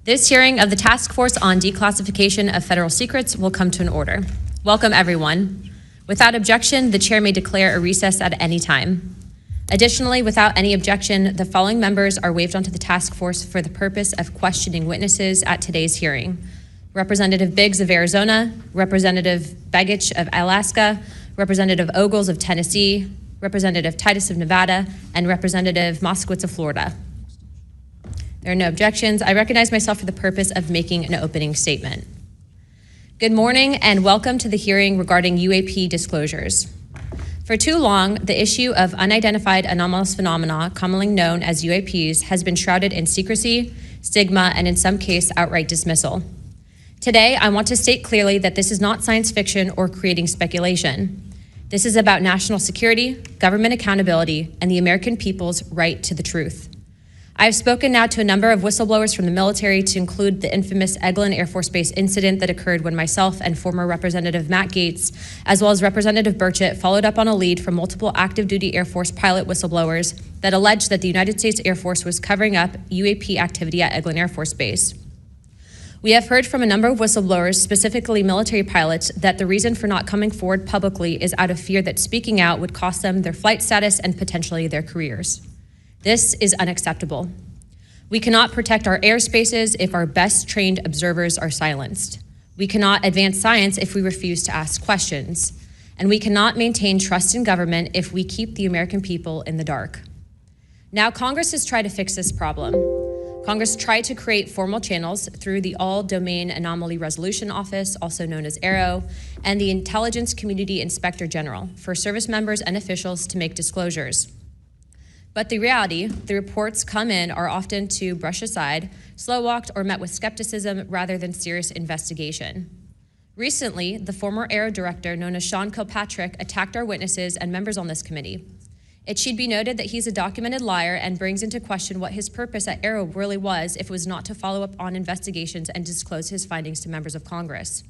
This hearing of the Task Force on Declassification of Federal Secrets will come to an order. Welcome, everyone. Without objection, the chair may declare a recess at any time. Additionally, without any objection, the following members are waived onto the task force for the purpose of questioning witnesses at today's hearing. Representative Biggs of Arizona, Representative Begich of Alaska, Representative Ogles of Tennessee, Representative Titus of Nevada, and Representative Moskowitz of Florida. There are no objections. I recognize myself for the purpose of making an opening statement. Good morning and welcome to the hearing regarding UAP disclosures. For too long, the issue of unidentified anomalous phenomena, commonly known as UAPs, has been shrouded in secrecy, stigma, and in some cases, outright dismissal. Today, I want to state clearly that this is not science fiction or creating speculation. This is about national security, government accountability, and the American people's right to the truth. I have spoken now to a number of whistleblowers from the military, to include the infamous Eglin Air Force Base incident that occurred when myself and former Representative Matt Gaetz, as well as Representative Burchett, followed up on a lead from multiple active duty Air Force pilot whistleblowers that alleged that the United States Air Force was covering up UAP activity at Eglin Air Force Base. We have heard from a number of whistleblowers, specifically military pilots, that the reason for not coming forward publicly is out of fear that speaking out would cost them their flight status and potentially their careers. This is unacceptable. We cannot protect our airspaces if our best trained observers are silenced. We cannot advance science if we refuse to ask questions. And we cannot maintain trust in government if we keep the American people in the dark. Now, Congress has tried to fix this problem. Congress tried to create formal channels through the All-Domain Anomaly Resolution Office, also known as AARO, and the Intelligence Community Inspector General for service members and officials to make disclosures. But the reality, the reports come in are often to brush aside, slow-walked, or met with skepticism rather than serious investigation. Recently, the former AARO director, known as Sean Kilpatrick, attacked our witnesses and members on this committee. It should be noted that he's a documented liar and brings into question what his purpose at AARO really was if it was not to follow up on investigations and disclose his findings to members of Congress.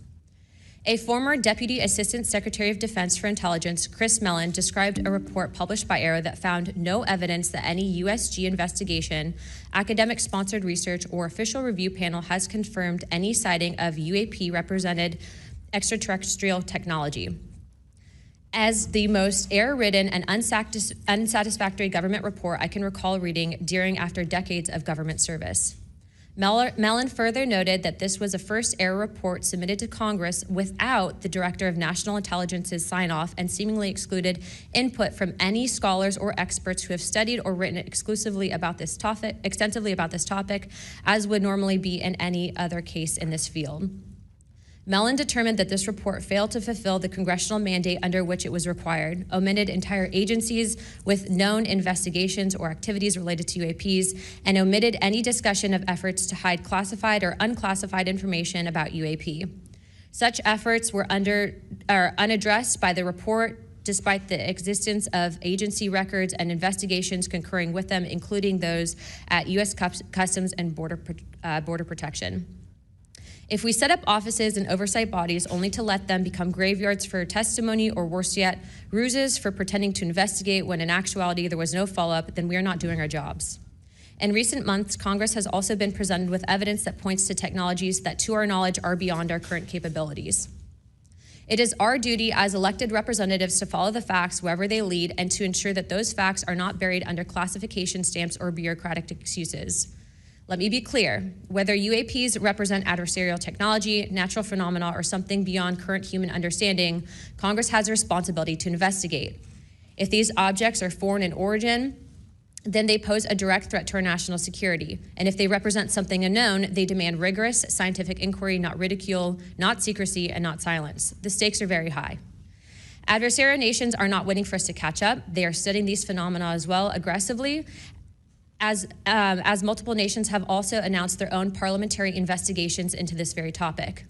A former Deputy Assistant Secretary of Defense for Intelligence, Chris Mellon, described a report published by AARO that found no evidence that any USG investigation, academic-sponsored research, or official review panel has confirmed any sighting of UAP-represented extraterrestrial technology. As the most error-ridden and unsatisfactory government report I can recall reading during after decades of government service. Mellon further noted that this was a first error report submitted to Congress without the Director of National Intelligence's sign-off and seemingly excluded input from any scholars or experts who have studied or written extensively about this topic, as would normally be in any other case in this field. Mellon determined that this report failed to fulfill the congressional mandate under which it was required, omitted entire agencies with known investigations or activities related to UAPs, and omitted any discussion of efforts to hide classified or unclassified information about UAP. Such efforts were unaddressed by the report, despite the existence of agency records and investigations concurring with them, including those at U.S. Customs and Border Protection. If we set up offices and oversight bodies only to let them become graveyards for testimony, or worse yet, ruses for pretending to investigate when in actuality there was no follow-up, then we are not doing our jobs. In recent months, Congress has also been presented with evidence that points to technologies that, to our knowledge, are beyond our current capabilities. It is our duty as elected representatives to follow the facts wherever they lead and to ensure that those facts are not buried under classification stamps or bureaucratic excuses. Let me be clear, whether UAPs represent adversarial technology, natural phenomena, or something beyond current human understanding, Congress has a responsibility to investigate. If these objects are foreign in origin, then they pose a direct threat to our national security. And if they represent something unknown, they demand rigorous scientific inquiry, not ridicule, not secrecy, and not silence. The stakes are very high. Adversarial nations are not waiting for us to catch up. They are studying these phenomena as well aggressively, as multiple nations have also announced their own parliamentary investigations into this very topic.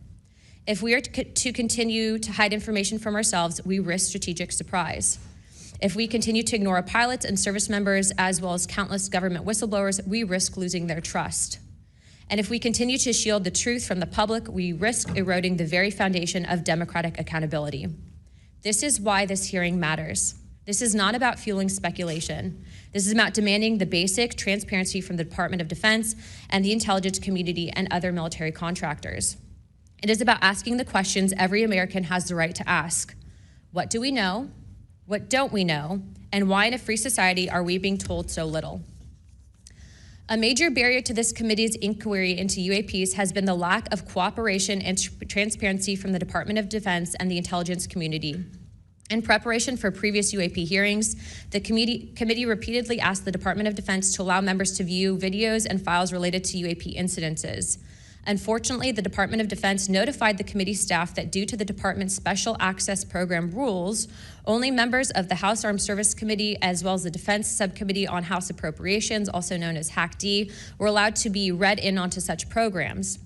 If we are to continue to hide information from ourselves, we risk strategic surprise. If we continue to ignore our pilots and service members, as well as countless government whistleblowers, we risk losing their trust. And if we continue to shield the truth from the public, we risk eroding the very foundation of democratic accountability. This is why this hearing matters. This is not about fueling speculation. This is about demanding the basic transparency from the Department of Defense and the intelligence community and other military contractors. It is about asking the questions every American has the right to ask. What do we know? What don't we know? And why in a free society are we being told so little? A major barrier to this committee's inquiry into UAPs has been the lack of cooperation and transparency from the Department of Defense and the intelligence community. In preparation for previous UAP hearings, the committee repeatedly asked the Department of Defense to allow members to view videos and files related to UAP incidences. Unfortunately, the Department of Defense notified the committee staff that due to the department's Special Access Program rules, only members of the House Armed Services Committee, as well as the Defense Subcommittee on House Appropriations, also known as HAC-D, were allowed to be read in onto such programs.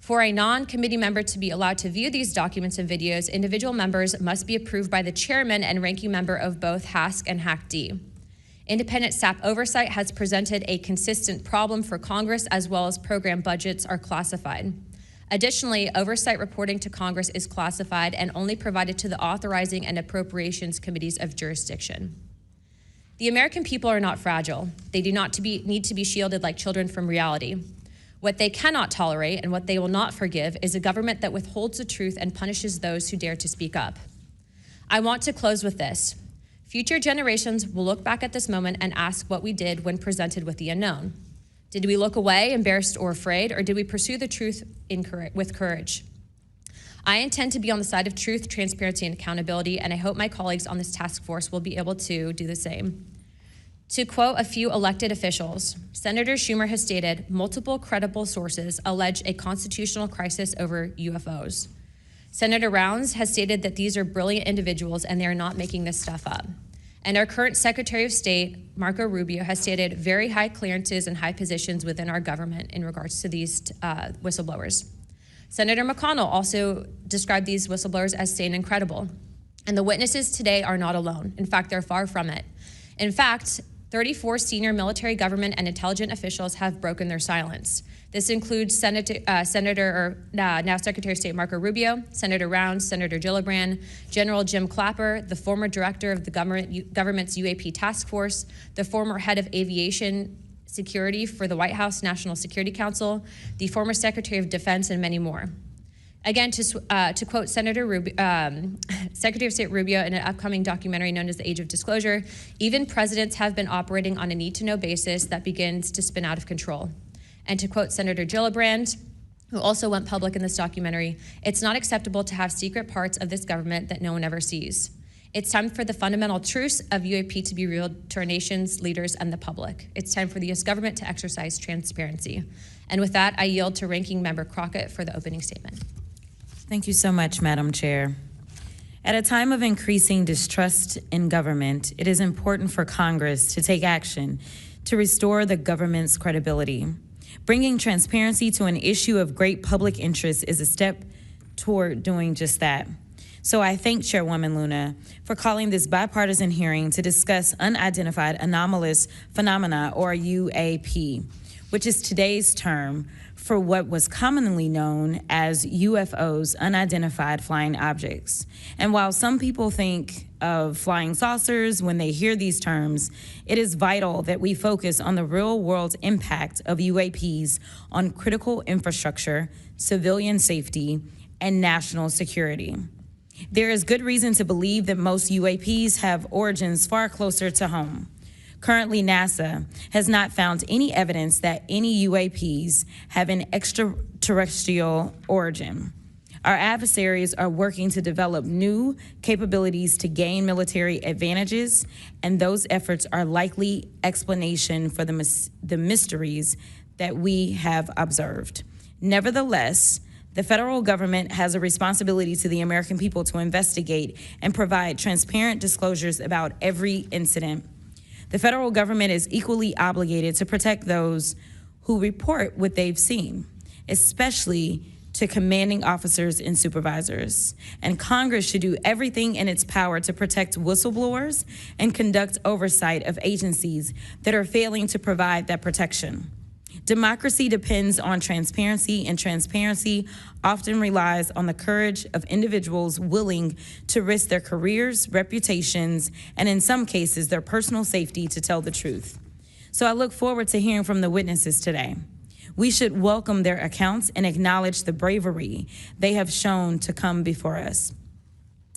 For a non-committee member to be allowed to view these documents and videos, individual members must be approved by the chairman and ranking member of both HASC and HAC-D. Independent SAP oversight has presented a consistent problem for Congress, as well as program budgets are classified. Additionally, oversight reporting to Congress is classified and only provided to the authorizing and appropriations committees of jurisdiction. The American people are not fragile. They do not need to be shielded like children from reality. What they cannot tolerate and what they will not forgive is a government that withholds the truth and punishes those who dare to speak up. I want to close with this. Future generations will look back at this moment and ask what we did when presented with the unknown. Did we look away, embarrassed or afraid, or did we pursue the truth with courage? I intend to be on the side of truth, transparency, and accountability, and I hope my colleagues on this task force will be able to do the same. To quote a few elected officials, Senator Schumer has stated, multiple credible sources allege a constitutional crisis over UFOs. Senator Rounds has stated that these are brilliant individuals and they are not making this stuff up. And our current Secretary of State, Marco Rubio, has stated very high clearances and high positions within our government in regards to these whistleblowers. Senator McConnell also described these whistleblowers as sane and credible. And the witnesses today are not alone. In fact, they're far from it. In fact, 34 senior military, government, and intelligence officials have broken their silence. This includes now Secretary of State Marco Rubio, Senator Rounds, Senator Gillibrand, General Jim Clapper, the former director of the government's UAP task force, the former head of aviation security for the White House National Security Council, the former Secretary of Defense, and many more. Again, to quote Secretary of State Rubio in an upcoming documentary known as The Age of Disclosure, even presidents have been operating on a need-to-know basis that begins to spin out of control. And to quote Senator Gillibrand, who also went public in this documentary, it's not acceptable to have secret parts of this government that no one ever sees. It's time for the fundamental truths of UAP to be revealed to our nation's leaders and the public. It's time for the U.S. government to exercise transparency. And with that, I yield to Ranking Member Crockett for the opening statement. Thank you so much, Madam Chair. At a time of increasing distrust in government, it is important for Congress to take action to restore the government's credibility. Bringing transparency to an issue of great public interest is a step toward doing just that. So I thank Chairwoman Luna for calling this bipartisan hearing to discuss unidentified anomalous phenomena, or UAP, which is today's term for what was commonly known as UFOs, unidentified flying objects. And while some people think of flying saucers when they hear these terms, it is vital that we focus on the real-world impact of UAPs on critical infrastructure, civilian safety, and national security. There is good reason to believe that most UAPs have origins far closer to home. Currently, NASA has not found any evidence that any UAPs have an extraterrestrial origin. Our adversaries are working to develop new capabilities to gain military advantages, and those efforts are likely explanation for the mysteries that we have observed. Nevertheless, the federal government has a responsibility to the American people to investigate and provide transparent disclosures about every incident. The federal government is equally obligated to protect those who report what they've seen, especially to commanding officers and supervisors. And Congress should do everything in its power to protect whistleblowers and conduct oversight of agencies that are failing to provide that protection. Democracy depends on transparency, and transparency often relies on the courage of individuals willing to risk their careers, reputations, and in some cases, their personal safety to tell the truth. So I look forward to hearing from the witnesses today. We should welcome their accounts and acknowledge the bravery they have shown to come before us.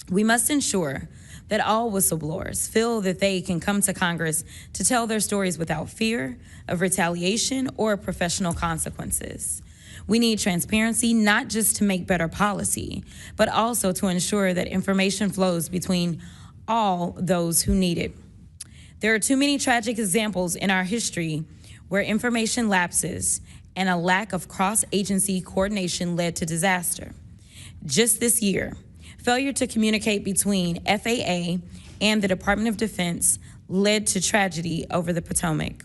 We must ensure that all whistleblowers feel that they can come to Congress to tell their stories without fear of retaliation or professional consequences. We need transparency, not just to make better policy, but also to ensure that information flows between all those who need it. There are too many tragic examples in our history where information lapses and a lack of cross-agency coordination led to disaster. Just this year, failure to communicate between FAA and the Department of Defense led to tragedy over the Potomac.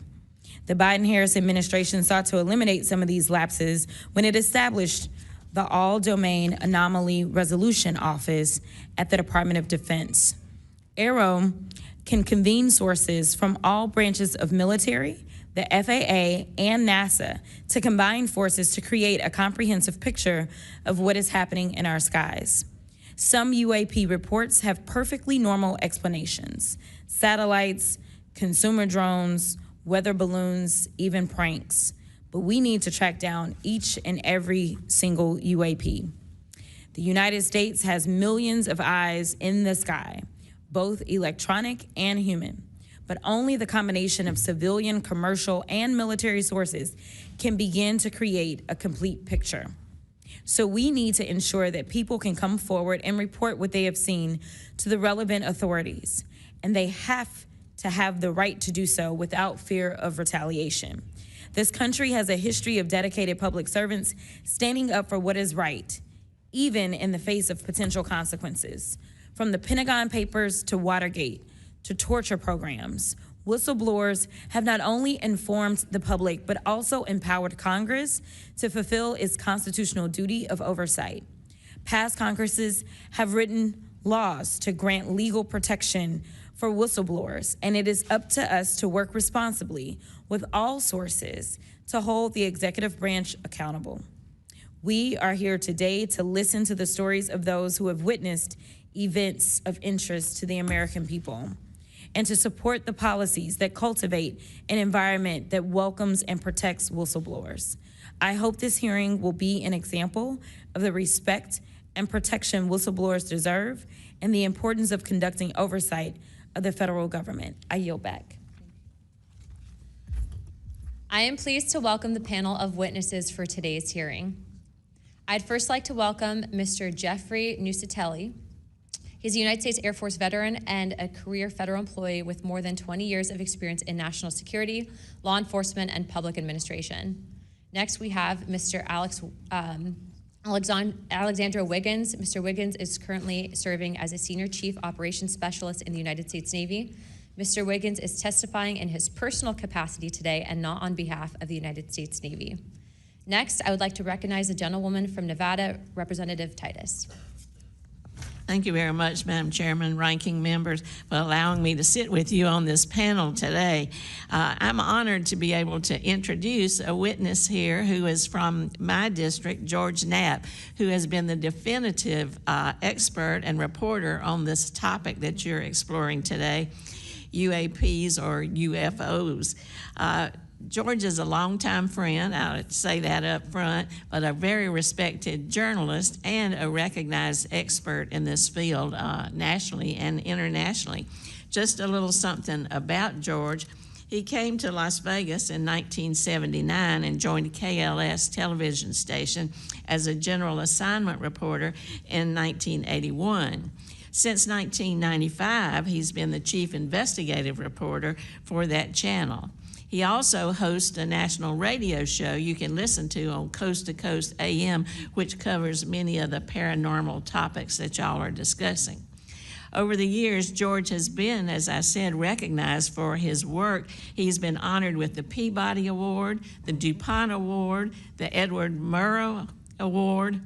The Biden-Harris administration sought to eliminate some of these lapses when it established the All-Domain Anomaly Resolution Office at the Department of Defense. AARO can convene sources from all branches of military, the FAA, and NASA to combine forces to create a comprehensive picture of what is happening in our skies. Some UAP reports have perfectly normal explanations: satellites, consumer drones, weather balloons, even pranks. But we need to track down each and every single UAP. The United States has millions of eyes in the sky, both electronic and human. But only the combination of civilian, commercial, and military sources can begin to create a complete picture. So we need to ensure that people can come forward and report what they have seen to the relevant authorities, and they have to have the right to do so without fear of retaliation. This country has a history of dedicated public servants standing up for what is right, even in the face of potential consequences. From the Pentagon Papers to Watergate to torture programs, whistleblowers have not only informed the public, but also empowered Congress to fulfill its constitutional duty of oversight. Past Congresses have written laws to grant legal protection for whistleblowers, and it is up to us to work responsibly with all sources to hold the executive branch accountable. We are here today to listen to the stories of those who have witnessed events of interest to the American people, and to support the policies that cultivate an environment that welcomes and protects whistleblowers. I hope this hearing will be an example of the respect and protection whistleblowers deserve and the importance of conducting oversight of the federal government. I yield back. I am pleased to welcome the panel of witnesses for today's hearing. I'd first like to welcome Mr. Jeffrey Nusatelli. He's a United States Air Force veteran and a career federal employee with more than 20 years of experience in national security, law enforcement, and public administration. Next, we have Mr. Alexandra Wiggins. Mr. Wiggins is currently serving as a Senior Chief Operations Specialist in the United States Navy. Mr. Wiggins is testifying in his personal capacity today and not on behalf of the United States Navy. Next, I would like to recognize the gentlewoman from Nevada, Representative Titus. Thank you very much, Madam Chairman, ranking members, for allowing me to sit with you on this panel today. I'm honored to be able to introduce a witness here who is from my district, George Knapp, who has been the definitive expert and reporter on this topic that you're exploring today, UAPs or UFOs. George is a longtime friend, I'll say that up front, but a very respected journalist and a recognized expert in this field nationally and internationally. Just a little something about George. He came to Las Vegas in 1979 and joined KLS television station as a general assignment reporter in 1981. Since 1995, he's been the chief investigative reporter for that channel. He also hosts a national radio show you can listen to on Coast to Coast AM, which covers many of the paranormal topics that y'all are discussing. Over the years, George has been, as I said, recognized for his work. He's been honored with the Peabody Award, the DuPont Award, the Edward Murrow Award,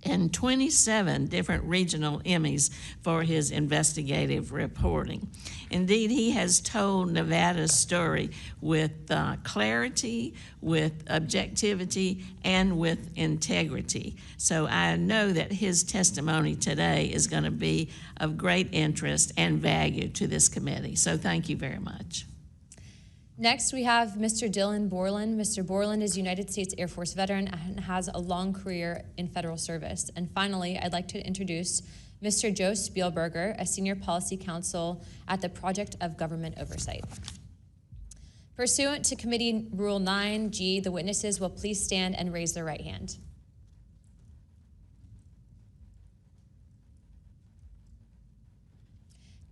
and 27 different regional Emmys for his investigative reporting. Indeed, he has told Nevada's story with clarity, with objectivity, and with integrity. So I know that his testimony today is going to be of great interest and value to this committee. So thank you very much. Next, we have Mr. Dylan Borland. Mr. Borland is a United States Air Force veteran and has a long career in federal service. And finally, I'd like to introduce Mr. Joe Spielberger, a senior policy counsel at the Project of Government Oversight. Pursuant to Committee Rule 9G, the witnesses will please stand and raise their right hand.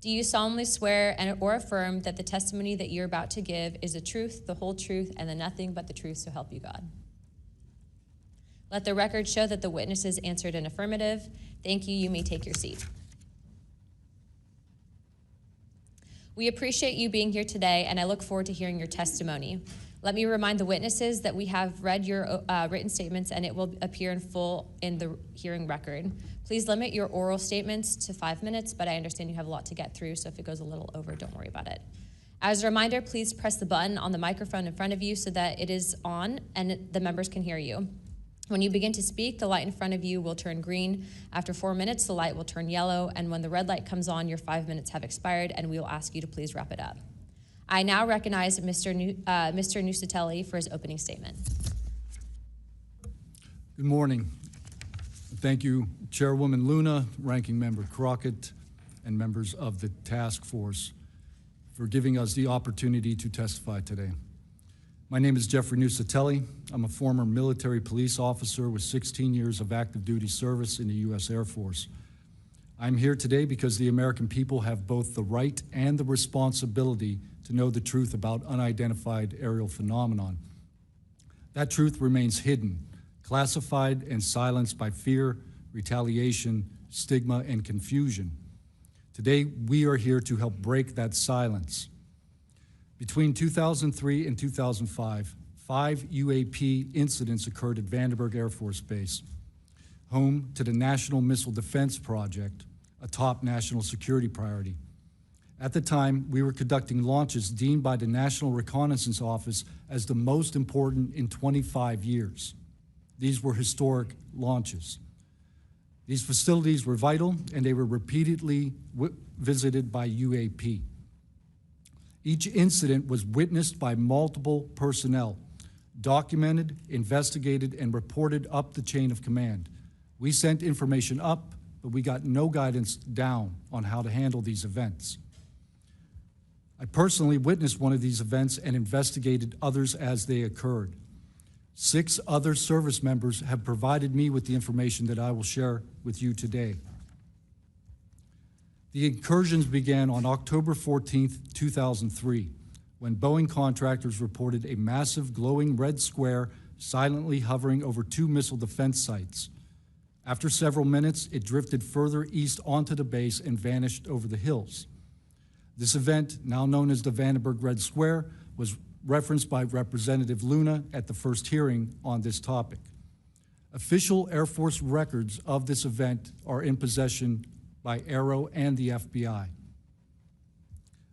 Do you solemnly swear or affirm that the testimony that you're about to give is the truth, the whole truth, and the nothing but the truth, so help you God? Let the record show that the witnesses answered an affirmative. Thank you. You may take your seat. We appreciate you being here today, and I look forward to hearing your testimony. Let me remind the witnesses that we have read your written statements, and it will appear in full in the hearing record. Please limit your oral statements to 5 minutes, but I understand you have a lot to get through, so if it goes a little over, don't worry about it. As a reminder, please press the button on the microphone in front of you so that it is on and the members can hear you. When you begin to speak, the light in front of you will turn green. After 4 minutes, the light will turn yellow, and when the red light comes on, your 5 minutes have expired, and we will ask you to please wrap it up. I now recognize Mr. Nusatelli for his opening statement. Good morning. Thank you, Chairwoman Luna, Ranking Member Crockett, and members of the task force for giving us the opportunity to testify today. My name is Jeffrey Nusatelli. I'm a former military police officer with 16 years of active duty service in the U.S. Air Force. I'm here today because the American people have both the right and the responsibility to know the truth about unidentified aerial phenomenon. That truth remains hidden, classified and silenced by fear, retaliation, stigma, and confusion. Today, we are here to help break that silence. Between 2003 and 2005, 5 UAP incidents occurred at Vandenberg Air Force Base, home to the National Missile Defense Project, a top national security priority. At the time, we were conducting launches deemed by the National Reconnaissance Office as the most important in 25 years. These were historic launches. These facilities were vital, and they were repeatedly visited by UAP. Each incident was witnessed by multiple personnel, documented, investigated, and reported up the chain of command. We sent information up, but we got no guidance down on how to handle these events. I personally witnessed one of these events and investigated others as they occurred. 6 other service members have provided me with the information that I will share with you today. The incursions began on October 14th, 2003, when Boeing contractors reported a massive glowing red square silently hovering over 2 missile defense sites. After several minutes, it drifted further east onto the base and vanished over the hills. This event, now known as the Vandenberg Red Square, was referenced by Representative Luna at the first hearing on this topic. Official Air Force records of this event are in possession by Aero and the FBI.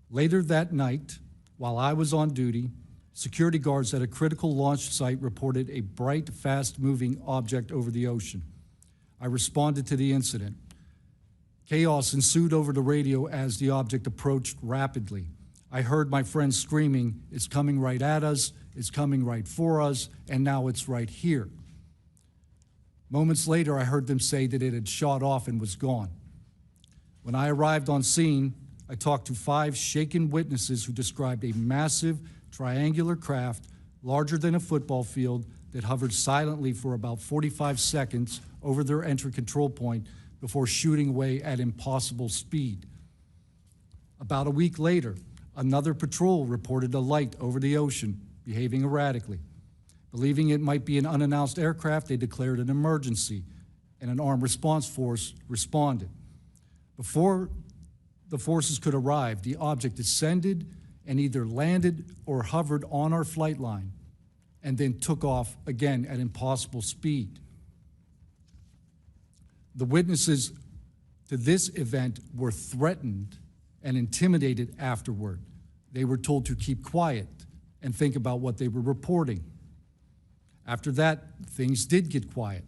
Later that night, while I was on duty, security guards at a critical launch site reported a bright, fast-moving object over the ocean. I responded to the incident. Chaos ensued over the radio as the object approached rapidly. I heard my friends screaming, "It's coming right at us, it's coming right for us, and now it's right here." Moments later, I heard them say that it had shot off and was gone. When I arrived on scene, I talked to 5 shaken witnesses who described a massive triangular craft larger than a football field that hovered silently for about 45 seconds over their entry control point before shooting away at impossible speed. About a week later, another patrol reported a light over the ocean behaving erratically. Believing it might be an unannounced aircraft, they declared an emergency, and an armed response force responded. Before the forces could arrive, the object descended and either landed or hovered on our flight line and then took off again at impossible speed. The witnesses to this event were threatened and intimidated afterward. They were told to keep quiet and think about what they were reporting. After that, things did get quiet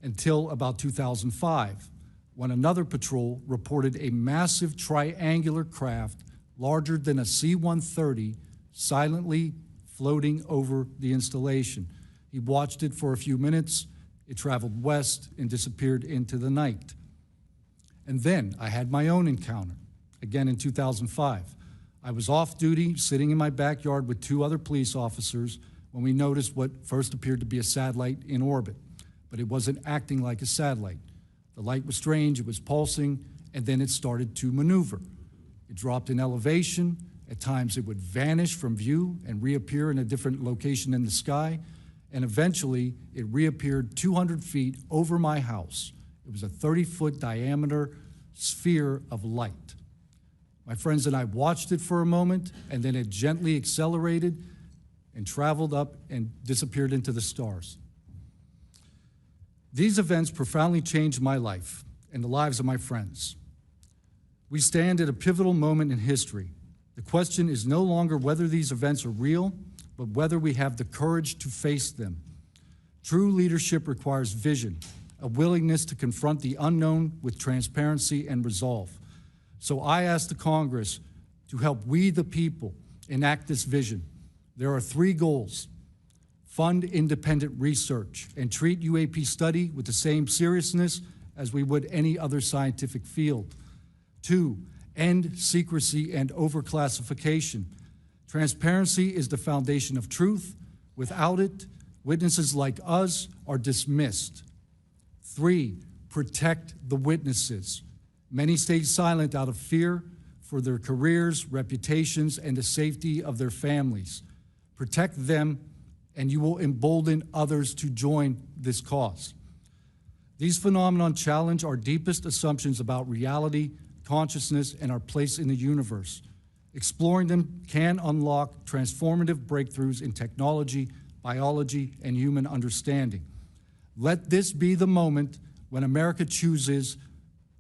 until about 2005, when another patrol reported a massive triangular craft larger than a C-130 silently floating over the installation. He watched it for a few minutes. It traveled west and disappeared into the night. And then I had my own encounter, again in 2005. I was off duty, sitting in my backyard with 2 other police officers when we noticed what first appeared to be a satellite in orbit, but it wasn't acting like a satellite. The light was strange, it was pulsing, and then it started to maneuver. It dropped in elevation. At times it would vanish from view and reappear in a different location in the sky, and eventually it reappeared 200 feet over my house. It was a 30-foot diameter sphere of light. My friends and I watched it for a moment, and then it gently accelerated and traveled up and disappeared into the stars. These events profoundly changed my life and the lives of my friends. We stand at a pivotal moment in history. The question is no longer whether these events are real, but whether we have the courage to face them. True leadership requires vision, a willingness to confront the unknown with transparency and resolve. So I ask the Congress to help we the people enact this vision. There are 3 goals. Fund independent research and treat UAP study with the same seriousness as we would any other scientific field. 2, end secrecy and overclassification. Transparency is the foundation of truth. Without it, witnesses like us are dismissed. 3, protect the witnesses. Many stayed silent out of fear for their careers, reputations, and the safety of their families. Protect them, and you will embolden others to join this cause. These phenomena challenge our deepest assumptions about reality, consciousness, and our place in the universe. Exploring them can unlock transformative breakthroughs in technology, biology, and human understanding. Let this be the moment when America chooses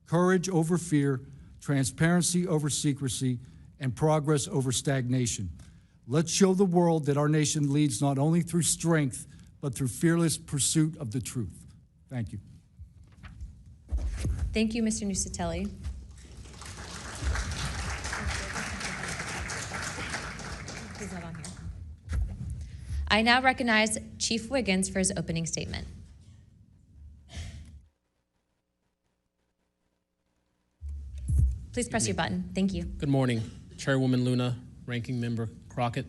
courage over fear, transparency over secrecy, and progress over stagnation. Let's show the world that our nation leads not only through strength, but through fearless pursuit of the truth. Thank you. Thank you, Mr. Nusatelli. He's not on here. I now recognize Chief Wiggins for his opening statement. Please press your button. Thank you. Good morning, Chairwoman Luna, Ranking Member Crockett,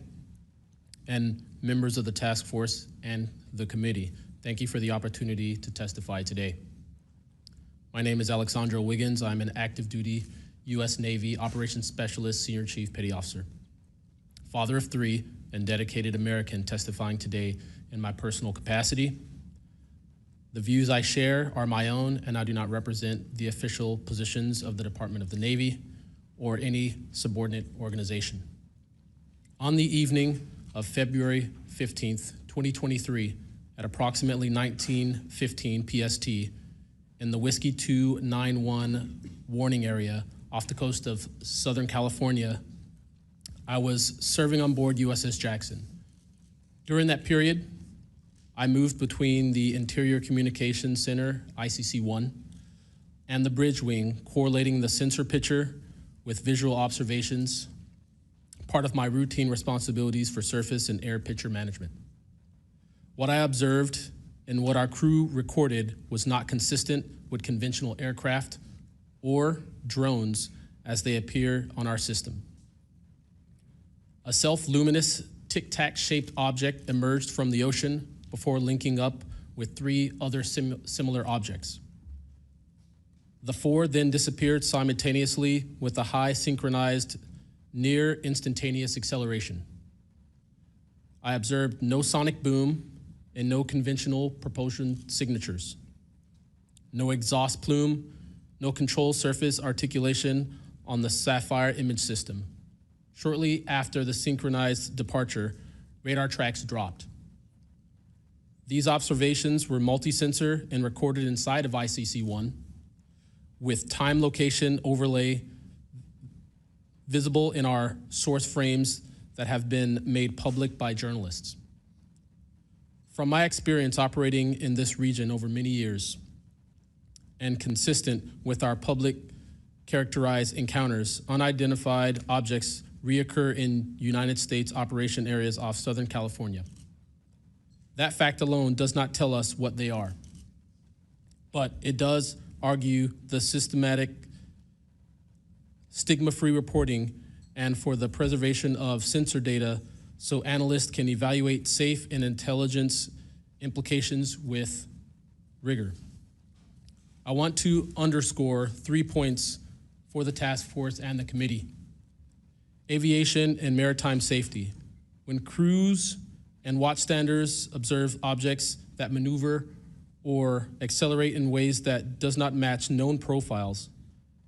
and members of the task force and the committee. Thank you for the opportunity to testify today. My name is Alexandro Wiggins. I'm an active duty U.S. Navy Operations Specialist, Senior Chief Petty Officer, father of 3, and dedicated American testifying today in my personal capacity. The views I share are my own, and I do not represent the official positions of the Department of the Navy or any subordinate organization. On the evening of February 15th, 2023, at approximately 19:15 PST, in the Whiskey 291 warning area off the coast of Southern California, I was serving on board USS Jackson. During that period, I moved between the Interior Communications Center, ICC-1, and the bridge wing, correlating the sensor picture with visual observations, part of my routine responsibilities for surface and air picture management. What I observed and what our crew recorded was not consistent with conventional aircraft or drones as they appear on our system. A self-luminous tic-tac shaped object emerged from the ocean before linking up with 3 other similar objects. The 4 then disappeared simultaneously with a high synchronized, near instantaneous acceleration. I observed no sonic boom and no conventional propulsion signatures, no exhaust plume, no control surface articulation on the Sapphire image system. Shortly after the synchronized departure, radar tracks dropped. These observations were multi-sensor and recorded inside of ICC-1 with time location overlay visible in our source frames that have been made public by journalists. From my experience operating in this region over many years and consistent with our public characterized encounters, unidentified objects reoccur in United States operation areas off Southern California. That fact alone does not tell us what they are, but it does argue the systematic stigma-free reporting and for the preservation of sensor data so analysts can evaluate safe and intelligence implications with rigor. I want to underscore 3 points for the task force and the committee. Aviation and maritime safety. When crews and watchstanders observe objects that maneuver or accelerate in ways that does not match known profiles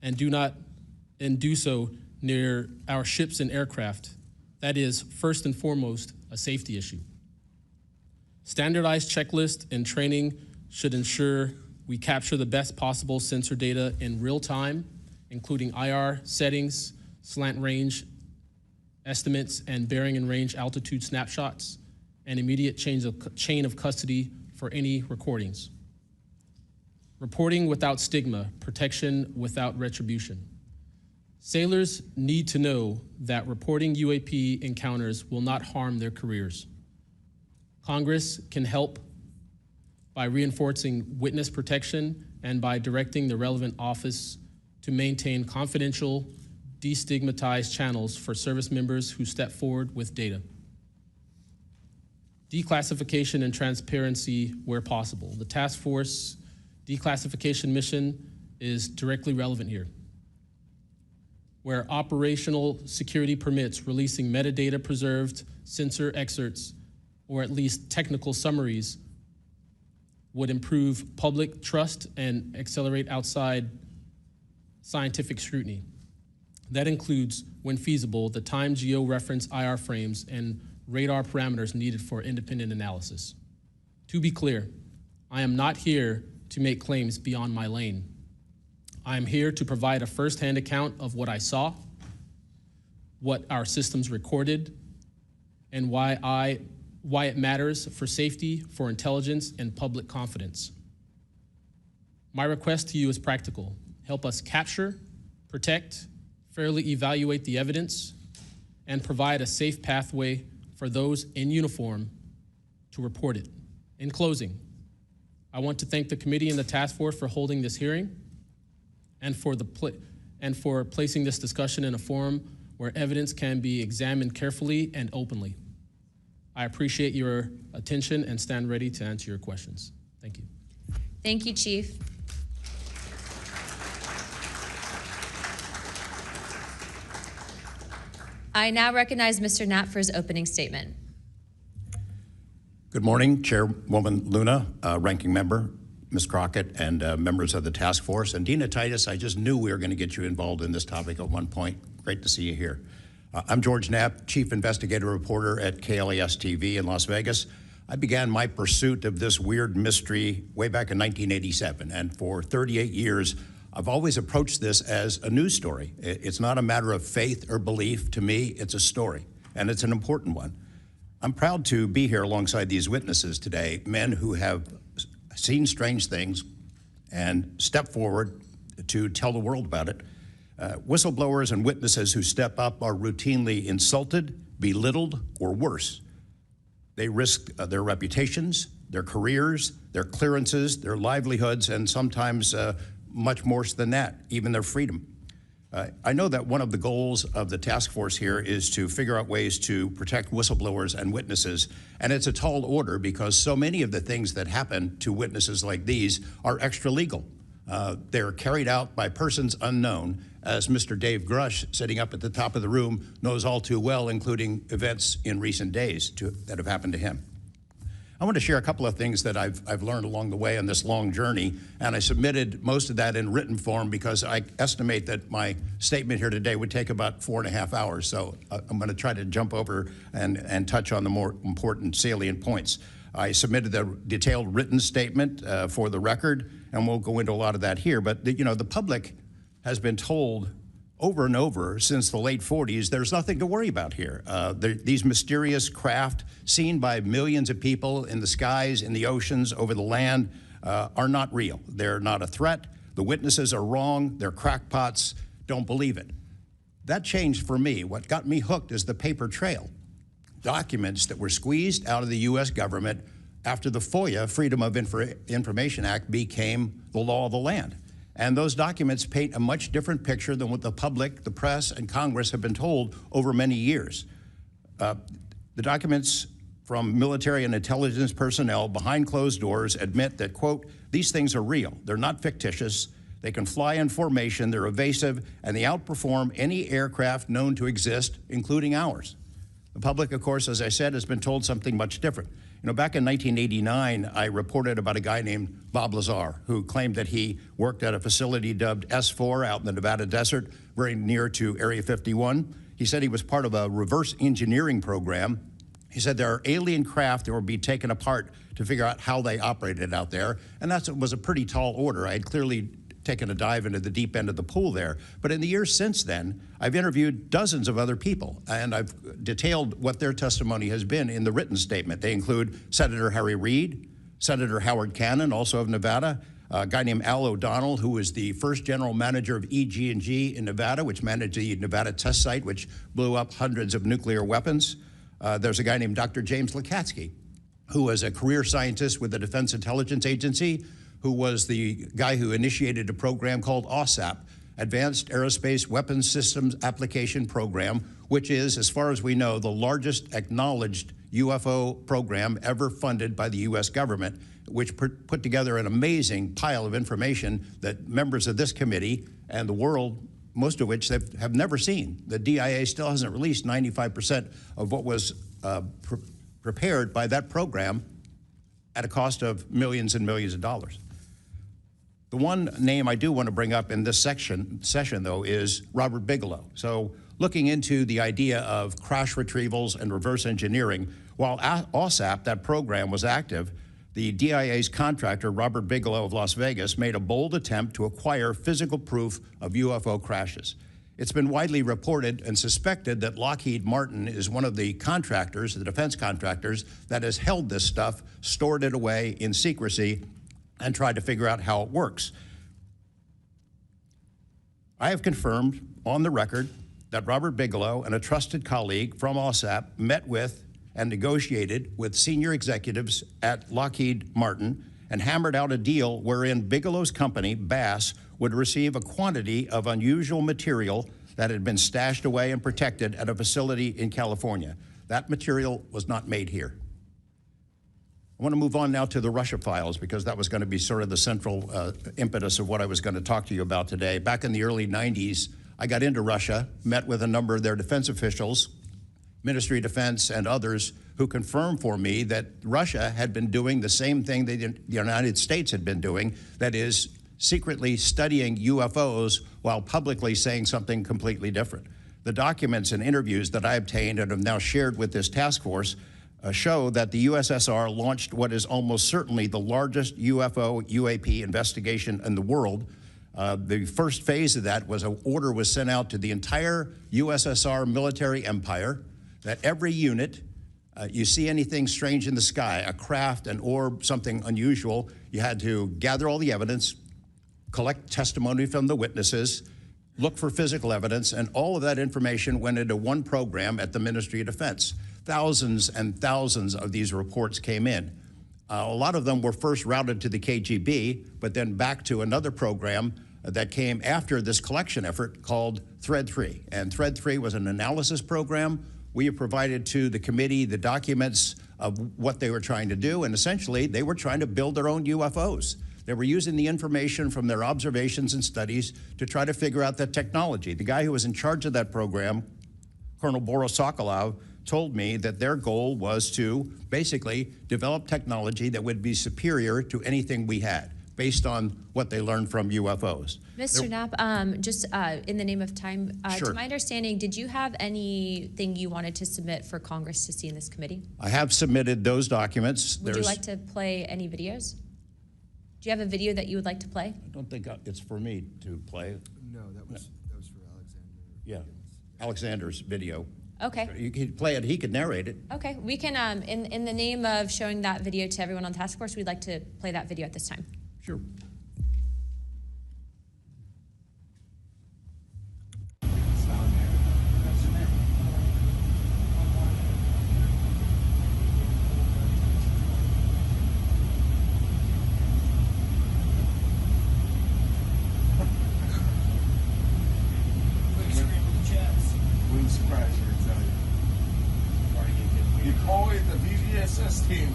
and do so near our ships and aircraft, that is first and foremost a safety issue. Standardized checklists and training should ensure we capture the best possible sensor data in real time, including IR settings, slant range estimates, and bearing and range altitude snapshots, and immediate chain of custody for any recordings. Reporting without stigma, protection without retribution. Sailors need to know that reporting UAP encounters will not harm their careers. Congress can help by reinforcing witness protection and by directing the relevant office to maintain confidential, destigmatized channels for service members who step forward with data. Declassification and transparency where possible. The task force declassification mission is directly relevant here. Where operational security permits releasing metadata preserved sensor excerpts or at least technical summaries would improve public trust and accelerate outside scientific scrutiny. That includes, when feasible, the time geo-reference IR frames and radar parameters needed for independent analysis. To be clear, I am not here to make claims beyond my lane. I am here to provide a firsthand account of what I saw, what our systems recorded, and why it matters for safety, for intelligence, and public confidence. My request to you is practical. Help us capture, protect, fairly evaluate the evidence, and provide a safe pathway for those in uniform to report it. In closing, I want to thank the committee and the task force for holding this hearing and for placing this discussion in a forum where evidence can be examined carefully and openly. I appreciate your attention and stand ready to answer your questions. Thank you. Thank you, Chief. I now recognize Mr. Knapp for his opening statement. Good morning, Chairwoman Luna, Ranking Member, Ms. Crockett, and members of the task force. And Dina Titus, I just knew we were going to get you involved in this topic at one point. Great to see you here. I'm George Knapp, Chief Investigative Reporter at KLES TV in Las Vegas. I began my pursuit of this weird mystery way back in 1987, and for 38 years, I've always approached this as a news story. It's not a matter of faith or belief. To me, it's a story, and it's an important one. I'm proud to be here alongside these witnesses today, men who have seen strange things and stepped forward to tell the world about it. Whistleblowers and witnesses who step up are routinely insulted, belittled, or worse. They risk their reputations, their careers, their clearances, their livelihoods, and sometimes much more than that, even their freedom. I know that one of the goals of the task force here is to figure out ways to protect whistleblowers and witnesses, and it's a tall order because so many of the things that happen to witnesses like these are extra legal. They're carried out by persons unknown, as Mr. Dave Grush, sitting up at the top of the room, knows all too well, including events in recent days that have happened to him. I want to share a couple of things that I've learned along the way on this long journey, and I submitted most of that in written form because I estimate that my statement here today would take about 4.5 hours, so I'm going to try to jump over and touch on the more important salient points. I submitted a detailed written statement for the record, and we'll go into a lot of that here. But the public has been told over and over since the late 40s, there's nothing to worry about here. These mysterious craft seen by millions of people in the skies, in the oceans, over the land are not real. They're not a threat. The witnesses are wrong. They're crackpots. Don't believe it. That changed for me. What got me hooked is the paper trail. Documents that were squeezed out of the U.S. government after the FOIA, Freedom of Information Act, became the law of the land. And those documents paint a much different picture than what the public, the press, and Congress have been told over many years. The documents from military and intelligence personnel behind closed doors admit that, quote, these things are real. They're not fictitious. They can fly in formation, they're evasive, and they outperform any aircraft known to exist, including ours. The public, of course, as I said, has been told something much different. Back in 1989, I reported about a guy named Bob Lazar, who claimed that he worked at a facility dubbed S4 out in the Nevada desert, very near to Area 51. He said he was part of a reverse engineering program. He said there are alien craft that will be taken apart to figure out how they operated out there, and that was a pretty tall order. I had clearly taken a dive into the deep end of the pool there. But in the years since then, I've interviewed dozens of other people, and I've detailed what their testimony has been in the written statement. They include Senator Harry Reid, Senator Howard Cannon, also of Nevada, a guy named Al O'Donnell, who was the first general manager of EG&G in Nevada, which managed the Nevada test site, which blew up hundreds of nuclear weapons. There's a guy named Dr. James Lakatsky, who was a career scientist with the Defense Intelligence Agency, who was the guy who initiated a program called OSAP, Advanced Aerospace Weapons Systems Application Program, which is, as far as we know, the largest acknowledged UFO program ever funded by the U.S. government, which put together an amazing pile of information that members of this committee and the world, most of which they have never seen. The DIA still hasn't released 95% of what was prepared by that program at a cost of millions and millions of dollars. The one name I do want to bring up in this session, though, is Robert Bigelow. So looking into the idea of crash retrievals and reverse engineering, while OSAP, that program, was active, the DIA's contractor, Robert Bigelow of Las Vegas, made a bold attempt to acquire physical proof of UFO crashes. It's been widely reported and suspected that Lockheed Martin is one of the contractors, the defense contractors, that has held this stuff, stored it away in secrecy, and tried to figure out how it works. I have confirmed on the record that Robert Bigelow and a trusted colleague from OSAP met with and negotiated with senior executives at Lockheed Martin and hammered out a deal wherein Bigelow's company, Bass, would receive a quantity of unusual material that had been stashed away and protected at a facility in California. That material was not made here. I want to move on now to the Russia files, because that was going to be sort of the central impetus of what I was going to talk to you about today. Back in the early 90s, I got into Russia, met with a number of their defense officials, Ministry of Defense and others, who confirmed for me that Russia had been doing the same thing that the United States had been doing, that is, secretly studying UFOs while publicly saying something completely different. The documents and interviews that I obtained and have now shared with this task force show that the USSR launched what is almost certainly the largest UFO UAP investigation in the world. The first phase of that was an order was sent out to the entire USSR military empire that every unit, you see anything strange in the sky, a craft, an orb, something unusual, you had to gather all the evidence, collect testimony from the witnesses, look for physical evidence, and all of that information went into one program at the Ministry of Defense. Thousands and thousands of these reports came in. A lot of them were first routed to the KGB, but then back to another program that came after this collection effort called Thread 3. And Thread 3 was an analysis program. We have provided to the committee the documents of what they were trying to do, and essentially they were trying to build their own UFOs. They were using the information from their observations and studies to try to figure out the technology. The guy who was in charge of that program, Colonel Boris Sokolov, told me that their goal was to basically develop technology that would be superior to anything we had. based on what they learned from UFOs. Mr. Knapp, just in the name of time, Sure. to my understanding, did you have anything you wanted to submit for Congress to see in this committee? I have submitted those documents. Would you like to play any videos? Do you have a video that you would like to play? I don't think it's for me to play. No, that was for Alexander. Yeah, Alexander's video. Okay. You could play it, he could narrate it. Okay, we can, in the name of showing that video to everyone on task force, we'd like to play that video at this time. Sure. Wouldn't surprise you, I tell you. You call it the VVSS team.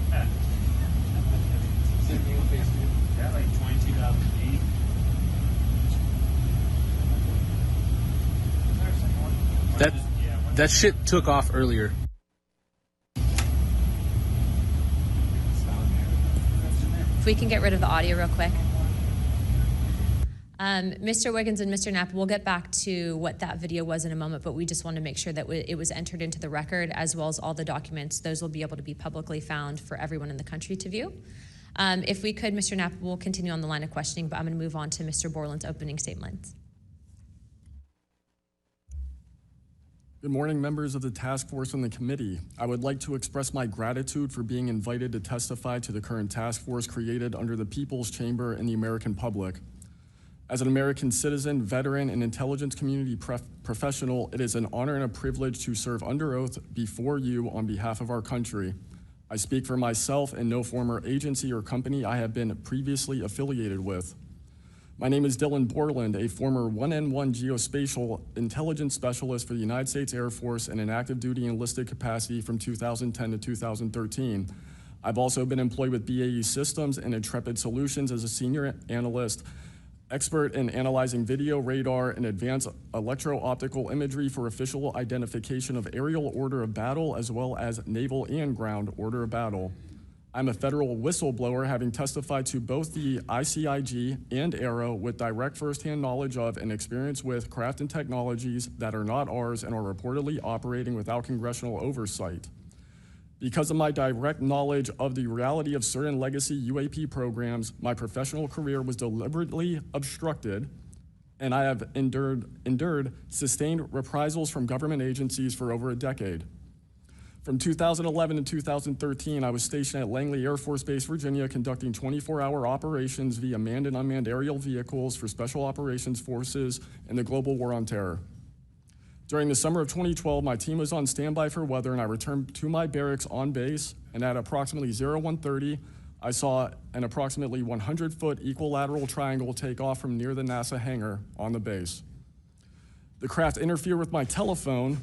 Yeah, like 22,000 feet. That shit took off earlier. If we can get rid of the audio real quick. Mr. Wiggins and Mr. Knapp, we'll get back to what that video was in a moment, but we just want to make sure that it was entered into the record, as well as all the documents. Those will be able to be publicly found for everyone in the country to view. If we could, Mr. Knapp, we'll continue on the line of questioning, but I'm going to move on to Mr. Borland's opening statement. Good morning, members of the task force and the committee. I would like to express my gratitude for being invited to testify to the current task force created under the People's Chamber and the American public. As an American citizen, veteran, and intelligence community professional, it is an honor and a privilege to serve under oath before you on behalf of our country. I speak for myself and no former agency or company I have been previously affiliated with. My name is Dylan Borland, a former 1N1 geospatial intelligence specialist for the United States Air Force in an active duty enlisted capacity from 2010 to 2013. I've also been employed with BAE Systems and Intrepid Solutions as a senior analyst, expert in analyzing video, radar, and advanced electro-optical imagery for official identification of aerial order of battle, as well as naval and ground order of battle. I'm a federal whistleblower, having testified to both the ICIG and ARROW with direct firsthand knowledge of and experience with craft and technologies that are not ours and are reportedly operating without congressional oversight. Because of my direct knowledge of the reality of certain legacy UAP programs, my professional career was deliberately obstructed, and I have endured sustained reprisals from government agencies for over a decade. From 2011 to 2013, I was stationed at Langley Air Force Base, Virginia, conducting 24-hour operations via manned and unmanned aerial vehicles for Special Operations Forces in the global war on terror. During the summer of 2012, my team was on standby for weather, and I returned to my barracks on base, and at approximately 0130, I saw an approximately 100-foot equilateral triangle take off from near the NASA hangar on the base. The craft interfered with my telephone,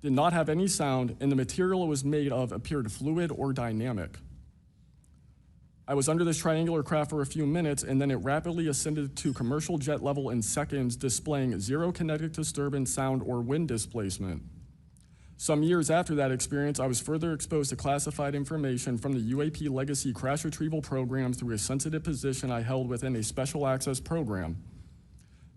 did not have any sound, and the material it was made of appeared fluid or dynamic. I was under this triangular craft for a few minutes, and then it rapidly ascended to commercial jet level in seconds, displaying zero kinetic disturbance, sound, or wind displacement. Some years after that experience, I was further exposed to classified information from the UAP legacy crash retrieval program through a sensitive position I held within a special access program.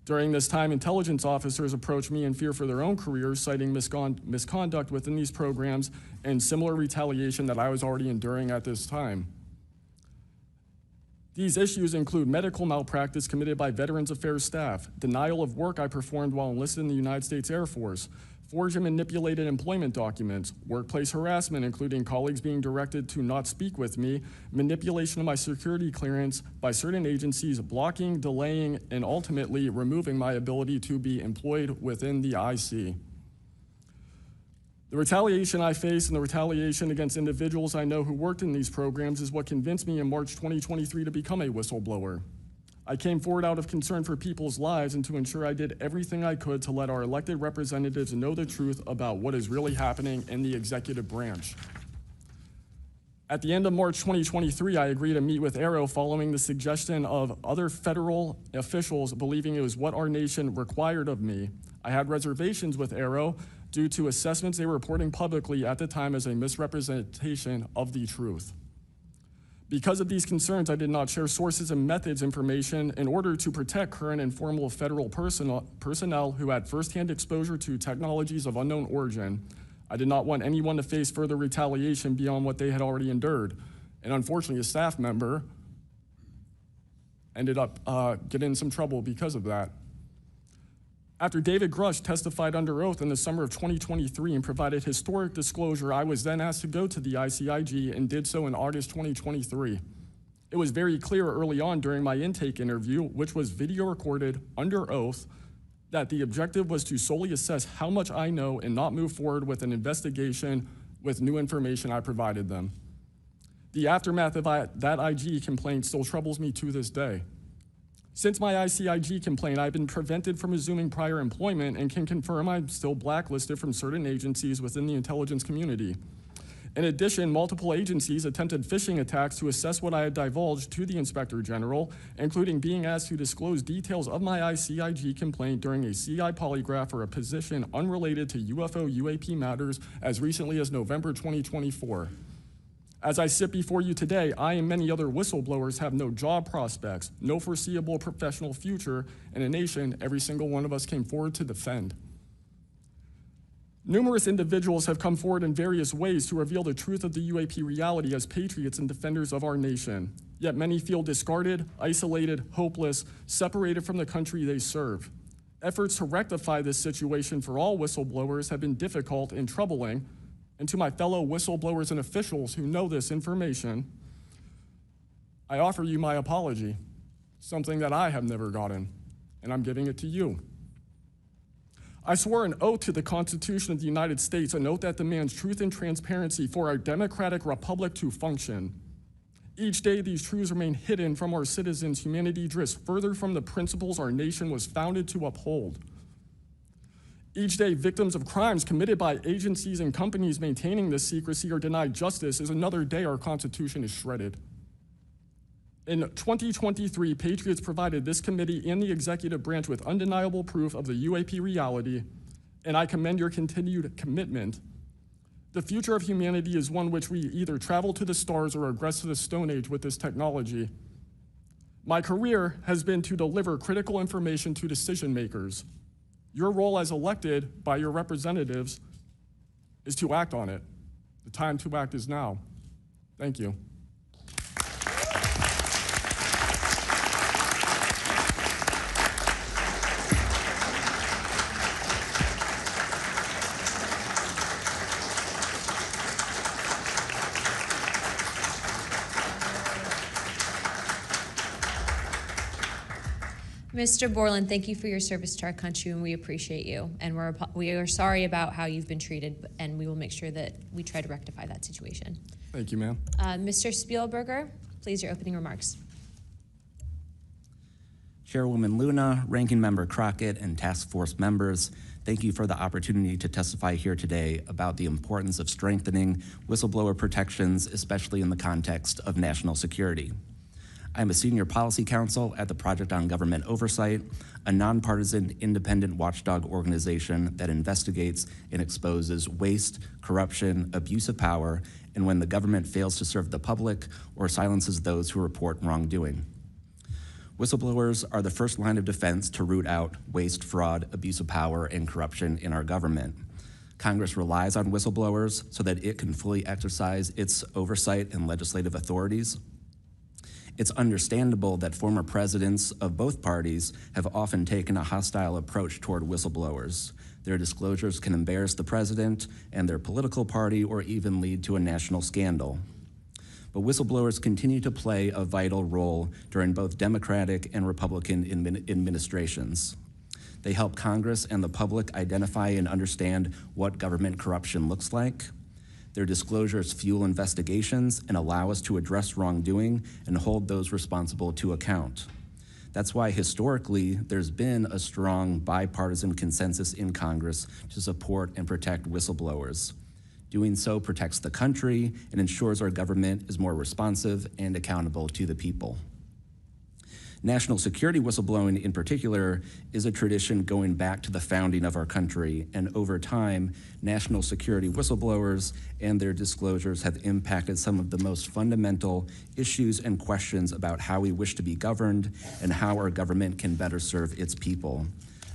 During this time, intelligence officers approached me in fear for their own careers, citing misconduct within these programs and similar retaliation that I was already enduring at this time. These issues include medical malpractice committed by Veterans Affairs staff, denial of work I performed while enlisted in the United States Air Force, forged and manipulated employment documents, workplace harassment, including colleagues being directed to not speak with me, manipulation of my security clearance by certain agencies, blocking, delaying, and ultimately removing my ability to be employed within the IC. The retaliation I face and the retaliation against individuals I know who worked in these programs is what convinced me in March 2023 to become a whistleblower. I came forward out of concern for people's lives and to ensure I did everything I could to let our elected representatives know the truth about what is really happening in the executive branch. At the end of March 2023, I agreed to meet with ARROW following the suggestion of other federal officials believing it was what our nation required of me. I had reservations with ARROW due to assessments they were reporting publicly at the time as a misrepresentation of the truth. Because of these concerns, I did not share sources and methods information in order to protect current and former federal personnel who had firsthand exposure to technologies of unknown origin. I did not want anyone to face further retaliation beyond what they had already endured. And unfortunately, a staff member ended up getting in some trouble because of that. After David Grush testified under oath in the summer of 2023 and provided historic disclosure, I was then asked to go to the ICIG and did so in August 2023. It was very clear early on during my intake interview, which was video recorded under oath, that the objective was to solely assess how much I know and not move forward with an investigation with new information I provided them. The aftermath of that IG complaint still troubles me to this day. Since my ICIG complaint, I've been prevented from resuming prior employment and can confirm I'm still blacklisted from certain agencies within the intelligence community. In addition, multiple agencies attempted phishing attacks to assess what I had divulged to the Inspector General, including being asked to disclose details of my ICIG complaint during a CI polygraph for a position unrelated to UFO UAP matters as recently as November 2024. As I sit before you today, I and many other whistleblowers have no job prospects, no foreseeable professional future, and a nation every single one of us came forward to defend. Numerous individuals have come forward in various ways to reveal the truth of the UAP reality as patriots and defenders of our nation. Yet many feel discarded, isolated, hopeless, separated from the country they serve. Efforts to rectify this situation for all whistleblowers have been difficult and troubling. And to my fellow whistleblowers and officials who know this information, I offer you my apology, something that I have never gotten, and I'm giving it to you. I swore an oath to the Constitution of the United States, an oath that demands truth and transparency for our democratic republic to function. Each day, these truths remain hidden from our citizens. Humanity drifts further from the principles our nation was founded to uphold. Each day, victims of crimes committed by agencies and companies maintaining this secrecy are denied justice as another day our Constitution is shredded. In 2023, Patriots provided this committee and the executive branch with undeniable proof of the UAP reality, and I commend your continued commitment. The future of humanity is one which we either travel to the stars or regress to the Stone Age with this technology. My career has been to deliver critical information to decision makers. Your role as elected by your representatives is to act on it. The time to act is now. Thank you. Mr. Borland, thank you for your service to our country, and we appreciate you. And we are sorry about how you've been treated, and we will make sure that we try to rectify that situation. Thank you, ma'am. Mr. Spielberger, please, your opening remarks. Chairwoman Luna, Ranking Member Crockett, and Task Force members, thank you for the opportunity to testify here today about the importance of strengthening whistleblower protections, especially in the context of national security. I'm a senior policy counsel at the Project on Government Oversight, a nonpartisan independent watchdog organization that investigates and exposes waste, corruption, abuse of power, and when the government fails to serve the public or silences those who report wrongdoing. Whistleblowers are the first line of defense to root out waste, fraud, abuse of power, and corruption in our government. Congress relies on whistleblowers so that it can fully exercise its oversight and legislative authorities. It's understandable that former presidents of both parties have often taken a hostile approach toward whistleblowers. Their disclosures can embarrass the president and their political party or even lead to a national scandal. But whistleblowers continue to play a vital role during both Democratic and Republican administrations. They help Congress and the public identify and understand what government corruption looks like. Their disclosures fuel investigations and allow us to address wrongdoing and hold those responsible to account. That's why historically there's been a strong bipartisan consensus in Congress to support and protect whistleblowers. Doing so protects the country and ensures our government is more responsive and accountable to the people. National security whistleblowing in particular is a tradition going back to the founding of our country, and over time, national security whistleblowers and their disclosures have impacted some of the most fundamental issues and questions about how we wish to be governed and how our government can better serve its people.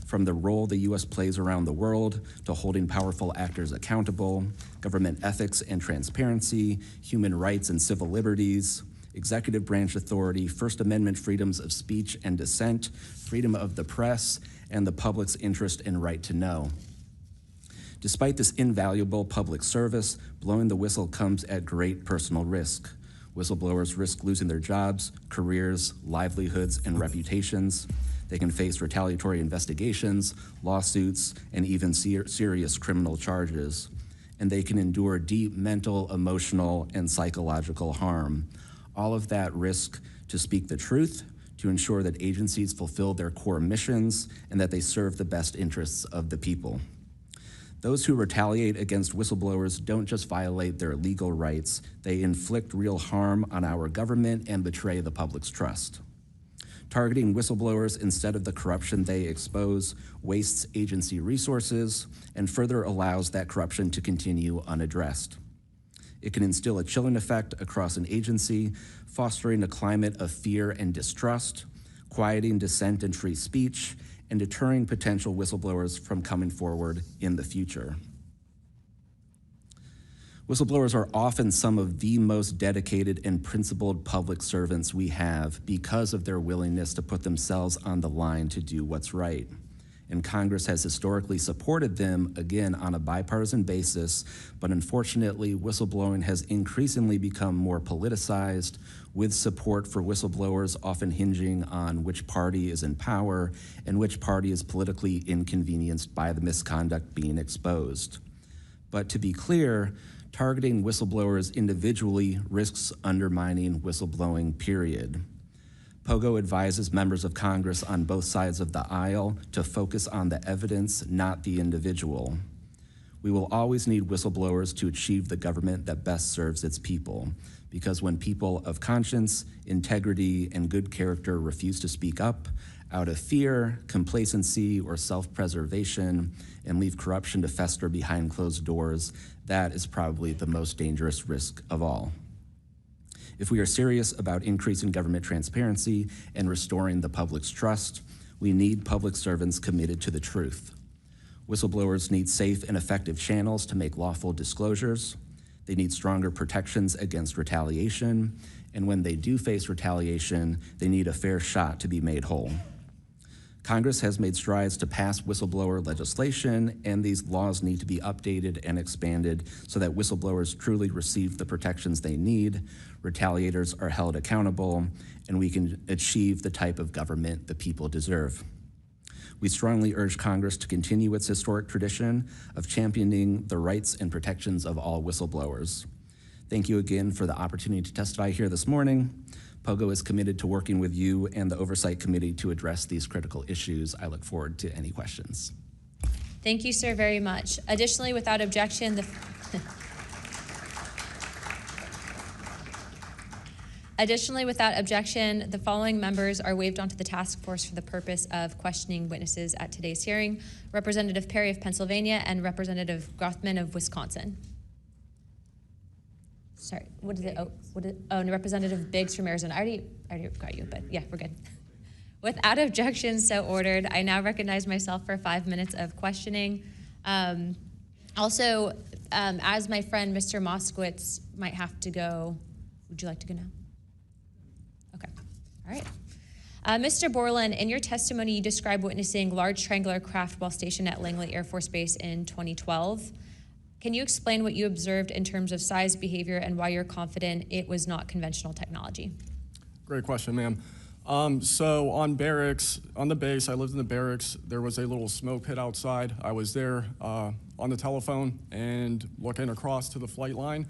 From the role the U.S. plays around the world to holding powerful actors accountable, government ethics and transparency, human rights and civil liberties, executive branch authority, First Amendment freedoms of speech and dissent, freedom of the press, and the public's interest and right to know. Despite this invaluable public service, blowing the whistle comes at great personal risk. Whistleblowers risk losing their jobs, careers, livelihoods, and reputations. They can face retaliatory investigations, lawsuits, and even serious criminal charges. And they can endure deep mental, emotional, and psychological harm. All of that risk to speak the truth, to ensure that agencies fulfill their core missions, and that they serve the best interests of the people. Those who retaliate against whistleblowers don't just violate their legal rights, they inflict real harm on our government and betray the public's trust. Targeting whistleblowers instead of the corruption they expose wastes agency resources and further allows that corruption to continue unaddressed. It can instill a chilling effect across an agency, fostering a climate of fear and distrust, quieting dissent and free speech, and deterring potential whistleblowers from coming forward in the future. Whistleblowers are often some of the most dedicated and principled public servants we have because of their willingness to put themselves on the line to do what's right. And Congress has historically supported them, again, on a bipartisan basis, but unfortunately, whistleblowing has increasingly become more politicized, with support for whistleblowers often hinging on which party is in power and which party is politically inconvenienced by the misconduct being exposed. But to be clear, targeting whistleblowers individually risks undermining whistleblowing, period. POGO advises members of Congress on both sides of the aisle to focus on the evidence, not the individual. We will always need whistleblowers to achieve the government that best serves its people, because when people of conscience, integrity, and good character refuse to speak up out of fear, complacency, or self-preservation, and leave corruption to fester behind closed doors, that is probably the most dangerous risk of all. If we are serious about increasing government transparency and restoring the public's trust, we need public servants committed to the truth. Whistleblowers need safe and effective channels to make lawful disclosures. They need stronger protections against retaliation, and when they do face retaliation, they need a fair shot to be made whole. Congress has made strides to pass whistleblower legislation, and these laws need to be updated and expanded so that whistleblowers truly receive the protections they need, retaliators are held accountable, and we can achieve the type of government the people deserve. We strongly urge Congress to continue its historic tradition of championing the rights and protections of all whistleblowers. Thank you again for the opportunity to testify here this morning. POGO is committed to working with you and the Oversight Committee to address these critical issues. I look forward to any questions. Thank you, sir, very much. Additionally, without objection, the following members are waived onto the task force for the purpose of questioning witnesses at today's hearing: Representative Perry of Pennsylvania and Representative Grothman of Wisconsin. Sorry, and Representative Biggs from Arizona. I already got you, but yeah, we're good. Without objection, so ordered. I now recognize myself for 5 minutes of questioning. Also, as my friend Mr. Moskowitz might have to go, would you like to go now? Okay, all right. Mr. Borland, in your testimony, you described witnessing large triangular craft while stationed at Langley Air Force Base in 2012. Can you explain what you observed in terms of size, behavior, and why you're confident it was not conventional technology? Great question, ma'am. So on the base, I lived in the barracks. There was a little smoke pit outside. I was there on the telephone and looking across to the flight line,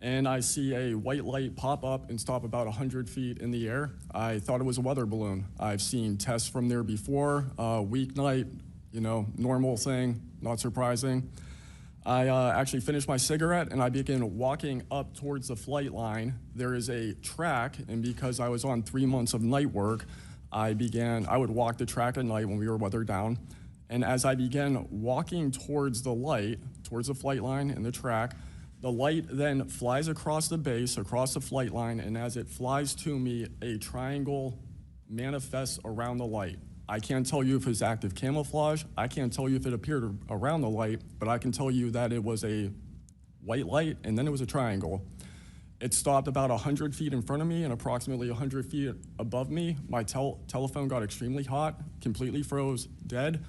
and I see a white light pop up and stop about 100 feet in the air. I thought it was a weather balloon. I've seen tests from there before, weeknight, normal thing, not surprising. I actually finished my cigarette and I began walking up towards the flight line. There is a track, and because I was on 3 months of night work, I would walk the track at night when we were weather down. And as I began walking towards the light, towards the flight line and the track, the light then flies across the base, across the flight line, and as it flies to me, a triangle manifests around the light. I can't tell you if it's active camouflage. I can't tell you if it appeared around the light, but I can tell you that it was a white light and then it was a triangle. It stopped about 100 feet in front of me and approximately 100 feet above me. My telephone got extremely hot, completely froze, dead.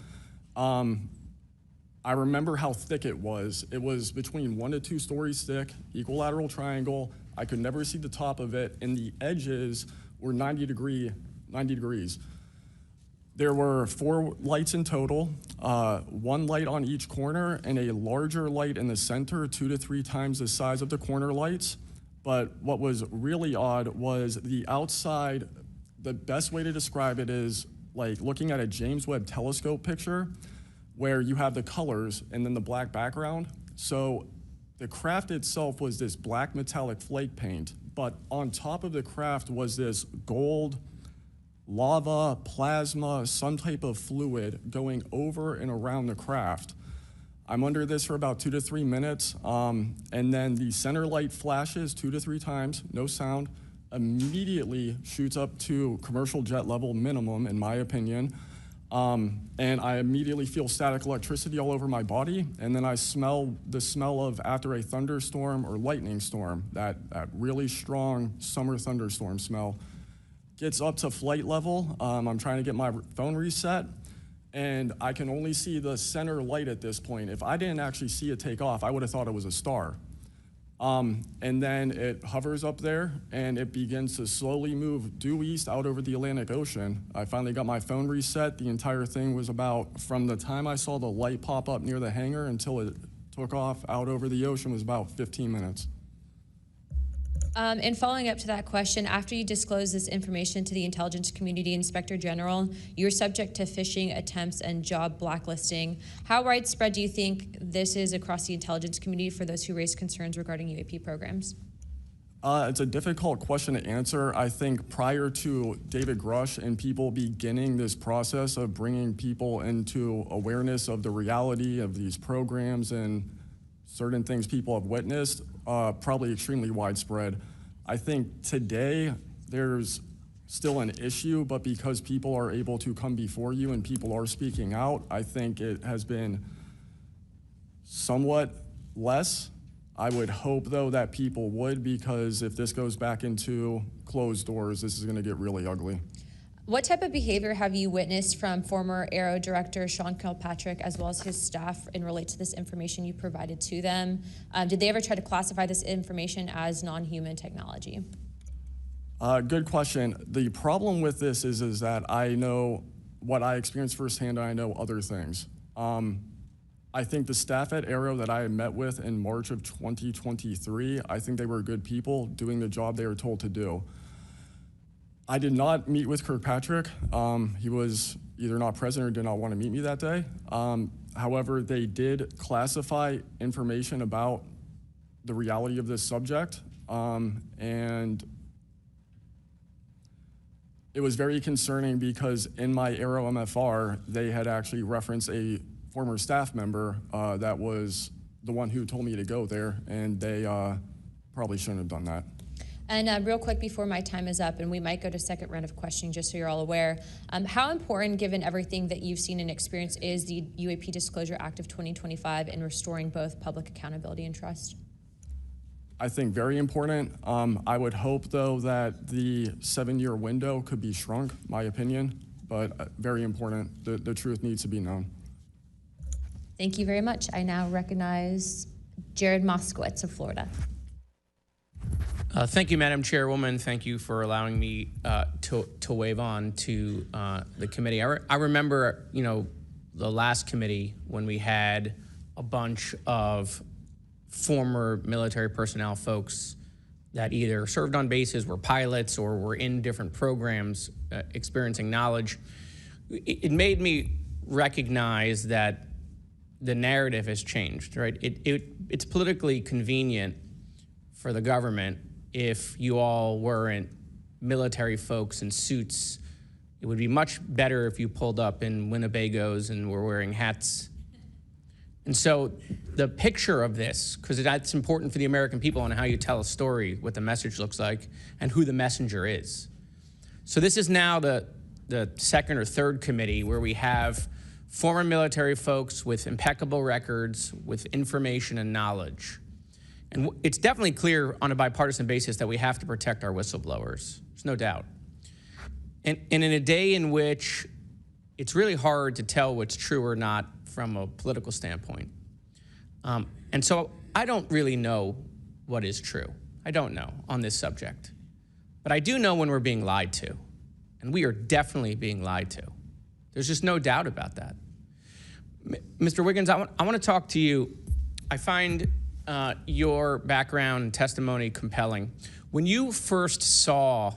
I remember how thick it was. It was between 1 to 2 stories thick, equilateral triangle. I could never see the top of it, and the edges were 90 degrees. There were 4 lights in total, 1 light on each corner, and a larger light in the center, 2 to 3 times the size of the corner lights. But what was really odd was the outside. The best way to describe it is like looking at a James Webb telescope picture where you have the colors and then the black background. So the craft itself was this black metallic flake paint, but on top of the craft was this gold, lava, plasma, some type of fluid going over and around the craft. I'm under this for about 2 to 3 minutes, and then the center light flashes 2 to 3 times, no sound, immediately shoots up to commercial jet level minimum, in my opinion, and I immediately feel static electricity all over my body, and then I smell the smell of after a thunderstorm or lightning storm, that really strong summer thunderstorm smell. Gets up to flight level, I'm trying to get my phone reset, and I can only see the center light at this point. If I didn't actually see it take off, I would have thought it was a star. And then it hovers up there, and it begins to slowly move due east out over the Atlantic Ocean. I finally got my phone reset. The entire thing was about, from the time I saw the light pop up near the hangar until it took off out over the ocean, was about 15 minutes. And following up to that question, after you disclose this information to the Intelligence Community Inspector General, you're subject to phishing attempts and job blacklisting. How widespread do you think this is across the intelligence community for those who raise concerns regarding UAP programs? It's a difficult question to answer. I think prior to David Grush and people beginning this process of bringing people into awareness of the reality of these programs and certain things people have witnessed, probably extremely widespread. I think today there's still an issue, but because people are able to come before you and people are speaking out, I think it has been somewhat less. I would hope, though, that people would, because if this goes back into closed doors, this is going to get really ugly. What type of behavior have you witnessed from former Aero Director Sean Kilpatrick as well as his staff in relate to this information you provided to them? Did they ever try to classify this information as non-human technology? Good question. The problem with this is that I know what I experienced firsthand, and I know other things. I think the staff at Aero that I met with in March of 2023, I think they were good people doing the job they were told to do. I did not meet with Kirkpatrick. He was either not present or did not want to meet me that day. However, they did classify information about the reality of this subject, and it was very concerning because in my Aero MFR, they had actually referenced a former staff member that was the one who told me to go there, and they probably shouldn't have done that. And real quick before my time is up, and we might go to second round of questioning just so you're all aware, how important, given everything that you've seen and experienced, is the UAP Disclosure Act of 2025 in restoring both public accountability and trust? I think very important. I would hope, though, that the 7-year window could be shrunk, my opinion, but very important. The truth needs to be known. Thank you very much. I now recognize Jared Moskowitz of Florida. Thank you, Madam Chairwoman. Thank you for allowing me to wave on to the committee. I remember, the last committee when we had a bunch of former military personnel folks that either served on bases, were pilots, or were in different programs experiencing knowledge. It made me recognize that the narrative has changed, right? It's politically convenient for the government if you all weren't military folks in suits, It would be much better if you pulled up in Winnebagos and were wearing hats. And so the picture of this, because that's important for the American people and how you tell a story, what the message looks like, and who the messenger is. So this is now the second or third committee where we have former military folks with impeccable records, with information and knowledge. And it's definitely clear on a bipartisan basis that we have to protect our whistleblowers. There's no doubt. And in a day in which it's really hard to tell what's true or not from a political standpoint. And so I don't really know what is true. I don't know on this subject. But I do know when we're being lied to. And we are definitely being lied to. There's just no doubt about that. Mr. Wiggins, I want to talk to you. I find your background and testimony compelling. When you first saw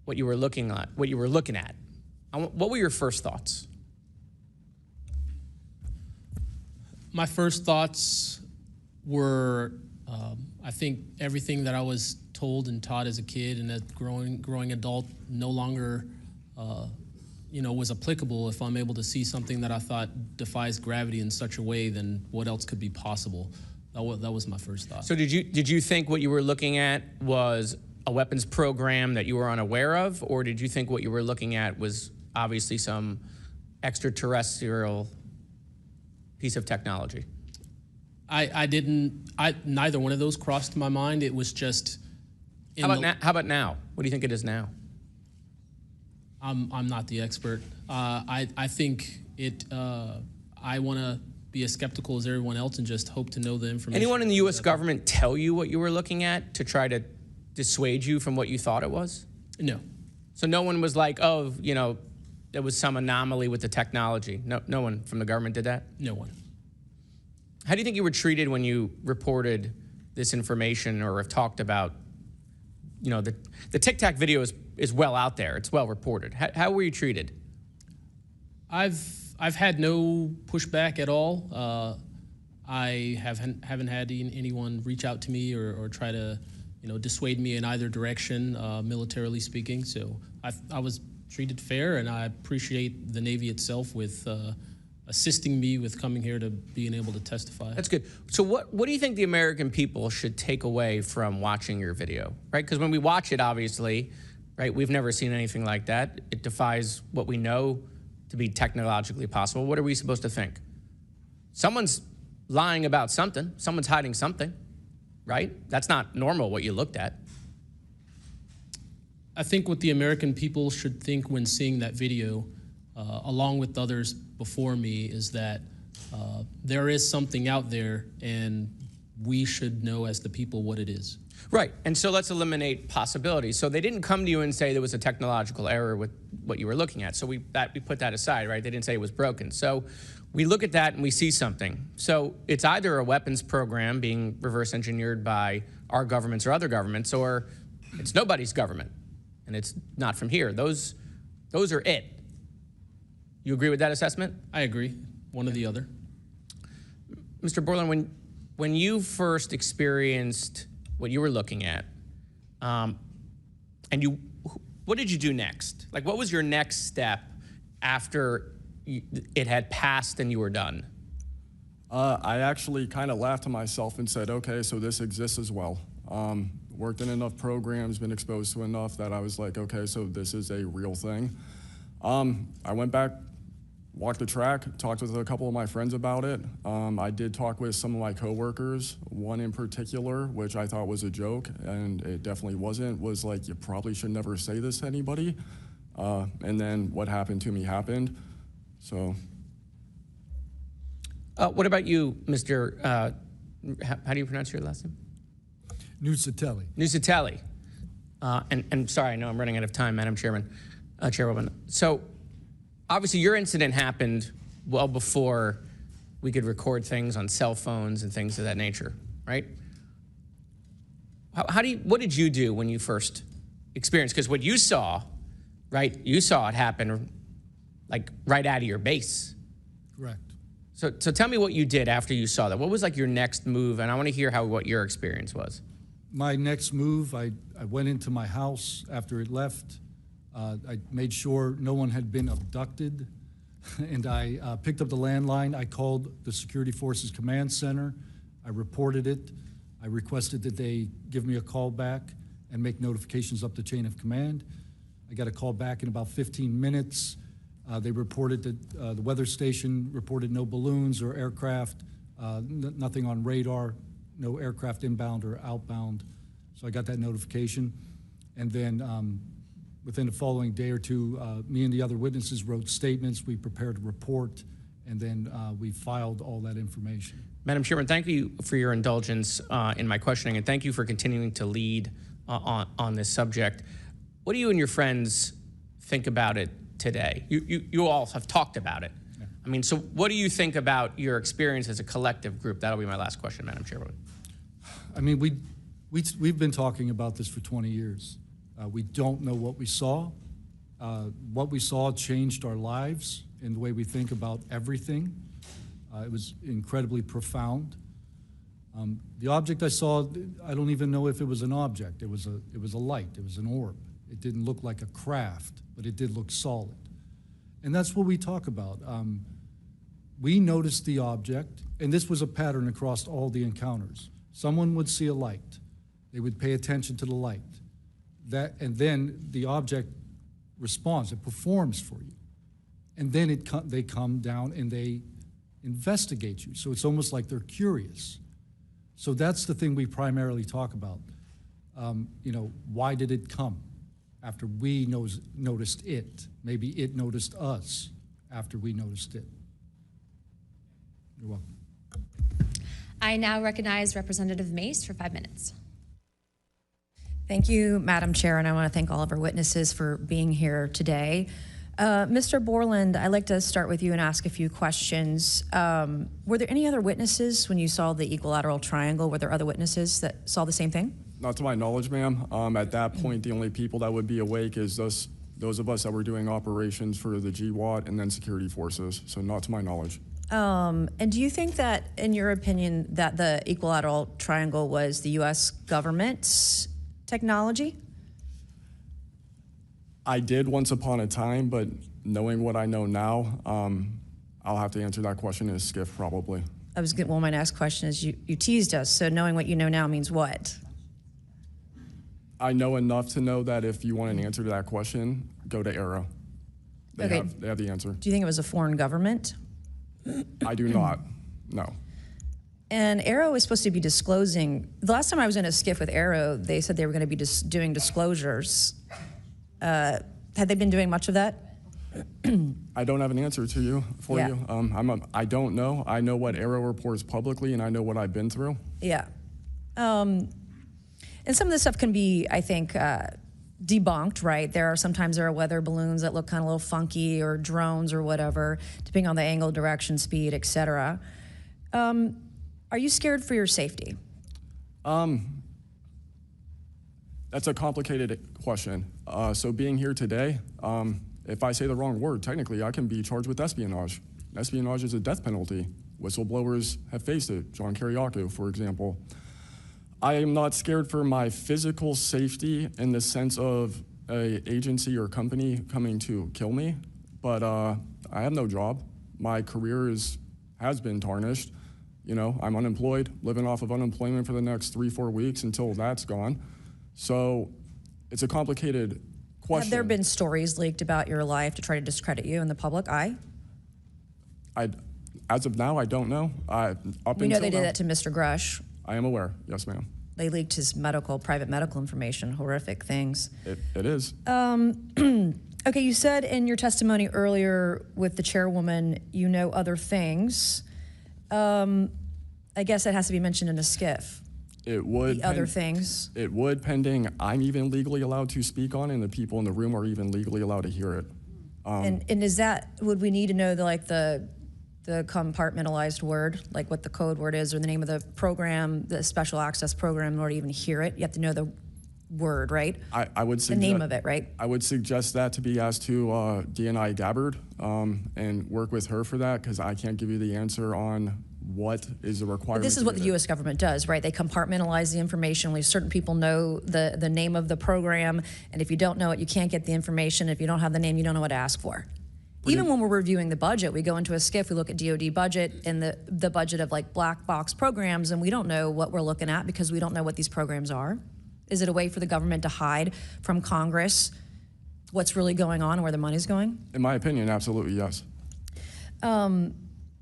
what you were looking at, what were your first thoughts? My first thoughts were, I think everything that I was told and taught as a kid and as growing adult no longer, was applicable. If I'm able to see something that I thought defies gravity in such a way, then what else could be possible? That was my first thought. So did you think what you were looking at was a weapons program that you were unaware of, or did you think what you were looking at was obviously some extraterrestrial piece of technology? Neither one of those crossed my mind. It was just. How about now? What do you think it is now? I'm not the expert. I think it. I want to be as skeptical as everyone else and just hope to know the information. Anyone in the U.S. government tell you what you were looking at to try to dissuade you from what you thought it was? No. So no one was like, oh, there was some anomaly with the technology. No one from the government did that? No one. How do you think you were treated when you reported this information or have talked about, the Tic Tac video is well out there. It's well reported. How were you treated? I've had no pushback at all. I haven't had anyone reach out to me or try to, dissuade me in either direction, militarily speaking. So I was treated fair, and I appreciate the Navy itself with assisting me with coming here to being able to testify. That's good. So what do you think the American people should take away from watching your video, right? Because when we watch it, obviously, right, we've never seen anything like that. It defies what we know to be technologically possible. What are we supposed to think? Someone's lying about something. Someone's hiding something, right? That's not normal what you looked at. I think what the American people should think when seeing that video, along with others before me, is that there is something out there, and we should know as the people what it is. Right, and so let's eliminate possibilities. So they didn't come to you and say there was a technological error with what you were looking at. So we put that aside, right? They didn't say it was broken. So we look at that and we see something. So it's either a weapons program being reverse engineered by our governments or other governments, or it's nobody's government, and it's not from here. Those are it. You agree with that assessment? I agree. One or the other. Mr. Borland, when you first experienced what you were looking at, what did you do next? Like, what was your next step after it had passed and you were done? I actually kind of laughed to myself and said, okay, so this exists as well. Worked in enough programs, been exposed to enough that I was like, okay, so this is a real thing. I went back, walked the track, talked with a couple of my friends about it. I did talk with some of my coworkers, one in particular, which I thought was a joke, and it definitely wasn't, was like, you probably should never say this to anybody. And then what happened to me happened, so. What about you, Mr., how do you pronounce your last name? Nicosia. Nicosia. And sorry, I know I'm running out of time, Madam Chairwoman. So obviously your incident happened well before we could record things on cell phones and things of that nature, right? What did you do when you first experienced? Because what you saw, right, you saw it happen like right out of your base. Correct. So tell me what you did after you saw that. What was like your next move? And I want to hear what your experience was. My next move, I went into my house after it left. I made sure no one had been abducted, and I picked up the landline. I called the Security Forces Command Center. I reported it. I requested that they give me a call back and make notifications up the chain of command. I got a call back in about 15 minutes. They reported that the weather station reported no balloons or aircraft, nothing on radar, no aircraft inbound or outbound. So I got that notification. And then within the following day or two, me and the other witnesses wrote statements. We prepared a report, and then we filed all that information. Madam Chairman, thank you for your indulgence in my questioning, and thank you for continuing to lead on this subject. What do you and your friends think about it today? You all have talked about it. Yeah. I mean, so what do you think about your experience as a collective group? That'll be my last question, Madam Chairwoman. I mean, we've been talking about this for 20 years. We don't know what we saw. What we saw changed our lives in the way we think about everything. It was incredibly profound. The object I saw, I don't even know if it was an object. It was a light. It was an orb. It didn't look like a craft, but it did look solid. And that's what we talk about. We noticed the object, and this was a pattern across all the encounters. Someone would see a light. They would pay attention to the light. And then the object responds. It performs for you. And then they come down and they investigate you. So it's almost like they're curious. So that's the thing we primarily talk about. Why did it come after we noticed it? Maybe it noticed us after we noticed it. You're welcome. I now recognize Representative Mace for 5 minutes. Thank you, Madam Chair, and I want to thank all of our witnesses for being here today. Mr. Borland, I'd like to start with you and ask a few questions. Were there any other witnesses when you saw the equilateral triangle? Were there other witnesses that saw the same thing? Not to my knowledge, ma'am. At that point, the only people that would be awake is those of us that were doing operations for the GWAT and then security forces, so not to my knowledge. And do you think that, in your opinion, that the equilateral triangle was the U.S. government's technology? I did once upon a time, but knowing what I know now, I'll have to answer that question as skiff, probably. Well, my next question is, you teased us, so knowing what you know now means what? I know enough to know that if you want an answer to that question, go to Arrow. They have the answer. Do you think it was a foreign government? I do not, no. And Arrow is supposed to be disclosing. The last time I was in a skiff with Arrow, they said they were going to be doing disclosures. Had they been doing much of that? I don't have an answer to you you. I don't know. I know what Arrow reports publicly, and I know what I've been through. Yeah. And some of this stuff can be, I think, debunked, right? Sometimes there are weather balloons that look kind of a little funky, or drones or whatever, depending on the angle, direction, speed, etc. Are you scared for your safety? That's a complicated question. So being here today, if I say the wrong word, technically I can be charged with espionage. Espionage is a death penalty. Whistleblowers have faced it. John Kiriakou, for example. I am not scared for my physical safety in the sense of an agency or company coming to kill me, but I have no job. My career has been tarnished. I'm unemployed, living off of unemployment for the next 3-4 weeks until that's gone. So it's a complicated question. Have there been stories leaked about your life to try to discredit you in the public eye? As of now, I don't know. We know they did that to Mr. Grush. I am aware, yes, ma'am. They leaked his private medical information, horrific things. It is. Okay, you said in your testimony earlier with the chairwoman, you know other things. I guess that has to be mentioned in a skiff. It would. The other things. It would, pending I'm even legally allowed to speak on, and the people in the room are even legally allowed to hear it. And is that, would we need to know the compartmentalized word, like what the code word is, or the name of the program, the special access program, in order to even hear it? You have to know the word, right? I would suggest the name of it, right? I would suggest that to be asked to DNI Gabbard and work with her for that, because I can't give you the answer on what is a requirement. But this is what the U.S. government does, right? They compartmentalize the information. Only certain people know the name of the program, and if you don't know it, you can't get the information. If you don't have the name, you don't know what to ask for. Even when we're reviewing the budget, we go into a SCIF, we look at DOD budget and the budget of like black box programs, and we don't know what we're looking at because we don't know what these programs are. Is it a way for the government to hide from Congress what's really going on and where the money's going? In my opinion, absolutely, yes.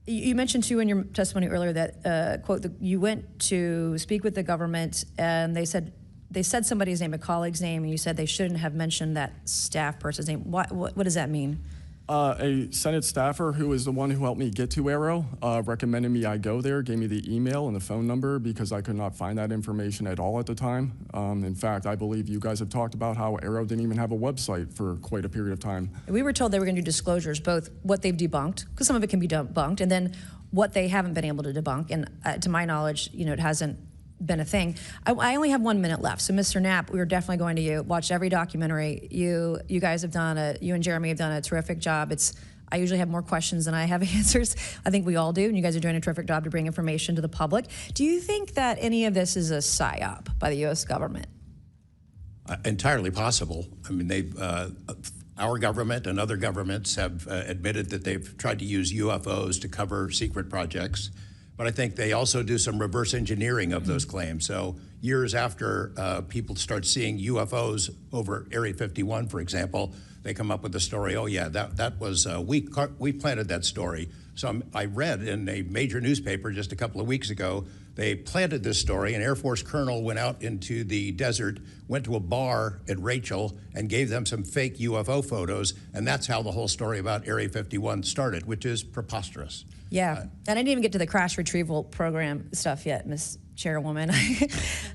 You mentioned too in your testimony earlier that, quote, you went to speak with the government and they said somebody's name, a colleague's name, and you said they shouldn't have mentioned that staff person's name. What does that mean? A Senate staffer who is the one who helped me get to Aero recommended me I go there, gave me the email and the phone number because I could not find that information at all at the time. In fact, I believe you guys have talked about how Aero didn't even have a website for quite a period of time. We were told they were going to do disclosures, both what they've debunked, because some of it can be debunked, and then what they haven't been able to debunk. And to my knowledge, it hasn't been a thing. I only have 1 minute left, so Mr. Knapp, we were definitely going to you. Watched every documentary. You guys have done you and Jeremy have done a terrific job. I usually have more questions than I have answers. I think we all do, and you guys are doing a terrific job to bring information to the public. Do you think that any of this is a psyop by the U.S. government? Entirely possible. I mean, our government and other governments have admitted that they've tried to use UFOs to cover secret projects. But I think they also do some reverse engineering of those claims. So years after people start seeing UFOs over Area 51, for example, they come up with the story, oh yeah, that was, we planted that story. So I read in a major newspaper just a couple of weeks ago, they planted this story. An Air Force colonel went out into the desert, went to a bar at Rachel and gave them some fake UFO photos. And that's how the whole story about Area 51 started, which is preposterous. Yeah, and I didn't even get to the crash retrieval program stuff yet, Ms. Chairwoman.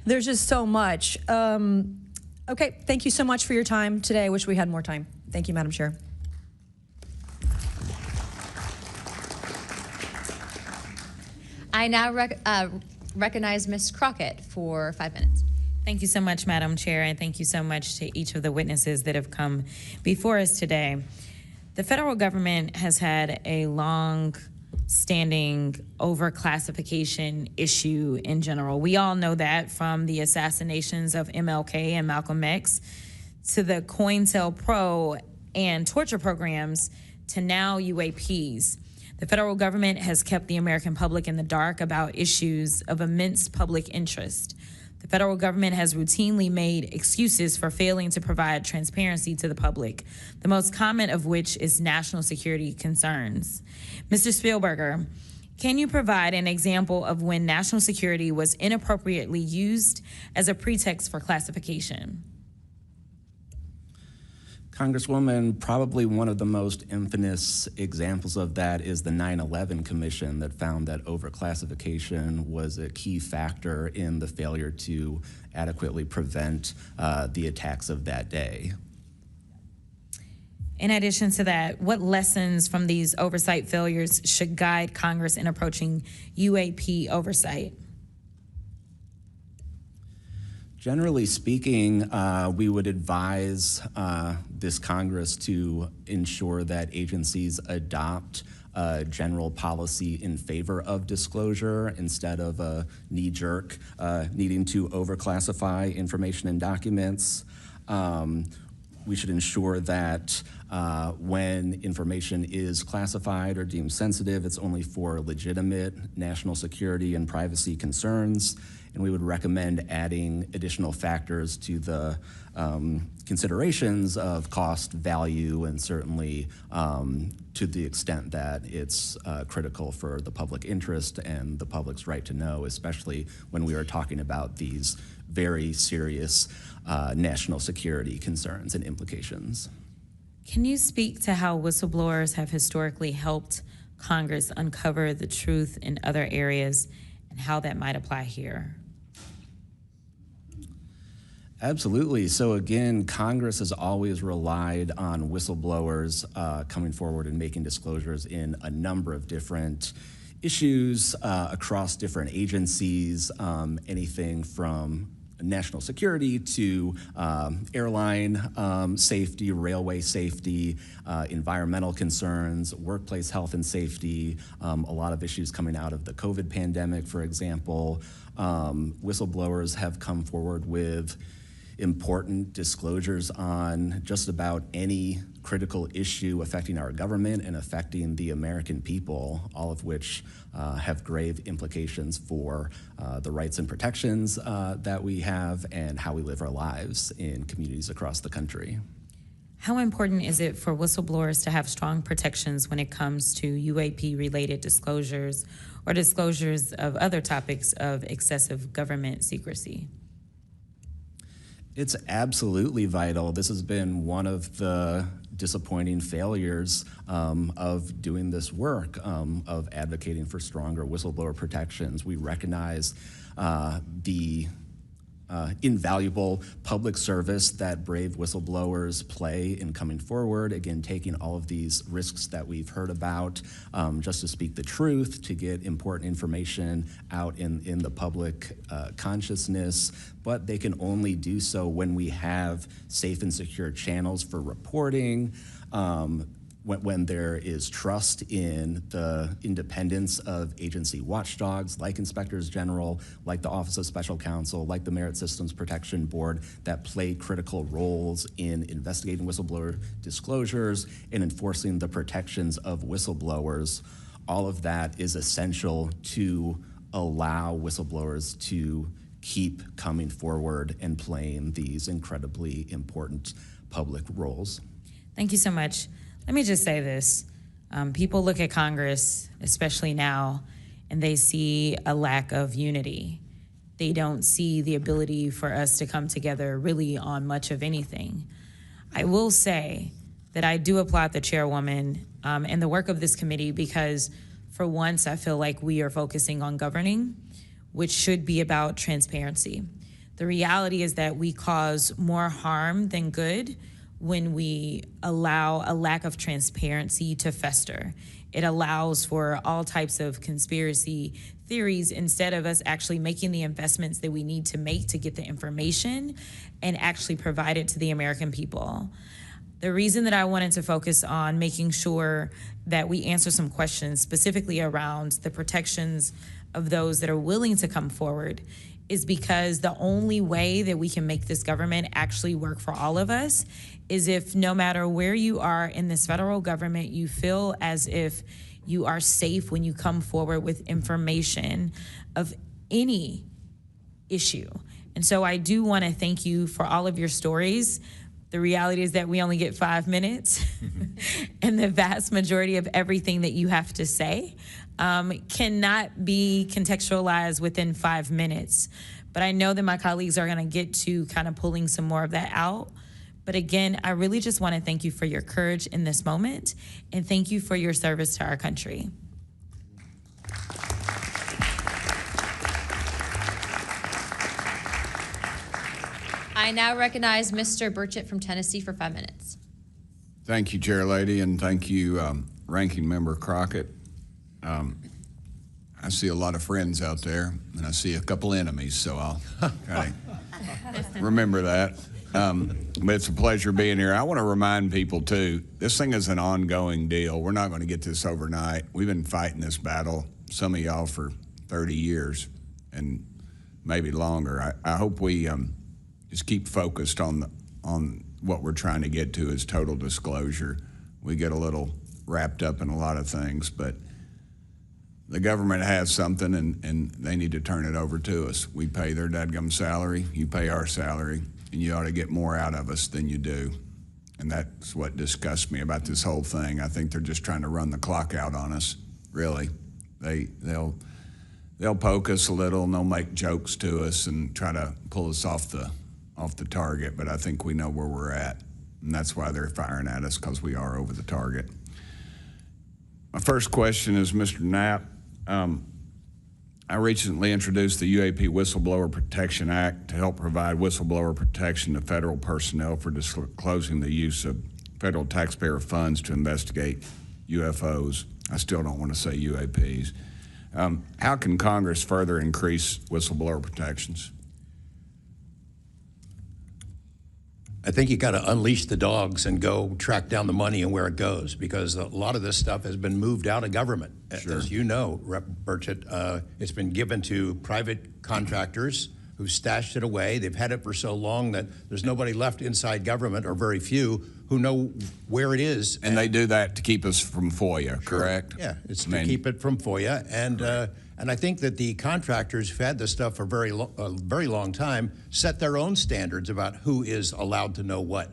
There's just so much. Okay, thank you so much for your time today. I wish we had more time. Thank you, Madam Chair. I now recognize Ms. Crockett for 5 minutes. Thank you so much, Madam Chair, and thank you so much to each of the witnesses that have come before us today. The federal government has had a long-standing overclassification issue in general. We all know that, from the assassinations of MLK and Malcolm X to the COINTELPRO and torture programs to now UAPs. The federal government has kept the American public in the dark about issues of immense public interest. The federal government has routinely made excuses for failing to provide transparency to the public, the most common of which is national security concerns. Mr. Spielberger, can you provide an example of when national security was inappropriately used as a pretext for classification? Congresswoman, probably one of the most infamous examples of that is the 9/11 Commission that found that overclassification was a key factor in the failure to adequately prevent the attacks of that day. In addition to that, what lessons from these oversight failures should guide Congress in approaching UAP oversight? Generally speaking, we would advise this Congress to ensure that agencies adopt a general policy in favor of disclosure instead of a knee-jerk needing to overclassify information in documents. We should ensure that when information is classified or deemed sensitive, it's only for legitimate national security and privacy concerns. And we would recommend adding additional factors to the considerations of cost, value, and certainly to the extent that it's critical for the public interest and the public's right to know, especially when we are talking about these very serious national security concerns and implications. Can you speak to how whistleblowers have historically helped Congress uncover the truth in other areas and how that might apply here? Absolutely. So again, Congress has always relied on whistleblowers coming forward and making disclosures in a number of different issues across different agencies, anything from national security to airline safety, railway safety, environmental concerns, workplace health and safety, a lot of issues coming out of the COVID pandemic, for example. Whistleblowers have come forward with important disclosures on just about any critical issue affecting our government and affecting the American people, all of which have grave implications for the rights and protections that we have and how we live our lives in communities across the country. How important is it for whistleblowers to have strong protections when it comes to UAP-related disclosures or disclosures of other topics of excessive government secrecy? It's absolutely vital. This has been one of the disappointing failures of doing this work, of advocating for stronger whistleblower protections. We recognize the invaluable public service that brave whistleblowers play in coming forward, again, taking all of these risks that we've heard about just to speak the truth, to get important information out in the public consciousness, but they can only do so when we have safe and secure channels for reporting, when there is trust in the independence of agency watchdogs like inspectors general, like the Office of Special Counsel, like the Merit Systems Protection Board, that play critical roles in investigating whistleblower disclosures and enforcing the protections of whistleblowers. All of that is essential to allow whistleblowers to keep coming forward and playing these incredibly important public roles. Thank you so much. Let me just say this. People look at Congress, especially now, and they see a lack of unity. They don't see the ability for us to come together really on much of anything. I will say that I do applaud the chairwoman and the work of this committee because for once I feel like we are focusing on governing, which should be about transparency. The reality is that we cause more harm than good when we allow a lack of transparency to fester. It allows for all types of conspiracy theories instead of us actually making the investments that we need to make to get the information and actually provide it to the American people. The reason that I wanted to focus on making sure that we answer some questions specifically around the protections of those that are willing to come forward is because the only way that we can make this government actually work for all of us is if no matter where you are in this federal government, you feel as if you are safe when you come forward with information of any issue. And so I do want to thank you for all of your stories. The reality is that we only get 5 minutes and the vast majority of everything that you have to say cannot be contextualized within 5 minutes. But I know that my colleagues are gonna get to kind of pulling some more of that out. But again, I really just wanna thank you for your courage in this moment and thank you for your service to our country. I now recognize Mr. Burchett from Tennessee for 5 minutes. Thank you, Chair Lady, and thank you, Ranking Member Crockett. I see a lot of friends out there, and I see a couple enemies, so I'll kind of remember that. But it's a pleasure being here. I want to remind people, too, this thing is an ongoing deal. We're not going to get this overnight. We've been fighting this battle, some of y'all, for 30 years and maybe longer. I hope we just keep focused on what we're trying to get to is total disclosure. We get a little wrapped up in a lot of things, but the government has something and they need to turn it over to us. We pay their dadgum salary, you pay our salary, and you ought to get more out of us than you do. And that's what disgusts me about this whole thing. I think they're just trying to run the clock out on us, really. They'll poke us a little and they'll make jokes to us and try to pull us off the target, but I think we know where we're at. And that's why they're firing at us, because we are over the target. My first question is Mr. Knapp. I recently introduced the UAP Whistleblower Protection Act to help provide whistleblower protection to federal personnel for disclosing the use of federal taxpayer funds to investigate UFOs. I still don't want to say UAPs. How can Congress further increase whistleblower protections? I think you got to unleash the dogs and go track down the money and where it goes, because a lot of this stuff has been moved out of government. Sure. As you know, Rep. Burchett, it's been given to private contractors who stashed it away. They've had it for so long that there's nobody left inside government, or very few, who know where it is. And they do that to keep us from FOIA, correct? Yeah, it's to keep it from FOIA. And I think that the contractors who've had this stuff for a very long time set their own standards about who is allowed to know what.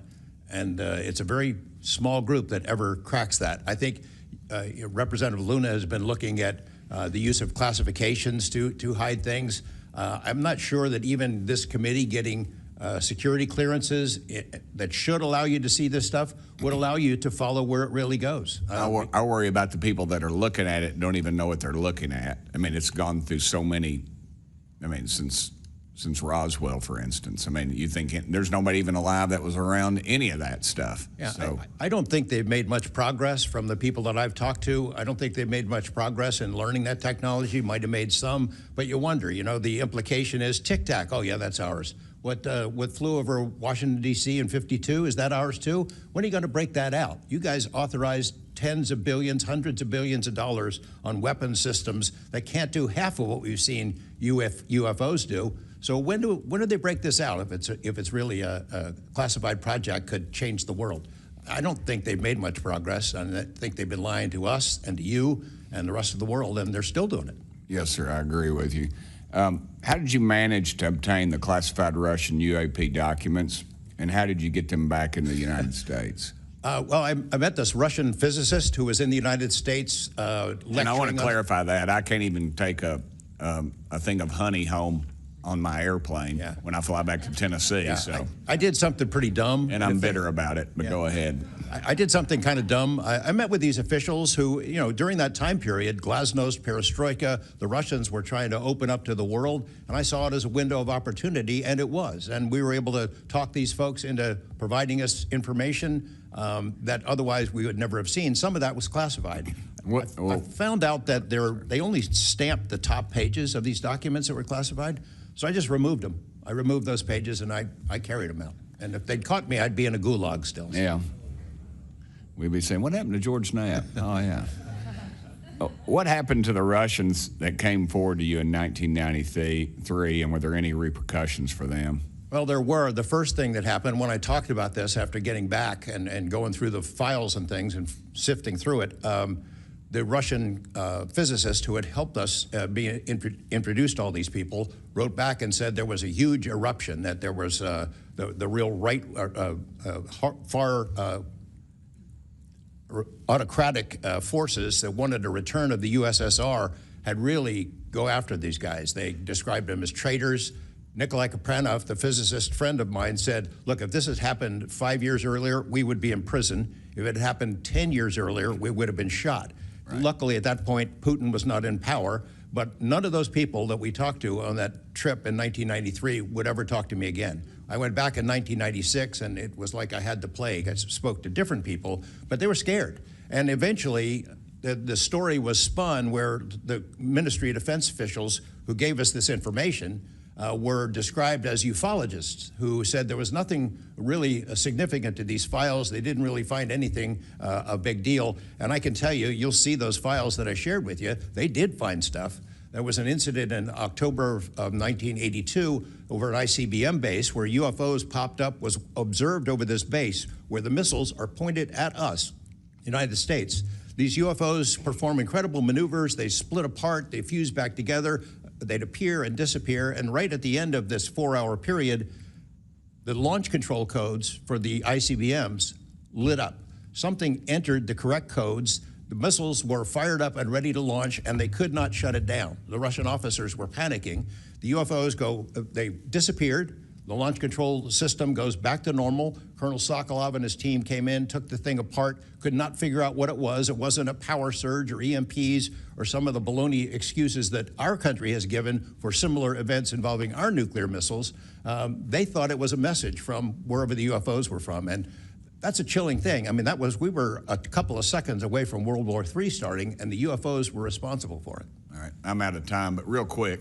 And it's a very small group that ever cracks that. I think Representative Luna has been looking at the use of classifications to hide things. I'm not sure that even this committee getting security clearances that should allow you to see this stuff would allow you to follow where it really goes. I worry about the people that are looking at it and don't even know what they're looking at. I mean, it's gone through so many, I mean, since Roswell, for instance. I mean, you think there's nobody even alive that was around any of that stuff. Yeah, so. I don't think they've made much progress from the people that I've talked to. I don't think they've made much progress in learning that technology. Might have made some, but you wonder, you know, the implication is tic-tac. Oh, yeah, that's ours. What flew over Washington, D.C. in '52, is that ours too? When are you going to break that out? You guys authorized tens of billions, hundreds of billions of dollars on weapons systems that can't do half of what we've seen UFOs do. So when do they break this out? If it's really a classified project, could change the world. I don't think they've made much progress, and I think they've been lying to us and to you and the rest of the world, and they're still doing it. Yes, sir, I agree with you. How did you manage to obtain the classified Russian UAP documents, and how did you get them back in the United States? Well, I met this Russian physicist who was in the United States lecturing. And I want to clarify that. I can't even take a thing of honey home on my airplane when I fly back to Tennessee. Yeah, so I did something pretty dumb. And I'm bitter about it, but go ahead. I did something kind of dumb. I met with these officials who, you know, during that time period, glasnost, perestroika, the Russians were trying to open up to the world, and I saw it as a window of opportunity, and it was. And we were able to talk these folks into providing us information that otherwise we would never have seen. Some of that was classified. I found out that they only stamped the top pages of these documents that were classified, so I just removed them. I removed those pages, and I carried them out. And if they'd caught me, I'd be in a gulag still. Yeah. We'd be saying, what happened to George Knapp? Oh, yeah. What happened to the Russians that came forward to you in 1993, and were there any repercussions for them? Well, there were. The first thing that happened when I talked about this after getting back and going through the files and things and sifting through it, the Russian physicist who had helped us introduced all these people wrote back and said there was a huge eruption, that there was the real right, far autocratic forces that wanted a return of the USSR had really go after these guys. They described them as traitors. Nikolai Kapranov, the physicist friend of mine, said, look, if this had happened 5 years earlier, we would be in prison. If it had happened 10 years earlier, we would have been shot. Right. Luckily, at that point, Putin was not in power, but none of those people that we talked to on that trip in 1993 would ever talk to me again. I went back in 1996, and it was like I had the plague. I spoke to different people, but they were scared. And eventually, the story was spun where the Ministry of Defense officials who gave us this information were described as ufologists who said there was nothing really significant to these files. They didn't really find anything a big deal. And I can tell you, you'll see those files that I shared with you, they did find stuff. There was an incident in October of 1982 over an ICBM base where UFOs popped up, was observed over this base where the missiles are pointed at us, United States. These UFOs perform incredible maneuvers. They split apart, they fuse back together. They'd appear and disappear, and right at the end of this 4-hour period, the launch control codes for the ICBMs lit up. Something entered the correct codes, the missiles were fired up and ready to launch, and they could not shut it down. The Russian officers were panicking. The UFOs they disappeared. The launch control system goes back to normal. Colonel Sokolov and his team came in, took the thing apart, could not figure out what it was. It wasn't a power surge or EMPs or some of the baloney excuses that our country has given for similar events involving our nuclear missiles. They thought it was a message from wherever the UFOs were from. And that's a chilling thing. I mean, we were a couple of seconds away from World War III starting, and the UFOs were responsible for it. All right, I'm out of time, but real quick,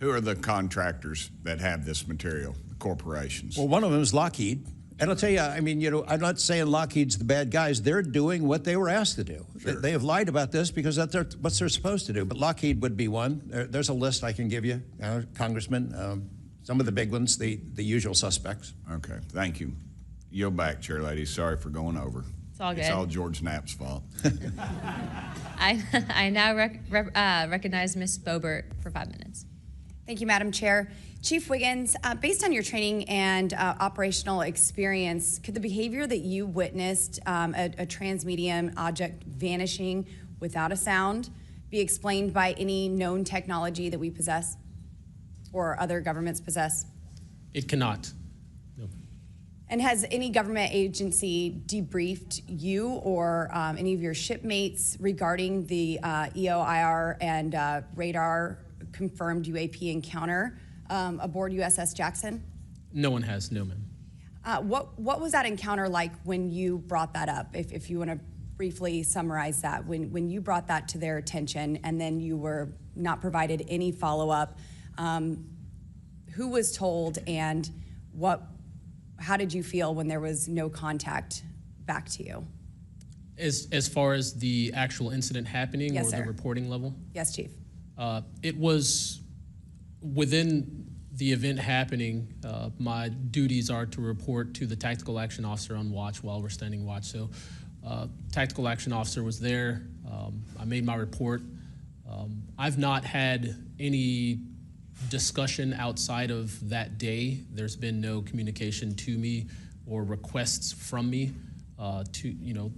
who are the contractors that have this material, the corporations? Well, one of them is Lockheed, And I'll tell you, I mean, you know, I'm not saying Lockheed's the bad guys. They're doing what they were asked to do. Sure. They have lied about this because that's what they're supposed to do. But Lockheed would be one. There's a list I can give you, Congressman. Some of the big ones, the usual suspects. Okay, thank you. Yield back, Chair Lady. Sorry for going over. It's all good. It's all George Knapp's fault. I now recognize Ms. Boebert for 5 minutes. Thank you, Madam Chair. Chief Wiggins, based on your training and operational experience, could the behavior that you witnessed, a transmedium object vanishing without a sound, be explained by any known technology that we possess or other governments possess? It cannot. No. And has any government agency debriefed you or any of your shipmates regarding the EOIR and radar confirmed UAP encounter aboard USS Jackson? No one has, no, ma'am. What was that encounter like when you brought that up? If you want to briefly summarize that, when you brought that to their attention and then you were not provided any follow-up, who was told and how did you feel when there was no contact back to you? As far as the actual incident happening, Yes, or sir. the reporting level? Yes, Chief. It was within the event happening. My duties are to report to the tactical action officer on watch while we're standing watch. So tactical action officer was there. I made my report. I've not had any discussion outside of that day. There's been no communication to me or requests from me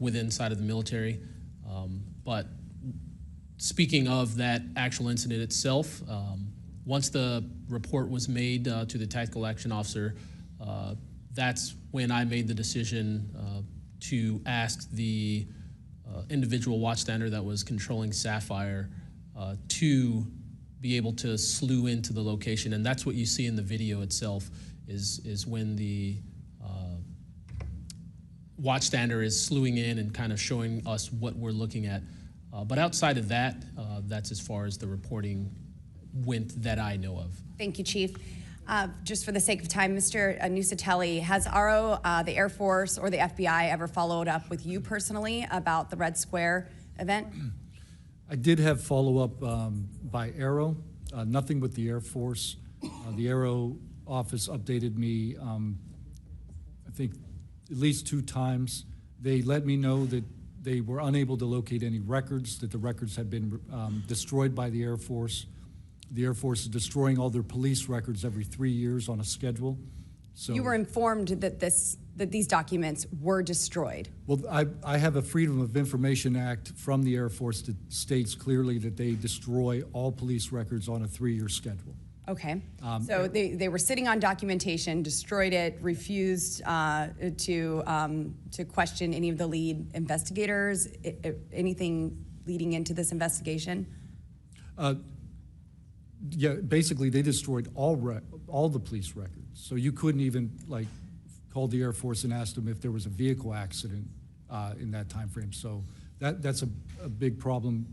within inside of the military. But speaking of that actual incident itself, once the report was made to the tactical action officer, that's when I made the decision to ask the individual watchstander that was controlling Sapphire to be able to slew into the location. And that's what you see in the video itself, is when the watchstander is slewing in and kind of showing us what we're looking at. But outside of that, that's as far as the reporting went that I know of. Thank you, Chief. Just for the sake of time, Mr. Nusatelli, has RO, the Air Force, or the FBI ever followed up with you personally about the Red Square event? I did have follow-up by Aero, nothing with the Air Force. The Aero office updated me, I think, at least 2 times. They let me know that they were unable to locate any records, that the records had been destroyed by the Air Force. The Air Force is destroying all their police records every 3 years on a schedule. So You were informed that these documents were destroyed. Well, I have a Freedom of Information Act from the Air Force that states clearly that they destroy all police records on a 3-year schedule. Okay. So they were sitting on documentation, destroyed it, refused to question any of the lead investigators, anything leading into this investigation? Yeah, basically they destroyed all the police records. So you couldn't even call the Air Force and ask them if there was a vehicle accident in that time frame. So that's a big problem.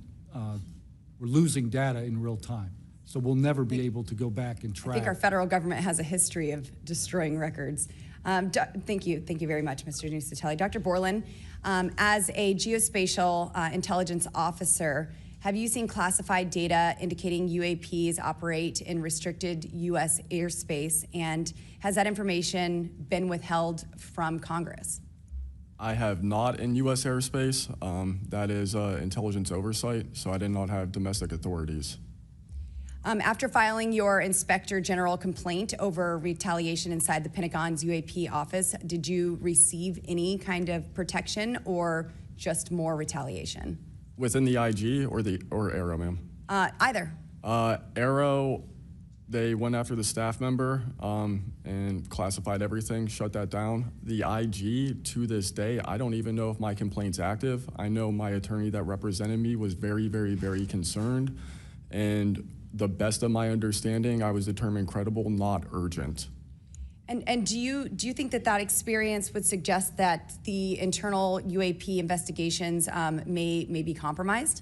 We're losing data in real time. So we'll never be able to go back and track. I think our federal government has a history of destroying records. Thank you very much, Mr. Nusatelli. Dr. Borland, as a geospatial intelligence officer, have you seen classified data indicating UAPs operate in restricted U.S. airspace, and has that information been withheld from Congress? I have not in U.S. airspace. That is intelligence oversight, so I did not have domestic authorities. After filing your Inspector General complaint over retaliation inside the Pentagon's UAP office, did you receive any kind of protection or just more retaliation? Within the IG or Aero, ma'am? Either. Aero, they went after the staff member and classified everything, shut that down. The IG, to this day, I don't even know if my complaint's active. I know my attorney that represented me was very, very, very concerned. And the best of my understanding, I was determined credible, not urgent. And do you think that experience would suggest that the internal UAP investigations may be compromised?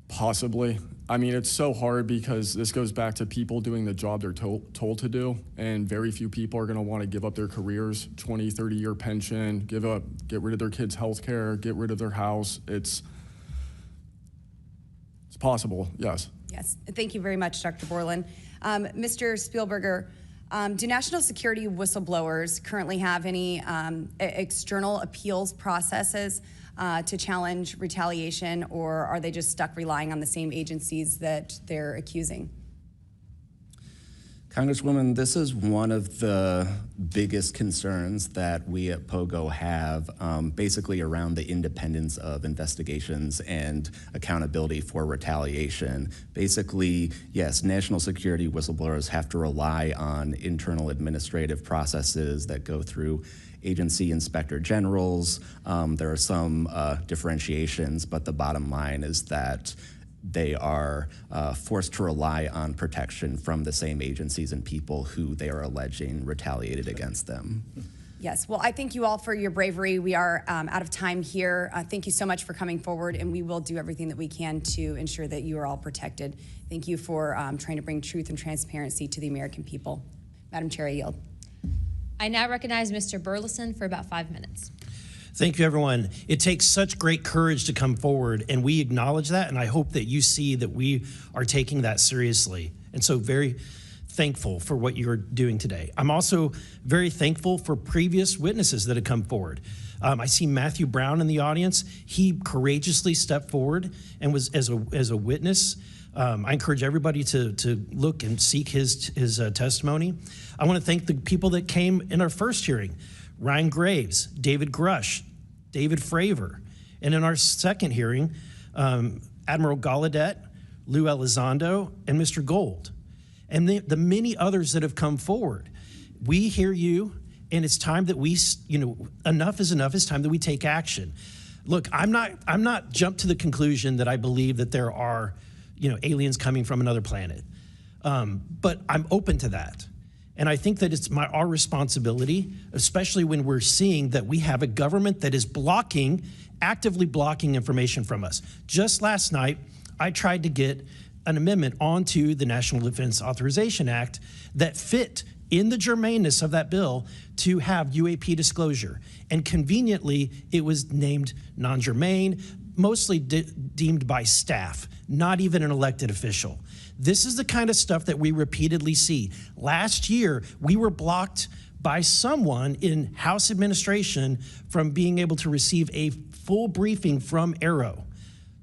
Possibly. I mean, it's so hard because this goes back to people doing the job they're told to do, and very few people are going to want to give up their careers, 20, 30-year pension, get rid of their kids' health care, get rid of their house. It's possible, yes. Yes, thank you very much, Dr. Borland. Mr. Spielberger, do national security whistleblowers currently have any external appeals processes to challenge retaliation, or are they just stuck relying on the same agencies that they're accusing? Congresswoman, this is one of the biggest concerns that we at POGO have, basically around the independence of investigations and accountability for retaliation. Basically, yes, national security whistleblowers have to rely on internal administrative processes that go through agency inspector generals. There are some differentiations, but the bottom line is that they are forced to rely on protection from the same agencies and people who they are alleging retaliated against them. Yes, well, I thank you all for your bravery. We are out of time here. Thank you so much for coming forward, and we will do everything that we can to ensure that you are all protected. Thank you for trying to bring truth and transparency to the American people. Madam Chair, I yield. I now recognize Mr. Burleson for about 5 minutes. Thank you, everyone. It takes such great courage to come forward, and we acknowledge that, and I hope that you see that we are taking that seriously. And so very thankful for what you're doing today. I'm also very thankful for previous witnesses that have come forward. I see Matthew Brown in the audience. He courageously stepped forward and was as a witness. I encourage everybody to look and seek his testimony. I want to thank the people that came in our first hearing: Ryan Graves, David Grush, David Fravor. And in our second hearing, Admiral Gallaudet, Lou Elizondo, and Mr. Gold. And the many others that have come forward. We hear you, and it's time that we, enough is enough. It's time that we take action. Look, I'm not jumped to the conclusion that I believe that there are, aliens coming from another planet. But I'm open to that. And I think that it's our responsibility, especially when we're seeing that we have a government that is actively blocking information from us. Just last night, I tried to get an amendment onto the National Defense Authorization Act that fit in the germaneness of that bill to have UAP disclosure. And conveniently, it was named non-germane, mostly deemed by staff, not even an elected official. This is the kind of stuff that we repeatedly see. Last year, we were blocked by someone in House administration from being able to receive a full briefing from Arrow.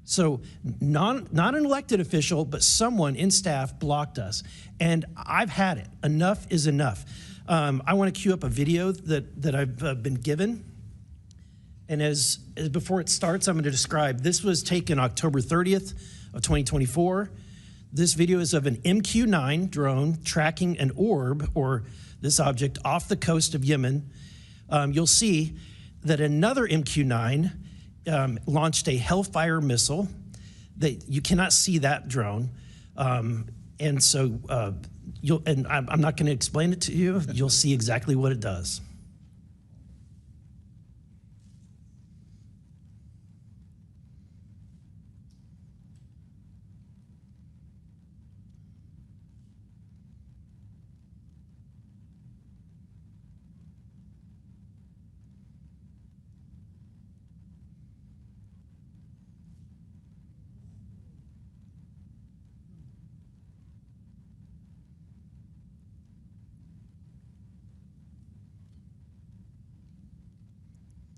So not an elected official, but someone in staff blocked us. And I've had it. Enough is enough. I want to cue up a video that I've been given. And as before it starts, I'm going to describe. This was taken October 30th of 2024. This video is of an MQ-9 drone tracking an orb, or this object, off the coast of Yemen. You'll see that another MQ-9 launched a Hellfire missile. That you cannot see that drone, and so I'm not going to explain it to you. You'll see exactly what it does.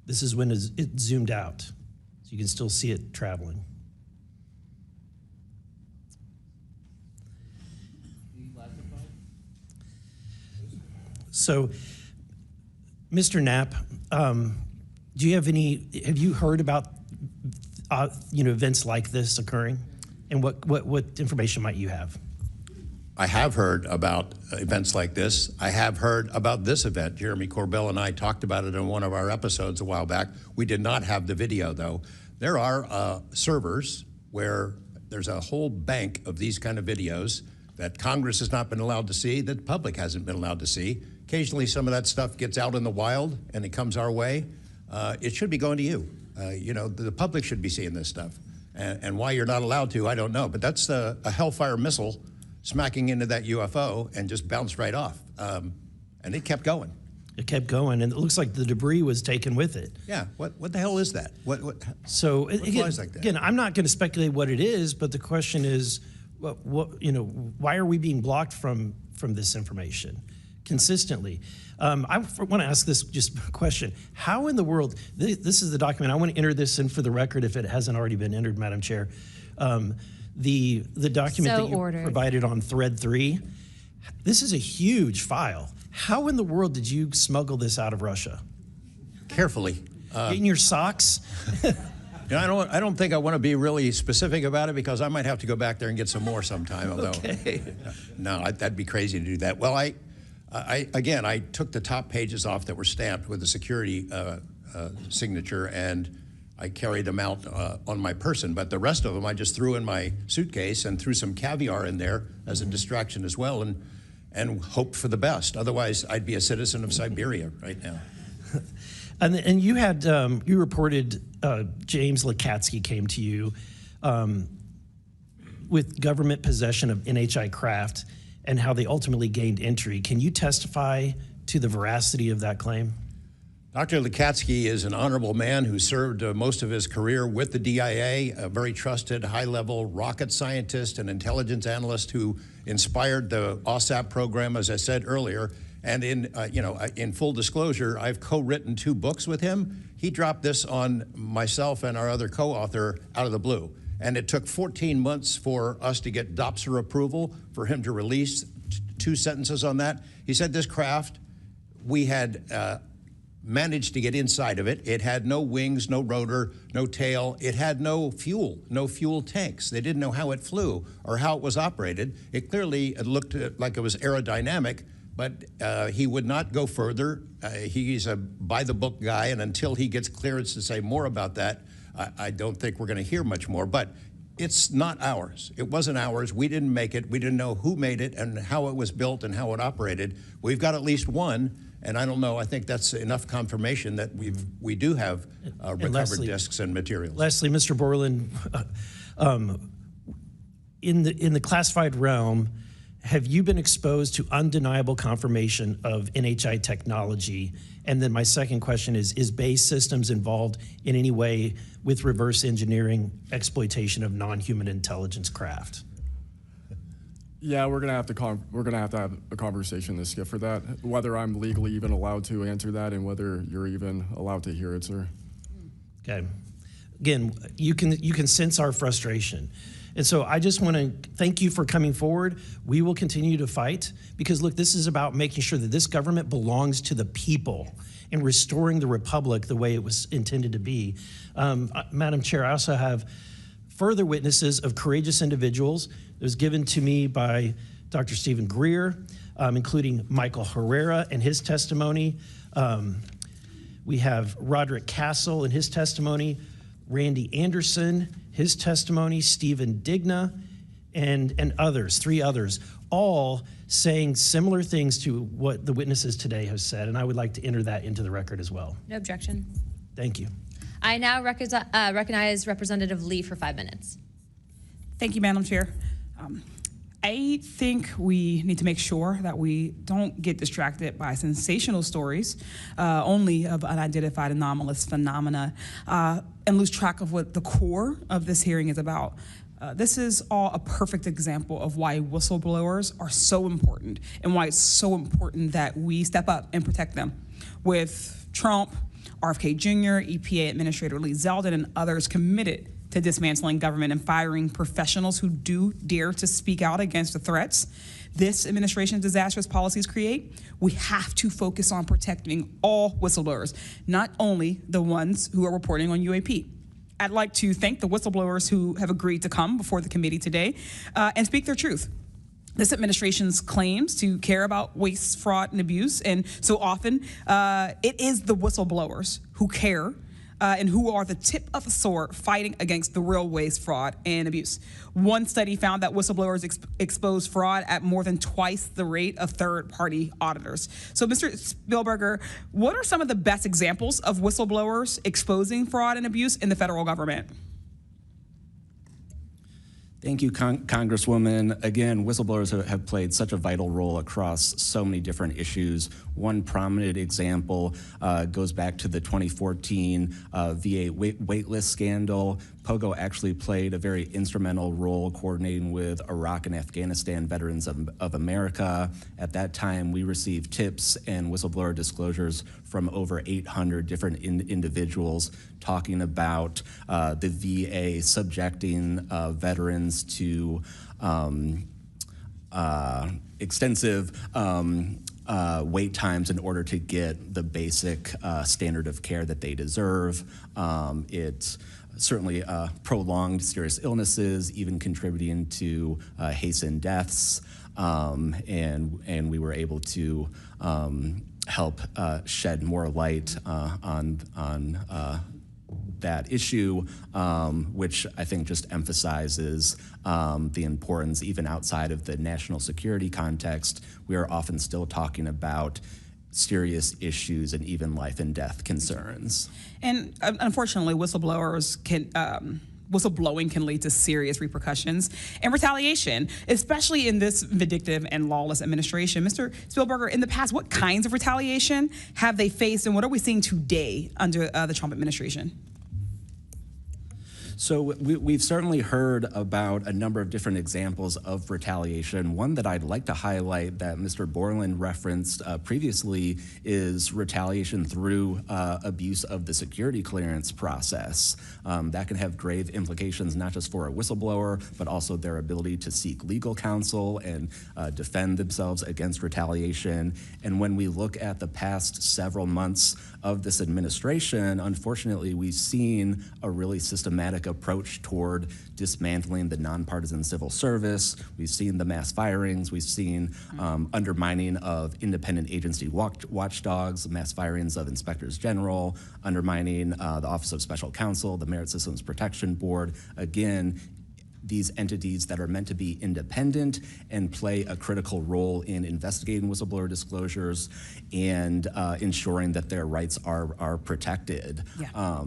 This is when it zoomed out, so you can still see it traveling. So, Mr. Knapp, have you heard about events like this occurring, and what information might you have? I have heard about events like this. I have heard about this event. Jeremy Corbell and I talked about it in one of our episodes a while back. We did not have the video, though. There are servers where there's a whole bank of these kind of videos that Congress has not been allowed to see, that the public hasn't been allowed to see. Occasionally, some of that stuff gets out in the wild, and it comes our way. It should be going to you. The public should be seeing this stuff. And why you're not allowed to, I don't know. But that's a Hellfire missile smacking into that UFO and just bounced right off. And it kept going. It kept going, and it looks like the debris was taken with it. Yeah, what the hell is that? What flies like that? Again, I'm not going to speculate what it is, but the question is, why are we being blocked from this information consistently? I want to ask this just question. How in the world, this is the document, I want to enter this in for the record if it hasn't already been entered, Madam Chair. The document that you provided on thread 3, this is a huge file. How in the world did you smuggle this out of Russia? Carefully. In your socks? I don't think I want to be really specific about it because I might have to go back there and get some more sometime. Although, no, that'd be crazy to do that. Well, I took the top pages off that were stamped with the security signature, and I carried them out on my person. But the rest of them I just threw in my suitcase and threw some caviar in there as a distraction as well, and hoped for the best. Otherwise, I'd be a citizen of Siberia right now. And you had you reported James Lakatsky came to you with government possession of NHI craft and how they ultimately gained entry. Can you testify to the veracity of that claim? Dr. Lakatsky is an honorable man who served most of his career with the DIA, a very trusted, high-level rocket scientist and intelligence analyst who inspired the OSAP program, as I said earlier. And in full disclosure, I've co-written 2 books with him. He dropped this on myself and our other co-author out of the blue. And it took 14 months for us to get DOPSR approval for him to release 2 sentences on that. He said this craft, we had managed to get inside of it. It had no wings, no rotor, no tail. It had no fuel tanks. They didn't know how it flew or how it was operated. It clearly looked like it was aerodynamic, but he would not go further. He's a by-the-book guy, and until he gets clearance to say more about that, I don't think we're going to hear much more. But it's not ours. It wasn't ours. We didn't make it. We didn't know who made it and how it was built and how it operated. We've got at least one, and I don't know. I think that's enough confirmation that we do have recovered discs and materials. Lastly, Mr. Borland, in the classified realm, have you been exposed to undeniable confirmation of NHI technology? And then my second question is BAE Systems involved in any way with reverse engineering exploitation of non-human intelligence craft? Yeah, we're gonna have to have a conversation this skip for that. Whether I'm legally even allowed to answer that, and whether you're even allowed to hear it, sir. Okay. Again, you can sense our frustration. And so I just want to thank you for coming forward. We will continue to fight because, look, this is about making sure that this government belongs to the people and restoring the republic the way it was intended to be. Madam Chair, I also have further witnesses of courageous individuals. It was given to me by Dr. Stephen Greer, including Michael Herrera and his testimony. We have Roderick Castle and his testimony, Randy Anderson, his testimony, Stephen Digna, and others, 3 others, all saying similar things to what the witnesses today have said, and I would like to enter that into the record as well. No objection. Thank you. I now recognize Representative Lee for 5 minutes. Thank you, Madam Chair. I think we need to make sure that we don't get distracted by sensational stories only of unidentified anomalous phenomena and lose track of what the core of this hearing is about. This is all a perfect example of why whistleblowers are so important and why it's so important that we step up and protect them. With Trump, RFK Jr., EPA Administrator Lee Zeldin, and others committed to dismantling government and firing professionals who do dare to speak out against the threats this administration's disastrous policies create, we have to focus on protecting all whistleblowers, not only the ones who are reporting on UAP. I'd like to thank the whistleblowers who have agreed to come before the committee today and speak their truth. This administration's claims to care about waste, fraud, and abuse, and so often it is the whistleblowers who care and who are the tip of the sword fighting against the real waste, fraud, and abuse. One study found that whistleblowers expose fraud at more than twice the rate of third-party auditors. So, Mr. Spielberger, what are some of the best examples of whistleblowers exposing fraud and abuse in the federal government? Thank you, Congresswoman. Again, whistleblowers have played such a vital role across so many different issues. One prominent example goes back to the 2014 VA waitlist scandal. POGO actually played a very instrumental role coordinating with Iraq and Afghanistan Veterans of America. At that time, we received tips and whistleblower disclosures from over 800 different individuals talking about the VA subjecting veterans to extensive wait times in order to get the basic standard of care that they deserve. It certainly prolonged serious illnesses, even contributing to hastened deaths, and we were able to help shed more light on that issue, which I think just emphasizes the importance, even outside of the national security context. We are often still talking about serious issues and even life and death concerns. And unfortunately, whistleblowing can lead to serious repercussions and retaliation, especially in this vindictive and lawless administration. Mr. Spielberger, in the past, what kinds of retaliation have they faced, and what are we seeing today under the Trump administration? So we've certainly heard about a number of different examples of retaliation. One that I'd like to highlight that Mr. Borland referenced previously is retaliation through abuse of the security clearance process. That can have grave implications not just for a whistleblower, but also their ability to seek legal counsel and defend themselves against retaliation. And when we look at the past several months of this administration, unfortunately, we've seen a really systematic approach toward dismantling the nonpartisan civil service. We've seen the mass firings. We've seen undermining of independent agency watchdogs, mass firings of inspectors general, undermining the Office of Special Counsel, the Merit Systems Protection Board. Again, these entities that are meant to be independent and play a critical role in investigating whistleblower disclosures and ensuring that their rights are protected. Yeah.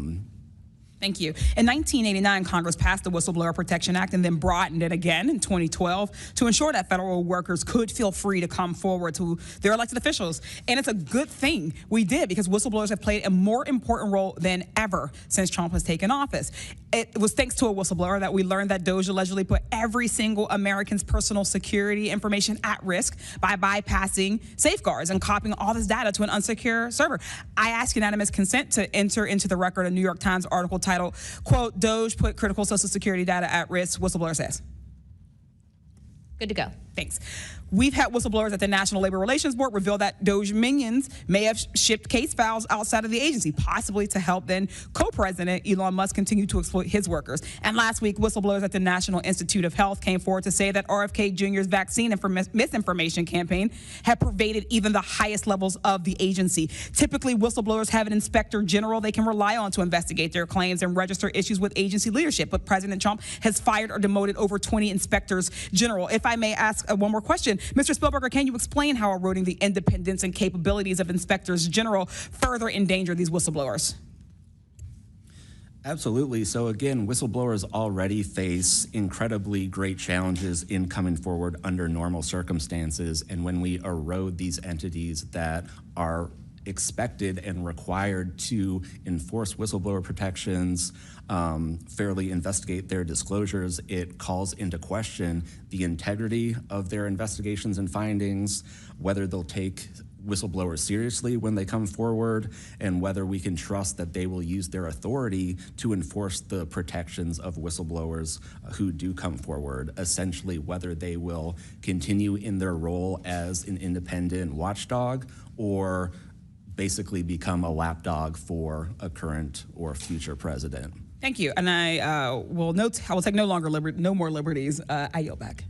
Thank you. In 1989, Congress passed the Whistleblower Protection Act and then broadened it again in 2012 to ensure that federal workers could feel free to come forward to their elected officials. And it's a good thing we did, because whistleblowers have played a more important role than ever since Trump has taken office. It was thanks to a whistleblower that we learned that DOJ allegedly put every single American's personal security information at risk by bypassing safeguards and copying all this data to an unsecure server. I ask unanimous consent to enter into the record a New York Times article titled, quote, "DOJ put critical Social Security data at risk," whistleblower says. Good to go. Thanks. We've had whistleblowers at the National Labor Relations Board reveal that DOJ minions may have shipped case files outside of the agency, possibly to help then co-president Elon Musk continue to exploit his workers. And last week, whistleblowers at the National Institute of Health came forward to say that RFK Jr.'s vaccine misinformation campaign had pervaded even the highest levels of the agency. Typically, whistleblowers have an inspector general they can rely on to investigate their claims and register issues with agency leadership. But President Trump has fired or demoted over 20 inspectors general. If I may ask one more question, Mr. Spielberger, can you explain how eroding the independence and capabilities of inspectors general further endanger these whistleblowers? Absolutely. So again, whistleblowers already face incredibly great challenges in coming forward under normal circumstances. And when we erode these entities that are expected and required to enforce whistleblower protections, fairly investigate their disclosures, it calls into question the integrity of their investigations and findings, whether they'll take whistleblowers seriously when they come forward, and whether we can trust that they will use their authority to enforce the protections of whistleblowers who do come forward, essentially whether they will continue in their role as an independent watchdog or basically become a lapdog for a current or future president. Thank you. And I will take no more liberties. I yield back.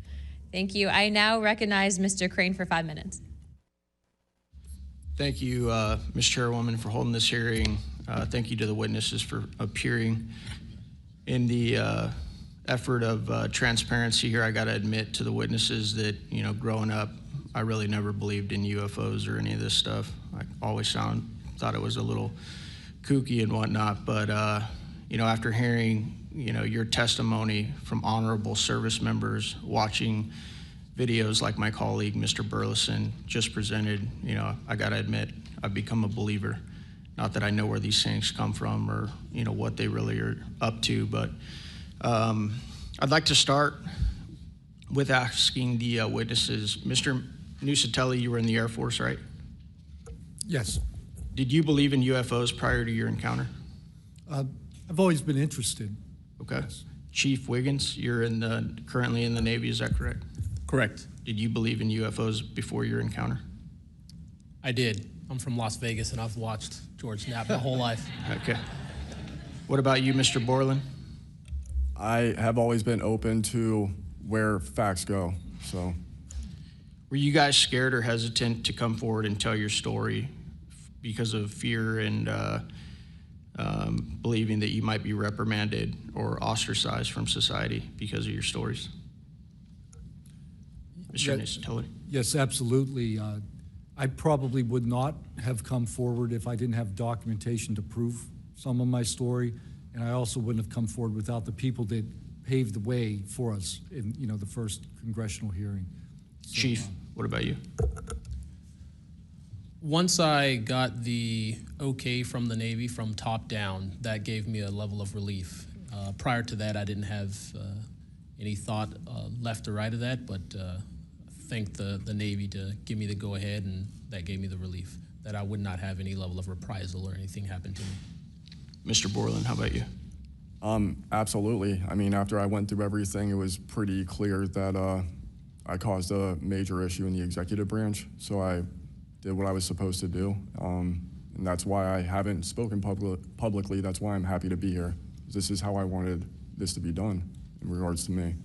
Thank you. I now recognize Mr. Crane for 5 minutes. Thank you, Ms. Chairwoman, for holding this hearing. Thank you to the witnesses for appearing. In the effort of transparency here, I got to admit to the witnesses that, growing up, I really never believed in UFOs or any of this stuff. I always thought it was a little kooky and whatnot, but after hearing, your testimony from honorable service members, watching videos like my colleague, Mr. Burleson, just presented, I gotta admit, I've become a believer. Not that I know where these things come from or, what they really are up to, but I'd like to start with asking the witnesses. Mr. Nicosia, you were in the Air Force, right? Yes. Did you believe in UFOs prior to your encounter? I've always been interested. Okay. Yes. Chief Wiggins, you're currently in the Navy, is that correct? Correct. Did you believe in UFOs before your encounter? I did. I'm from Las Vegas, and I've watched George Knapp my whole life. Okay. What about you, Mr. Borland? I have always been open to where facts go, so. Were you guys scared or hesitant to come forward and tell your story because of fear and believing that you might be reprimanded or ostracized from society because of your stories? Mr. Nicosia. Yes, absolutely. I probably would not have come forward if I didn't have documentation to prove some of my story, and I also wouldn't have come forward without the people that paved the way for us in the first congressional hearing. So, Chief, what about you? Once I got the okay from the Navy from top down, that gave me a level of relief. Prior to that, I didn't have any thought left or right of that, but thank the Navy to give me the go-ahead, and that gave me the relief that I would not have any level of reprisal or anything happen to me. Mr. Borland, how about you? Absolutely. I mean, after I went through everything, it was pretty clear that I caused a major issue in the executive branch, so I did what I was supposed to do, and that's why I haven't spoken publicly. That's why I'm happy to be here. This is how I wanted this to be done in regards to me.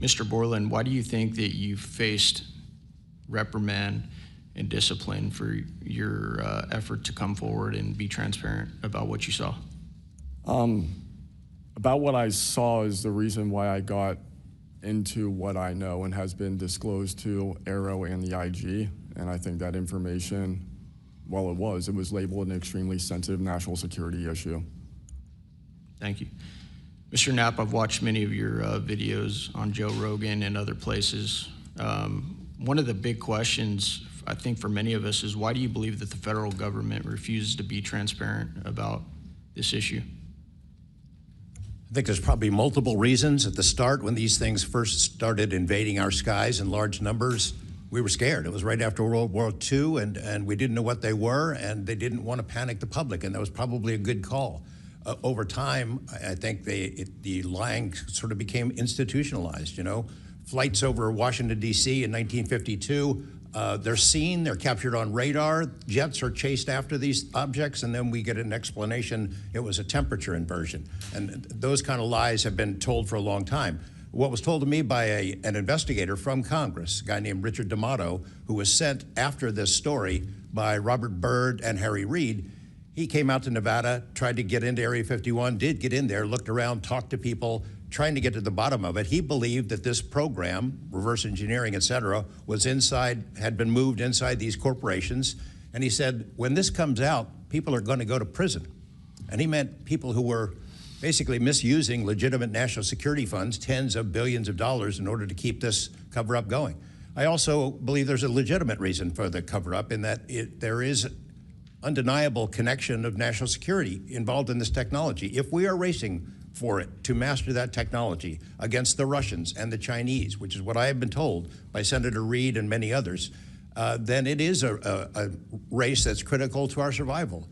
Mr. Borland, why do you think that you faced reprimand and discipline for your effort to come forward and be transparent about what you saw? About what I saw is the reason why I got into what I know and has been disclosed to Aero and the IG. And I think that information, well, it was labeled an extremely sensitive national security issue. Thank you. Mr. Knapp, I've watched many of your videos on Joe Rogan and other places. One of the big questions, I think, for many of us is why do you believe that the federal government refuses to be transparent about this issue? I think there's probably multiple reasons. At the start, when these things first started invading our skies in large numbers, we were scared. It was right after World War II, and we didn't know what they were, and they didn't want to panic the public, and that was probably a good call. Over time, I think the lying sort of became institutionalized, Flights over Washington, D.C. in 1952, they're seen, they're captured on radar, jets are chased after these objects, and then we get an explanation it was a temperature inversion. And those kind of lies have been told for a long time. What was told to me by an investigator from Congress, a guy named Richard D'Amato, who was sent after this story by Robert Byrd and Harry Reid, he came out to Nevada, tried to get into Area 51, did get in there, looked around, talked to people, trying to get to the bottom of it. He believed that this program, reverse engineering, et cetera, was had been moved inside these corporations. And he said, when this comes out, people are going to go to prison. And he meant people who were basically misusing legitimate national security funds, tens of billions of dollars, in order to keep this cover-up going. I also believe there's a legitimate reason for the cover-up in that there is undeniable connection of national security involved in this technology. If we are racing for it to master that technology against the Russians and the Chinese, which is what I have been told by Senator Reid and many others, then it is a race that's critical to our survival.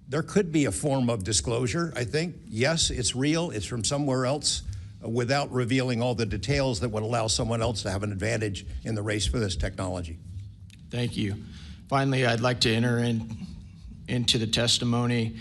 There could be a form of disclosure, I think. Yes, it's real, it's from somewhere else, without revealing all the details that would allow someone else to have an advantage in the race for this technology. Thank you. Finally, I'd like to enter into the testimony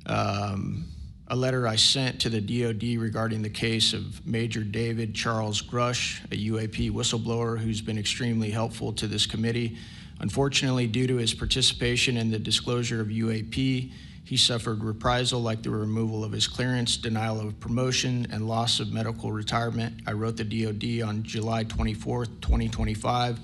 a letter I sent to the DOD regarding the case of Major David Charles Grush, a UAP whistleblower who's been extremely helpful to this committee. Unfortunately, due to his participation in the disclosure of UAP, he suffered reprisal like the removal of his clearance, denial of promotion, and loss of medical retirement. I wrote the DOD on July 24th, 2025,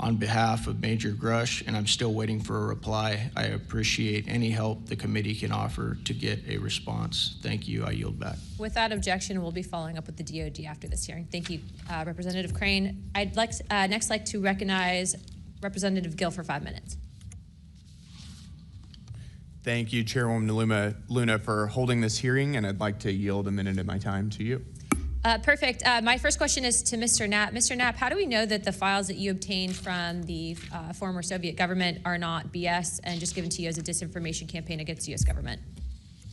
on behalf of Major Grush, and I'm still waiting for a reply. I appreciate any help the committee can offer to get a response. Thank you. I yield back. Without objection, we'll be following up with the DOD after this hearing. Thank you, Representative Crane. I'd next like to recognize Representative Gill for 5 minutes. Thank you, Chairwoman Luna, for holding this hearing, and I'd like to yield a minute of my time to you. Perfect. My first question is to Mr. Knapp. Mr. Knapp, how do we know that the files that you obtained from the former Soviet government are not BS and just given to you as a disinformation campaign against the U.S. government?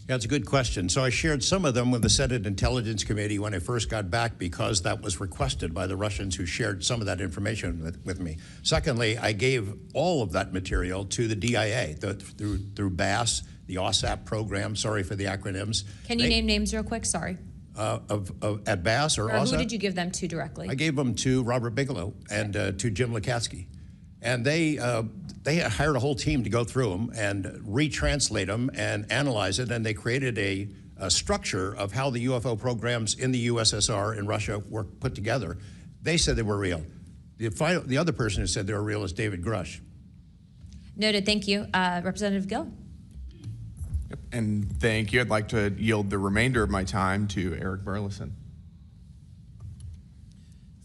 Yeah, it's a good question. So I shared some of them with the Senate Intelligence Committee when I first got back because that was requested by the Russians who shared some of that information with me. Secondly, I gave all of that material to the DIA through BASS, the OSAP program, sorry for the acronyms. Can you name names real quick? Sorry. At BASS or OSAP? Who did you give them to directly? I gave them to Robert Bigelow and to Jim Lukatsky. And they hired a whole team to go through them and retranslate them and analyze it, and they created a structure of how the UFO programs in the USSR and Russia were put together. They said they were real. The other person who said they were real is David Grush. Noted. Thank you. Representative Gill. Yep. And thank you. I'd like to yield the remainder of my time to Eric Burleson.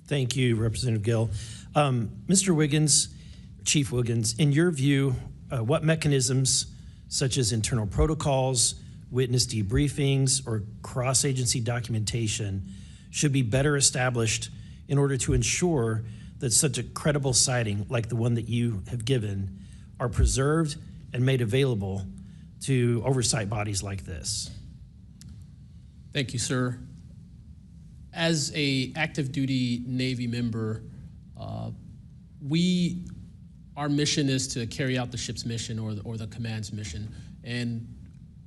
Thank you, Representative Gill. Mr. Wiggins, Chief Wiggins, in your view, what mechanisms, such as internal protocols, witness debriefings, or cross-agency documentation, should be better established in order to ensure that such a credible sighting like the one that you have given are preserved and made available to oversight bodies like this? Thank you, sir. As a active duty Navy member, our mission is to carry out the ship's mission or the command's mission. And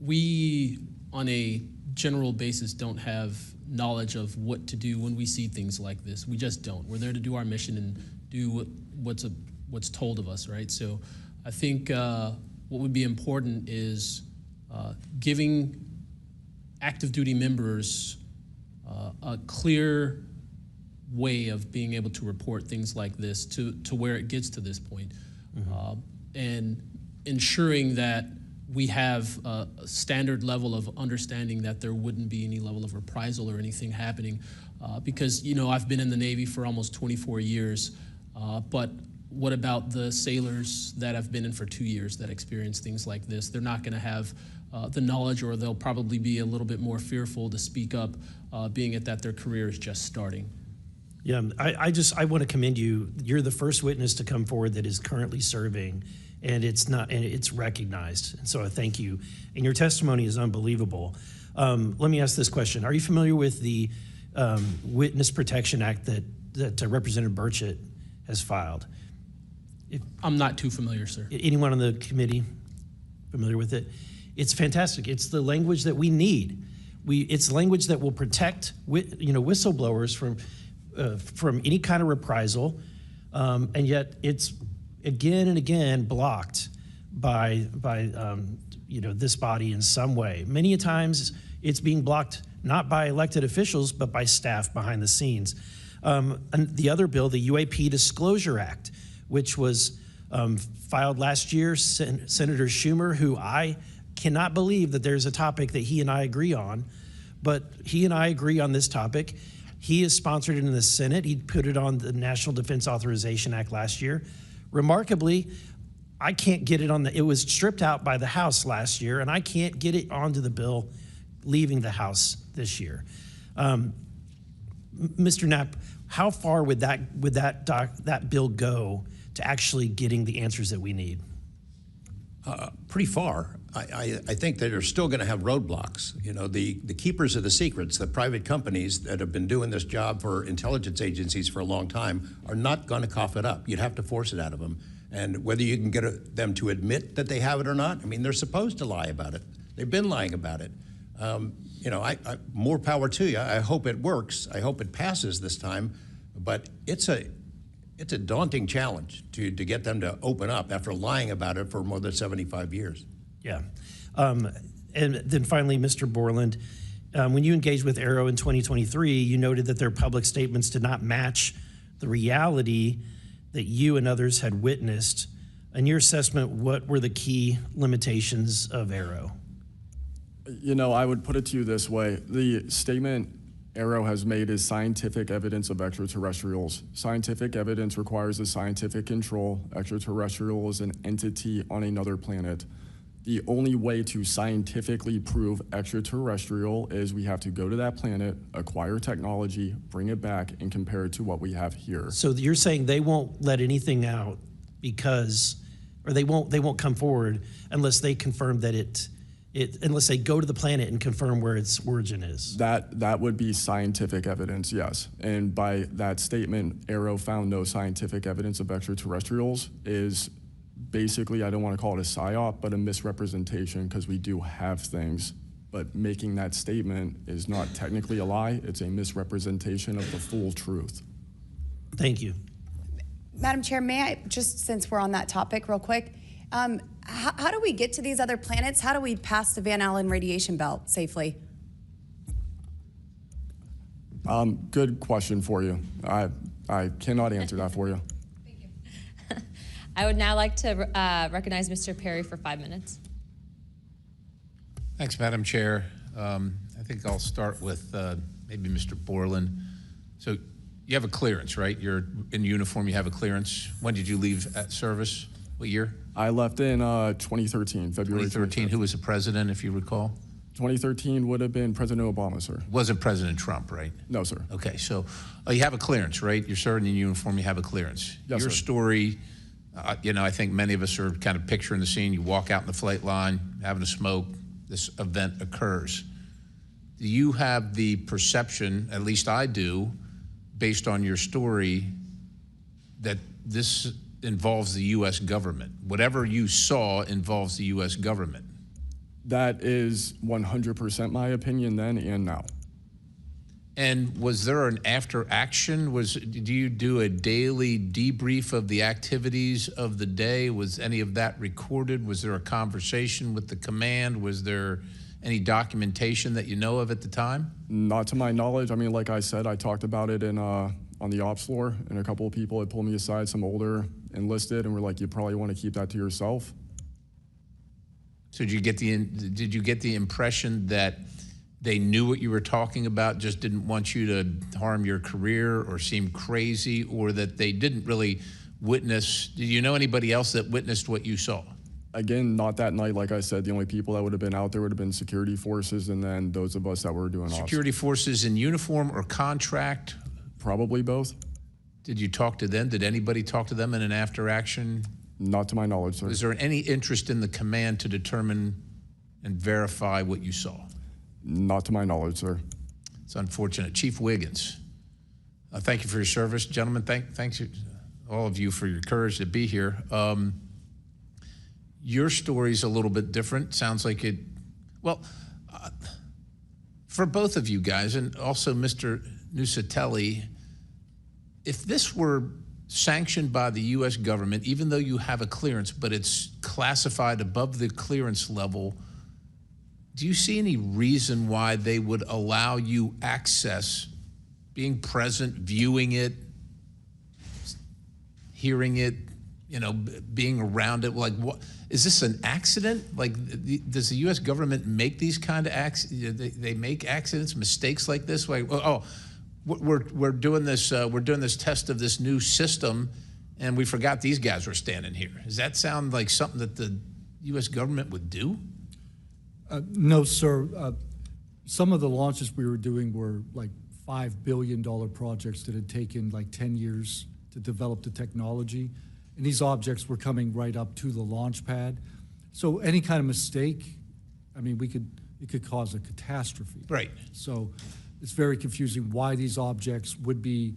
we, on a general basis, don't have knowledge of what to do when we see things like this. We just don't. We're there to do our mission and do what's told of us, right? So I think what would be important is giving active duty members a clear way of being able to report things like this to where it gets to this point. And ensuring that we have a standard level of understanding that there wouldn't be any level of reprisal or anything happening. Because, you know, I've been in the Navy for almost 24 years, but what about the sailors that have been in for 2 years that experience things like this? They're not gonna have the knowledge, or they'll probably be a little bit more fearful to speak up, being it that their career is just starting. Yeah, I want to commend you. You're the first witness to come forward that is currently serving, and it's recognized. And so I thank you. And your testimony is unbelievable. Let me ask this question: are you familiar with the Witness Protection Act that Representative Burchett has filed? I'm not too familiar, sir. Anyone on the committee familiar with it? It's fantastic. It's the language that we need. It's language that will protect whistleblowers from any kind of reprisal, and yet it's again and again blocked by this body in some way. Many a times it's being blocked not by elected officials but by staff behind the scenes. And the other bill, the UAP Disclosure Act, which was filed last year, Senator Schumer, who I cannot believe that there's a topic that he and I agree on, but he and I agree on this topic. He has sponsored it in the Senate. He put it on the National Defense Authorization Act last year. Remarkably, I can't get it on it was stripped out by the House last year, and I can't get it onto the bill leaving the House this year. Mr. Knapp, how far would that bill go to actually getting the answers that we need? Pretty far. I think that they're still going to have roadblocks. You know, the keepers of the secrets, the private companies that have been doing this job for intelligence agencies for a long time, are not going to cough it up. You'd have to force it out of them. And whether you can get them to admit that they have it or not, I mean, they're supposed to lie about it. They've been lying about it. More power to you. I hope it works. I hope it passes this time. But it's a daunting challenge to get them to open up after lying about it for more than 75 years. Yeah. And then finally, Mr. Borland, when you engaged with Arrow in 2023, you noted that their public statements did not match the reality that you and others had witnessed. In your assessment, what were the key limitations of Arrow? You know, I would put it to you this way. The statement Arrow has made is scientific evidence of extraterrestrials. Scientific evidence requires a scientific control. Extraterrestrial is an entity on another planet. The only way to scientifically prove extraterrestrial is we have to go to that planet, acquire technology, bring it back, and compare it to what we have here. So you're saying they won't let anything out because, or they won't come forward unless they confirm that unless they go to the planet and confirm where its origin is? That would be scientific evidence, yes. And by that statement, Arrow found no scientific evidence of extraterrestrials is basically, I don't want to call it a psyop, but a misrepresentation, because we do have things. But making that statement is not technically a lie, it's a misrepresentation of the full truth. Thank you. Madam Chair, may I, just since we're on that topic real quick, how do we get to these other planets? How do we pass the Van Allen radiation belt safely? Good question for you. I cannot answer that for you. I would now like to recognize Mr. Perry for 5 minutes. Thanks, Madam Chair. I think I'll start with maybe Mr. Borland. So you have a clearance, right? You're in uniform, you have a clearance. When did you leave at service? What year? I left in 2013, February 2013. Who was the president, if you recall? 2013 would have been President Obama, sir. Wasn't President Trump, right? No, sir. Okay, so you have a clearance, right? You're serving in uniform, you have a clearance. Yes, Your sir. story, you know, I think many of us are kind of picturing the scene. You walk out in the flight line, having a smoke, this event occurs. Do you have the perception, at least I do, based on your story, that this involves the U.S. government? Whatever you saw involves the U.S. government. That is 100% my opinion then and now. And was there an after action? Do you do a daily debrief of the activities of the day? Was any of that recorded? Was there a conversation with the command? Was there any documentation that you know of at the time? Not to my knowledge. I mean, like I said, I talked about it on the ops floor, and a couple of people had pulled me aside, some older enlisted, and were like, you probably want to keep that to yourself. So did you get the impression that they knew what you were talking about, just didn't want you to harm your career or seem crazy, or that they didn't really witness? Did you know anybody else that witnessed what you saw? Again, not that night. Like I said, the only people that would have been out there would have been security forces, and then those of us that were doing ops. Security forces in uniform or contract? Probably both. Did you talk to them? Did anybody talk to them in an after action? Not to my knowledge, sir. Was there any interest in the command to determine and verify what you saw? Not to my knowledge, sir. It's unfortunate. Chief Wiggins, thank you for your service. Gentlemen, thanks all of you for your courage to be here. Your story's a little bit different. Sounds like it, well, for both of you guys, and also Mr. Nusatelli, if this were sanctioned by the U.S. government, even though you have a clearance, but it's classified above the clearance level, do you see any reason why they would allow you access, being present, viewing it, hearing it, you know, being around it? Like, what is this, an accident? Like, does the U.S. government make these kind of accidents? They make accidents, mistakes like this? Like, oh, we're doing this test of this new system, and we forgot these guys were standing here. Does that sound like something that the U.S. government would do? No, sir. Some of the launches we were doing were like $5 billion projects that had taken like 10 years to develop the technology. And these objects were coming right up to the launch pad. So any kind of mistake, I mean, it could cause a catastrophe. Right. So it's very confusing why these objects would be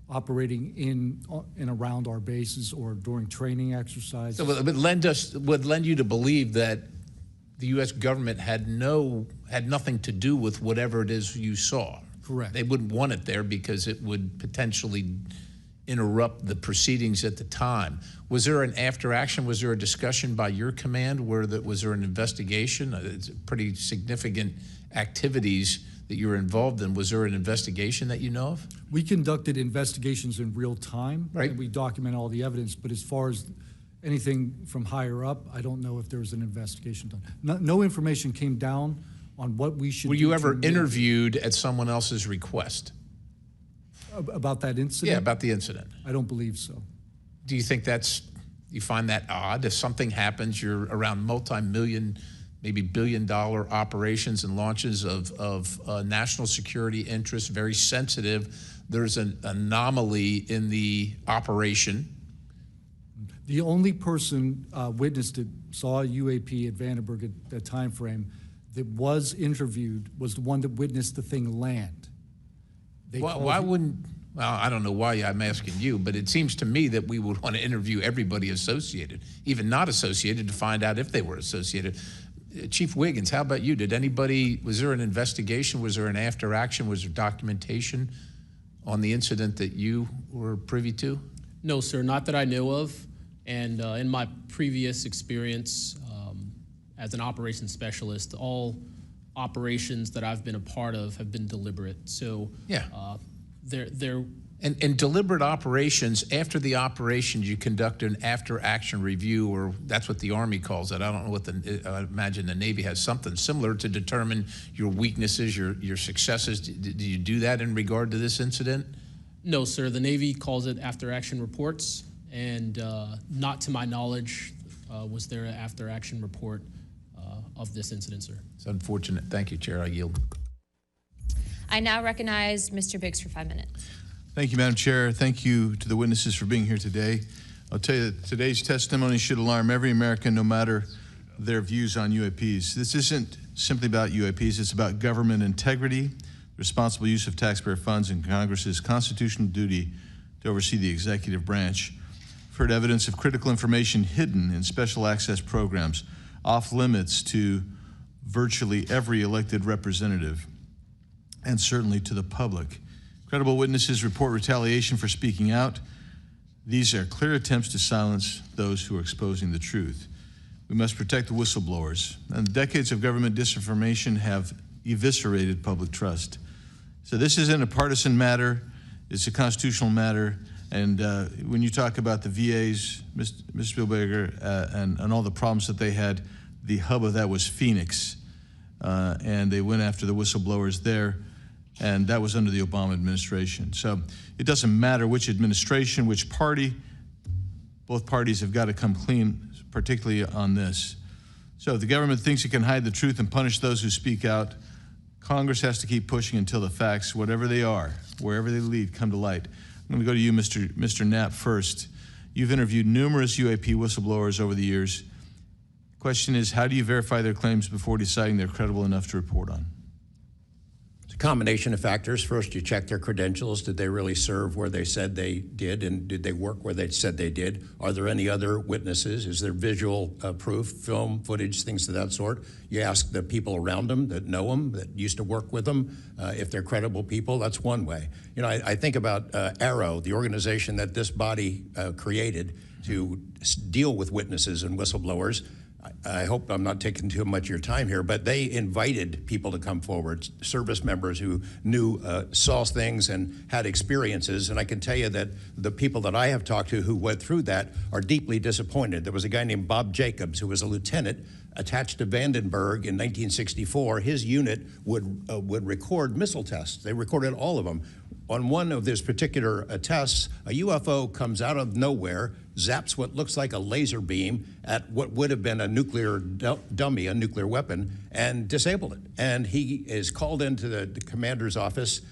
operating in and around our bases or during training exercises. So it would lend you to believe that the U.S. government had nothing to do with whatever it is you saw. Correct. They wouldn't want it there because it would potentially interrupt the proceedings at the time. Was there an after action? Was there a discussion by your command? Was there an investigation? It's pretty significant activities that you were involved in. Was there an investigation that you know of? We conducted investigations in real time, right, and we document all the evidence, but as far as anything from higher up, I don't know if there was an investigation done. No information came down on what we should do. Were you ever interviewed at someone else's request? About that incident? Yeah, about the incident. I don't believe so. Do you think you find that odd? If something happens, you're around multi-million, maybe billion-dollar operations and launches of national security interests, very sensitive. There's an anomaly in the operation. The only person witnessed it, saw a UAP at Vandenberg at that time frame, that was interviewed was the one that witnessed the thing land. Why wouldn't, well, I don't know why I'm asking you, but it seems to me that we would want to interview everybody associated, even not associated, to find out if they were associated. Chief Wiggins, how about you? Was there an investigation? Was there an after action? Was there documentation on the incident that you were privy to? No, sir, not that I know of. And in my previous experience as an operations specialist, all operations that I've been a part of have been deliberate. So yeah, they're and deliberate operations. After the operation, you conduct an after-action review, or that's what the Army calls it. I don't know what I imagine the Navy has something similar to determine your weaknesses, your successes. Did you do that in regard to this incident? No, sir. The Navy calls it after-action reports, and not to my knowledge was there an after-action report of this incident, sir. It's unfortunate. Thank you, Chair. I yield. I now recognize Mr. Biggs for 5 minutes. Thank you, Madam Chair. Thank you to the witnesses for being here today. I'll tell you that today's testimony should alarm every American, no matter their views on UAPs. This isn't simply about UAPs. It's about government integrity, responsible use of taxpayer funds, and Congress's constitutional duty to oversee the executive branch. We've heard evidence of critical information hidden in special access programs, off limits to virtually every elected representative, and certainly to the public. Credible witnesses report retaliation for speaking out. These are clear attempts to silence those who are exposing the truth. We must protect the whistleblowers. And decades of government disinformation have eviscerated public trust. So this isn't a partisan matter, it's a constitutional matter. And when you talk about the VAs, Mr. Spielberger, and all the problems that they had, the hub of that was Phoenix. And they went after the whistleblowers there, and that was under the Obama administration. So it doesn't matter which administration, which party, both parties have got to come clean, particularly on this. So if the government thinks it can hide the truth and punish those who speak out, Congress has to keep pushing until the facts, whatever they are, wherever they lead, come to light. I'm going to go to you, Mr. Knapp, first. You've interviewed numerous UAP whistleblowers over the years. Question is, how do you verify their claims before deciding they're credible enough to report on? It's a combination of factors. First, you check their credentials. Did they really serve where they said they did, and did they work where they said they did? Are there any other witnesses? Is there visual proof, film, footage, things of that sort? You ask the people around them that know them, that used to work with them, if they're credible people. That's one way. You know, I think about ARROW, the organization that this body created to deal with witnesses and whistleblowers. I hope I'm not taking too much of your time here, but they invited people to come forward, service members who knew, saw things and had experiences. And I can tell you that the people that I have talked to who went through that are deeply disappointed. There was a guy named Bob Jacobs who was a lieutenant attached to Vandenberg in 1964. His unit would record missile tests. They recorded all of them. On one of these particular tests, a UFO comes out of nowhere, zaps what looks like a laser beam at what would have been a nuclear dummy, a nuclear weapon, and disabled it. And he is called into the commander's office.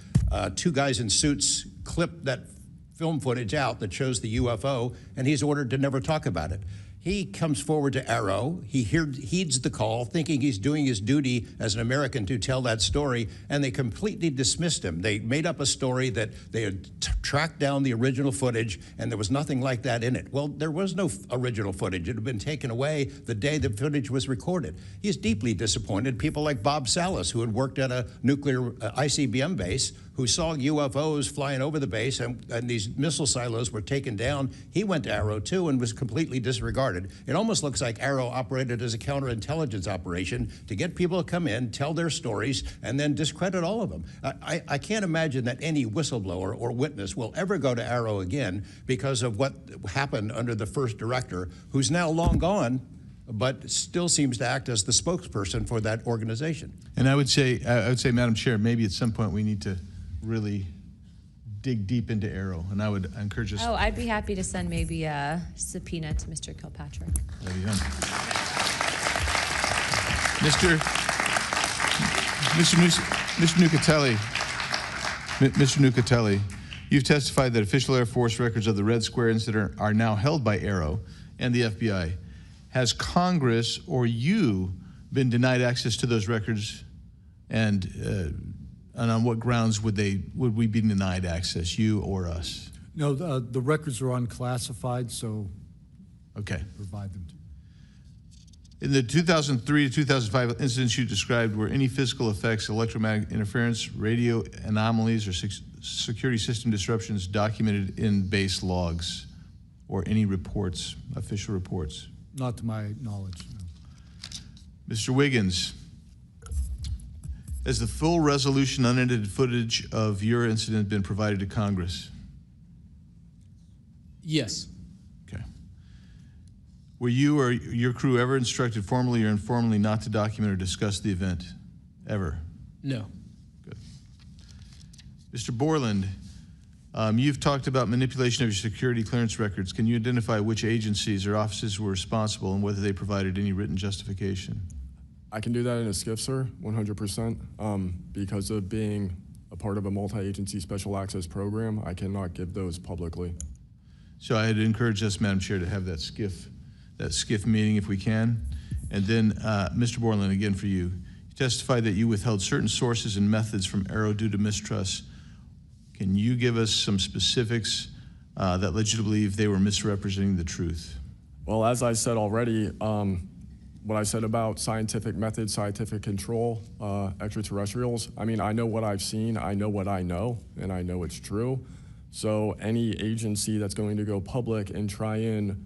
Two guys in suits clip that film footage out that shows the UFO, and he's ordered to never talk about it. He comes forward to ARROW. He heeds the call, thinking he's doing his duty as an American to tell that story, and they completely dismissed him. They made up a story that they had tracked down the original footage, and there was nothing like that in it. Well, there was no original footage. It had been taken away the day the footage was recorded. He's deeply disappointed. People like Bob Salas, who had worked at a nuclear ICBM base, who saw UFOs flying over the base and these missile silos were taken down. He went to Arrow too and was completely disregarded. It almost looks like Arrow operated as a counterintelligence operation to get people to come in, tell their stories, and then discredit all of them. I can't imagine that any whistleblower or witness will ever go to Arrow again because of what happened under the first director, who's now long gone, but still seems to act as the spokesperson for that organization. And I would say, Madam Chair, maybe at some point we need to really dig deep into Arrow, and I would encourage us. Oh, I'd be happy to send maybe a subpoena to Mr. Kilpatrick. That'd be fun. Mr. Nicosia, you've testified that official Air Force records of the Red Square incident are now held by Arrow and the FBI. Has Congress or you been denied access to those records, and on what grounds would we be denied access, you or us? No, the records are unclassified, so okay, provide them to. In the 2003 to 2005 incidents you described, were any physical effects, electromagnetic interference, radio anomalies, or security system disruptions documented in base logs or any reports, official reports? Not to my knowledge, no. Mr. Wiggins, has the full resolution unedited footage of your incident been provided to Congress? Yes. Okay. Were you or your crew ever instructed formally or informally not to document or discuss the event? Ever? No. Good. Mr. Borland, you've talked about manipulation of your security clearance records. Can you identify which agencies or offices were responsible and whether they provided any written justification? I can do that in a skiff, sir, 100%. Because of being a part of a multi-agency special access program, I cannot give those publicly. So I'd encourage us, Madam Chair, to have that skiff meeting if we can. And then, Mr. Borland, again for you. You testified that you withheld certain sources and methods from Arrow due to mistrust. Can you give us some specifics that led you to believe they were misrepresenting the truth? Well, as I said already, what I said about scientific methods, scientific control, extraterrestrials, I mean, I know what I've seen, I know what I know, and I know it's true. So any agency that's going to go public and try and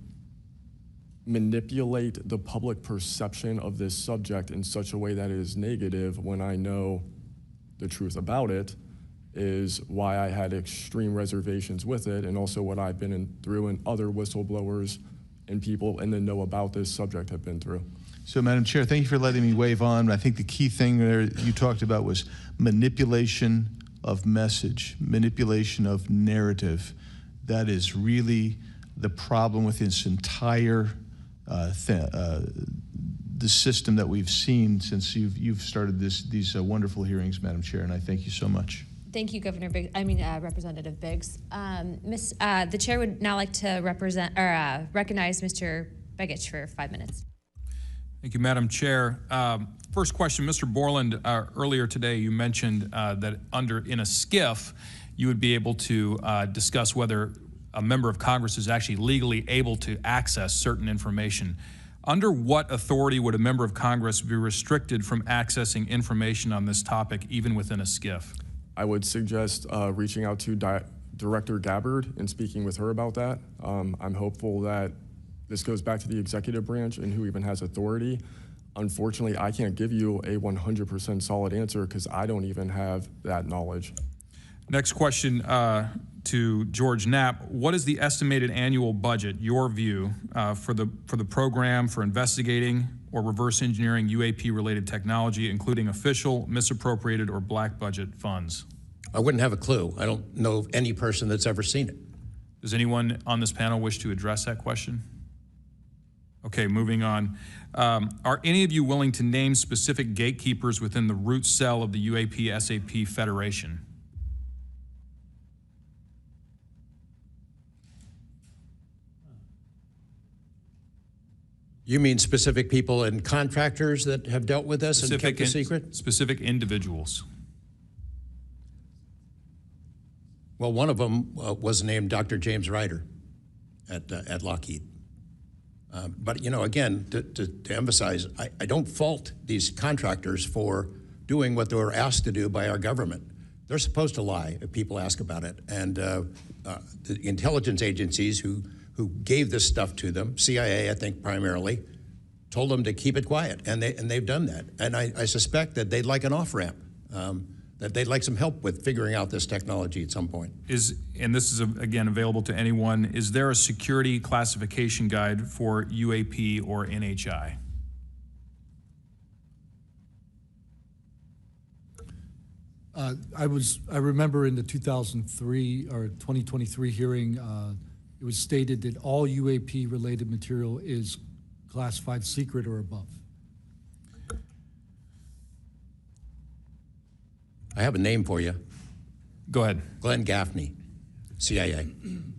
manipulate the public perception of this subject in such a way that it is negative when I know the truth about it is why I had extreme reservations with it, and also what I've been through and other whistleblowers and people in the know about this subject have been through. So, Madam Chair, thank you for letting me wave on. I think the key thing there you talked about was manipulation of message, manipulation of narrative. That is really the problem with this entire the system that we've seen since you've started these wonderful hearings, Madam Chair, and I thank you so much. Thank you, Representative Biggs. The chair would now like to recognize Mr. Begich for 5 minutes. Thank you, Madam Chair. First question, Mr. Borland, earlier today you mentioned that in a skiff, you would be able to discuss whether a member of Congress is actually legally able to access certain information. Under what authority would a member of Congress be restricted from accessing information on this topic, even within a skiff? I would suggest reaching out to Director Gabbard and speaking with her about that. I'm hopeful that this goes back to the executive branch and who even has authority. Unfortunately, I can't give you a 100% solid answer because I don't even have that knowledge. Next question to George Knapp. What is the estimated annual budget, your view, for the program for investigating or reverse engineering UAP-related technology, including official, misappropriated, or black budget funds? I wouldn't have a clue. I don't know of any person that's ever seen it. Does anyone on this panel wish to address that question? Okay, moving on. Are any of you willing to name specific gatekeepers within the root cell of the UAP-SAP Federation? You mean specific people and contractors that have dealt with this and kept the secret? Specific individuals. Well, one of them was named Dr. James Ryder at Lockheed. But, you know, again, to emphasize, I don't fault these contractors for doing what they were asked to do by our government. they're supposed to lie if people ask about it. And the intelligence agencies who gave this stuff to them, CIA, I think primarily, told them to keep it quiet, and they've done that. And I suspect that they'd like an off-ramp, that they'd like some help with figuring out this technology at some point. And this is, again, available to anyone, is there a security classification guide for UAP or NHI? I remember in the 2003 or 2023 hearing, it was stated that all UAP-related material is classified secret or above. I have a name for you. Go ahead. Glenn Gaffney, CIA.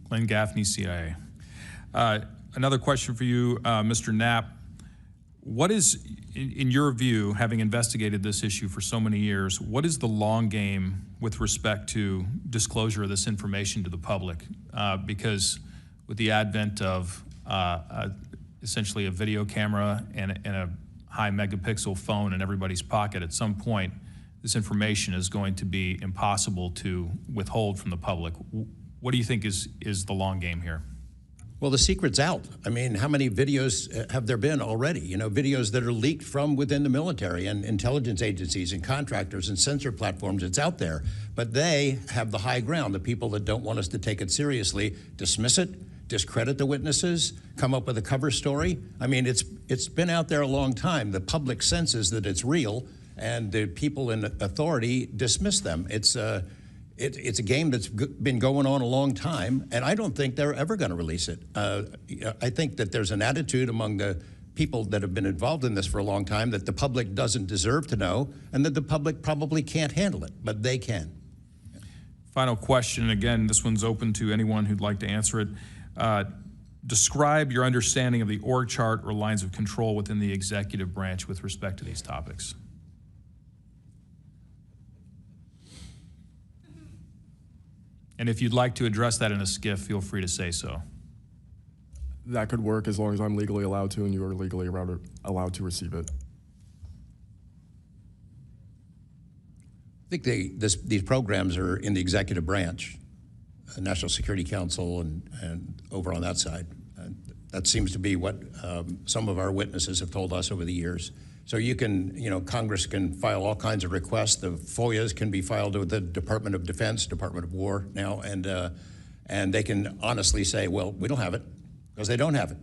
Glenn Gaffney, CIA. Another question for you, Mr. Knapp. What is, in your view, having investigated this issue for so many years, what is the long game with respect to disclosure of this information to the public? Because with the advent of essentially a video camera and a high megapixel phone in everybody's pocket, at some point, this information is going to be impossible to withhold from the public. What do you think is the long game here? Well, the secret's out. I mean, how many videos have there been already? You know, videos that are leaked from within the military and intelligence agencies and contractors and sensor platforms. It's out there. But they have the high ground. The people that don't want us to take it seriously dismiss it, discredit the witnesses, come up with a cover story. I mean, it's been out there a long time. The public senses that it's real, and the people in authority dismiss them. It's a game that's been going on a long time, and I don't think they're ever going to release it. I think that there's an attitude among the people that have been involved in this for a long time that the public doesn't deserve to know, and that the public probably can't handle it, but they can. Final question, again, this one's open to anyone who'd like to answer it. Describe your understanding of the org chart or lines of control within the executive branch with respect to these topics. And if you'd like to address that in a skiff, feel free to say so. That could work as long as I'm legally allowed to and you are legally allowed to receive it. I think these programs are in the executive branch, the National Security Council and over on that side. That seems to be what some of our witnesses have told us over the years. So you can, Congress can file all kinds of requests. The FOIAs can be filed with the Department of Defense, Department of War now, and they can honestly say, well, we don't have it, because they don't have it.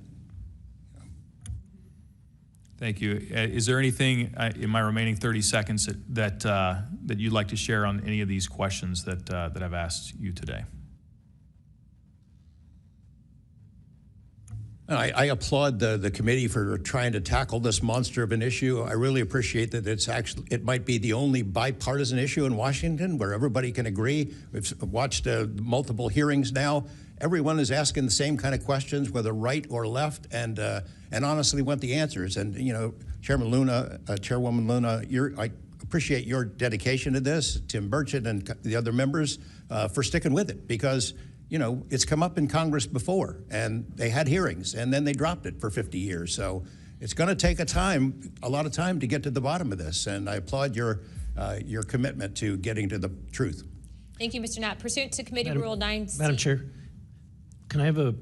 Thank you. Is there anything in my remaining 30 seconds that you'd like to share on any of these questions that I've asked you today? I applaud the committee for trying to tackle this monster of an issue. I really appreciate that it might be the only bipartisan issue in Washington where everybody can agree. We've watched multiple hearings now. Everyone is asking the same kind of questions, whether right or left, and honestly want the answers. And Chairman Luna, Chairwoman Luna, I appreciate your dedication to this, Tim Burchett and the other members for sticking with it, because it's come up in Congress before, and they had hearings, and then they dropped it for 50 years. So it's going to take a lot of time to get to the bottom of this, and I applaud your commitment to getting to the truth. Thank you, Mr. Knapp. Pursuant to Committee Rule 9C. Madam Chair, can I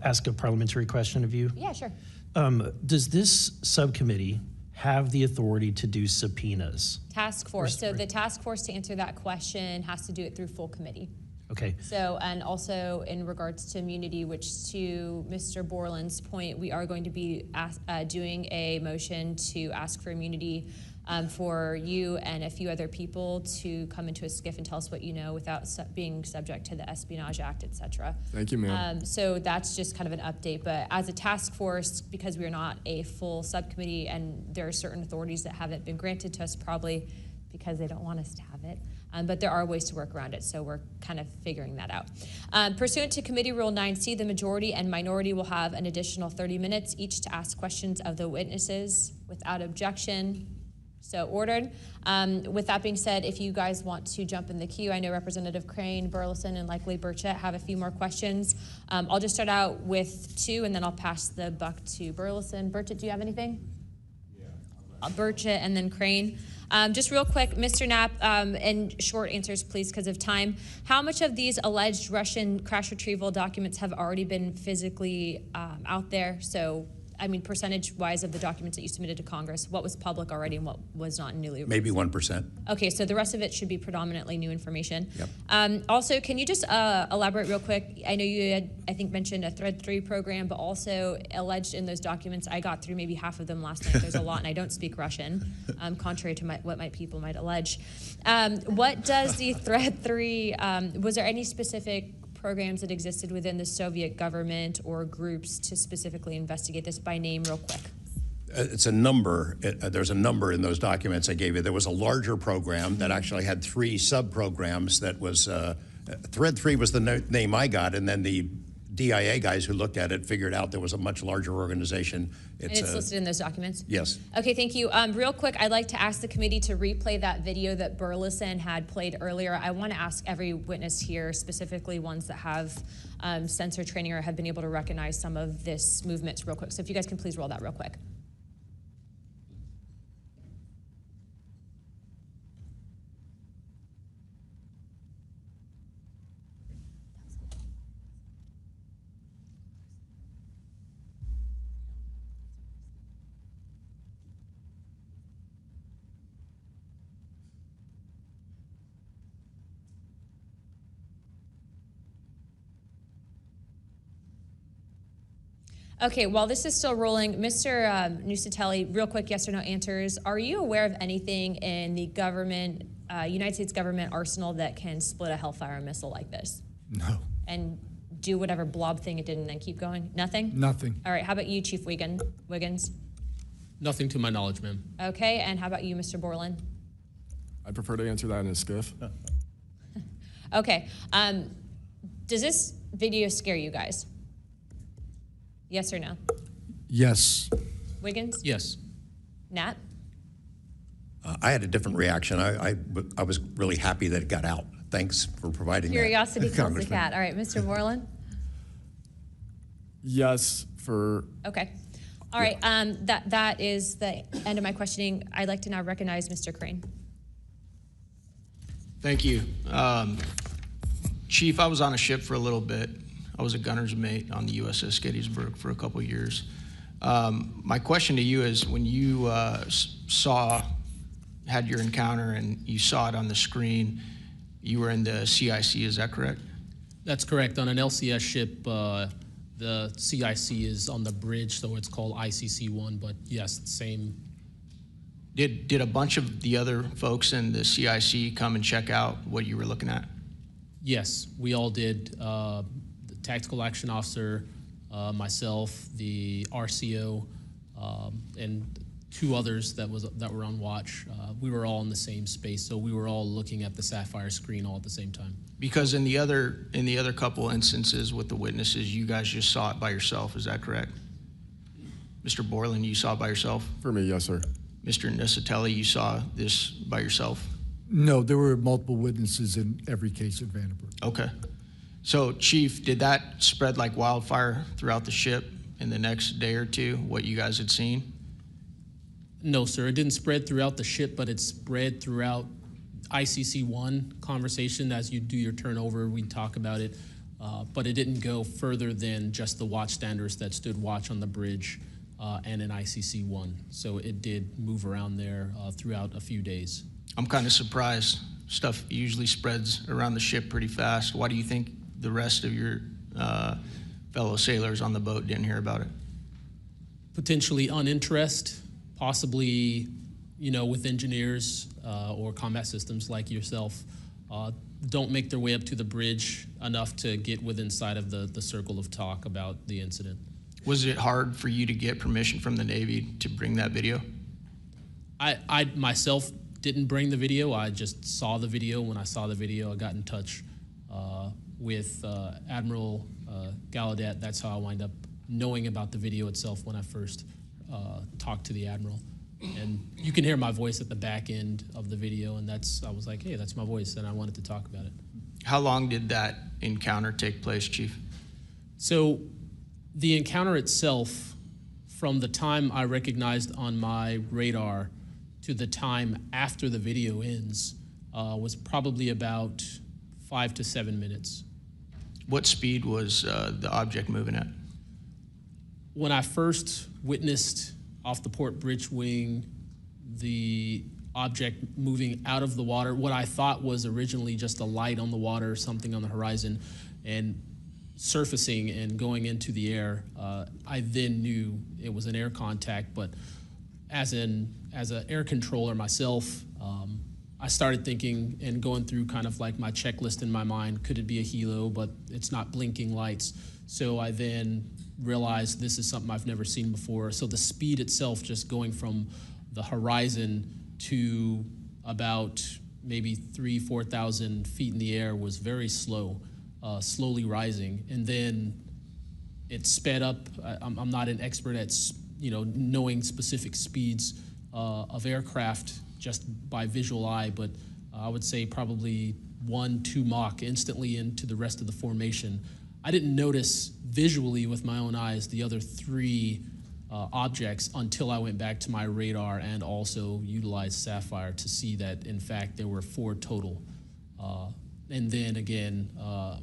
ask a parliamentary question of you? Yeah, sure. Does this subcommittee have the authority to do subpoenas? Task force. So the task force, to answer that question, has to do it through full committee. Okay. So, and also in regards to immunity, which to Mr. Borland's point, we are going to be doing a motion to ask for immunity for you and a few other people to come into a skiff and tell us what you know without being subject to the Espionage Act, et cetera. Thank you, ma'am. So that's just kind of an update. But as a task force, because we are not a full subcommittee and there are certain authorities that haven't been granted to us, probably because they don't want us to have it. But there are ways to work around it, so we're kind of figuring that out. Pursuant to Committee Rule 9C, the majority and minority will have an additional 30 minutes each to ask questions of the witnesses without objection. So ordered. With that being said, if you guys want to jump in the queue, I know Representative Crane, Burleson, and likely Burchett have a few more questions. I'll just start out with two, and then I'll pass the buck to Burleson. Burchett, do you have anything? Burchett, and then Crane. Just real quick, Mr. Knapp, and short answers, please, because of time. How much of these alleged Russian crash retrieval documents have already been physically out there? So, I mean, percentage-wise of the documents that you submitted to Congress, what was public already and what was not newly released? Maybe 1%. Okay, so the rest of it should be predominantly new information. Yep. Also, can you just elaborate real quick? I know you had, I think, mentioned a Thread 3 program, but also alleged in those documents, I got through maybe half of them last night. There's a lot, and I don't speak Russian, contrary to what my people might allege. What does the Thread 3, was there any specific programs that existed within the Soviet government or groups to specifically investigate this by name real quick? It's a number. There's a number in those documents I gave you. There was a larger program that actually had 3 sub-programs that was, Thread 3 was the name I got, and then the DIA guys who looked at it figured out there was a much larger organization. And it's listed in those documents? Yes. Okay, thank you. Real quick, I'd like to ask the committee to replay that video that Burleson had played earlier. I want to ask every witness here, specifically ones that have sensor training or have been able to recognize some of this movements real quick. So if you guys can please roll that real quick. Okay, while this is still rolling, Mr. Nusatelli, real quick yes or no answers. Are you aware of anything in the government, United States government arsenal that can split a Hellfire missile like this? No. And do whatever blob thing it did and then keep going? Nothing? Nothing. All right, how about you, Chief Wiggins? Nothing to my knowledge, ma'am. Okay, and how about you, Mr. Borland? I prefer to answer that in a skiff. Okay, does this video scare you guys? Yes or no? Yes. Wiggins? Yes. Nat? I had a different reaction. I was really happy that it got out. Thanks for providing Curiosity that, kills the Congressman. cat. All right, Mr. Borland? Yes, for... Okay. All right, that is the end of my questioning. I'd like to now recognize Mr. Crane. Thank you. Chief, I was on a ship for a little bit. I was a gunner's mate on the USS Gettysburg for a couple of years. My question to you is, when you had your encounter and you saw it on the screen, you were in the CIC, is that correct? That's correct. On an LCS ship, the CIC is on the bridge, so it's called ICC-1, but yes, same. Did a bunch of the other folks in the CIC come and check out what you were looking at? Yes, we all did. The tactical action officer, myself, the RCO, and 2 others that were on watch. We were all in the same space, so we were all looking at the Sapphire screen all at the same time. Because in the other couple instances with the witnesses, you guys just saw it by yourself, is that correct? Mr. Borland, you saw it by yourself? For me, yes, sir. Mr. Nusatelli, you saw this by yourself? No, there were multiple witnesses in every case at Vandenberg. Okay. So, Chief, did that spread like wildfire throughout the ship in the next day or two, what you guys had seen? No, sir. It didn't spread throughout the ship, but it spread throughout ICC-1 conversation. As you do your turnover, we talk about it. But it didn't go further than just the watchstanders that stood watch on the bridge and in ICC-1. So it did move around there throughout a few days. I'm kind of surprised. Stuff usually spreads around the ship pretty fast. Why do you think the rest of your fellow sailors on the boat didn't hear about it? Potentially uninterest, possibly, with engineers or combat systems like yourself, don't make their way up to the bridge enough to get within sight of the circle of talk about the incident. Was it hard for you to get permission from the Navy to bring that video? I myself didn't bring the video. I just saw the video. When I saw the video, I got in touch with Admiral Gallaudet. That's how I wind up knowing about the video itself when I first talked to the Admiral. And you can hear my voice at the back end of the video, and I was like, hey, that's my voice, and I wanted to talk about it. How long did that encounter take place, Chief? So the encounter itself, from the time I recognized on my radar to the time after the video ends was probably about 5 to 7 minutes. What speed was the object moving at? When I first witnessed off the port bridge wing the object moving out of the water, what I thought was originally just a light on the water, something on the horizon, and surfacing and going into the air, I then knew it was an air contact. But as an air controller myself, I started thinking and going through kind of like my checklist in my mind. Could it be a helo? But it's not blinking lights. So I then realized this is something I've never seen before. So the speed itself, just going from the horizon to about maybe 4,000 feet in the air, was very slow, slowly rising. And then it sped up. I'm not an expert at knowing specific speeds of aircraft just by visual eye, but I would say probably 1-2 Mach instantly into the rest of the formation. I didn't notice visually with my own eyes the other 3 objects until I went back to my radar and also utilized Sapphire to see that, in fact, there were 4 total. And then again,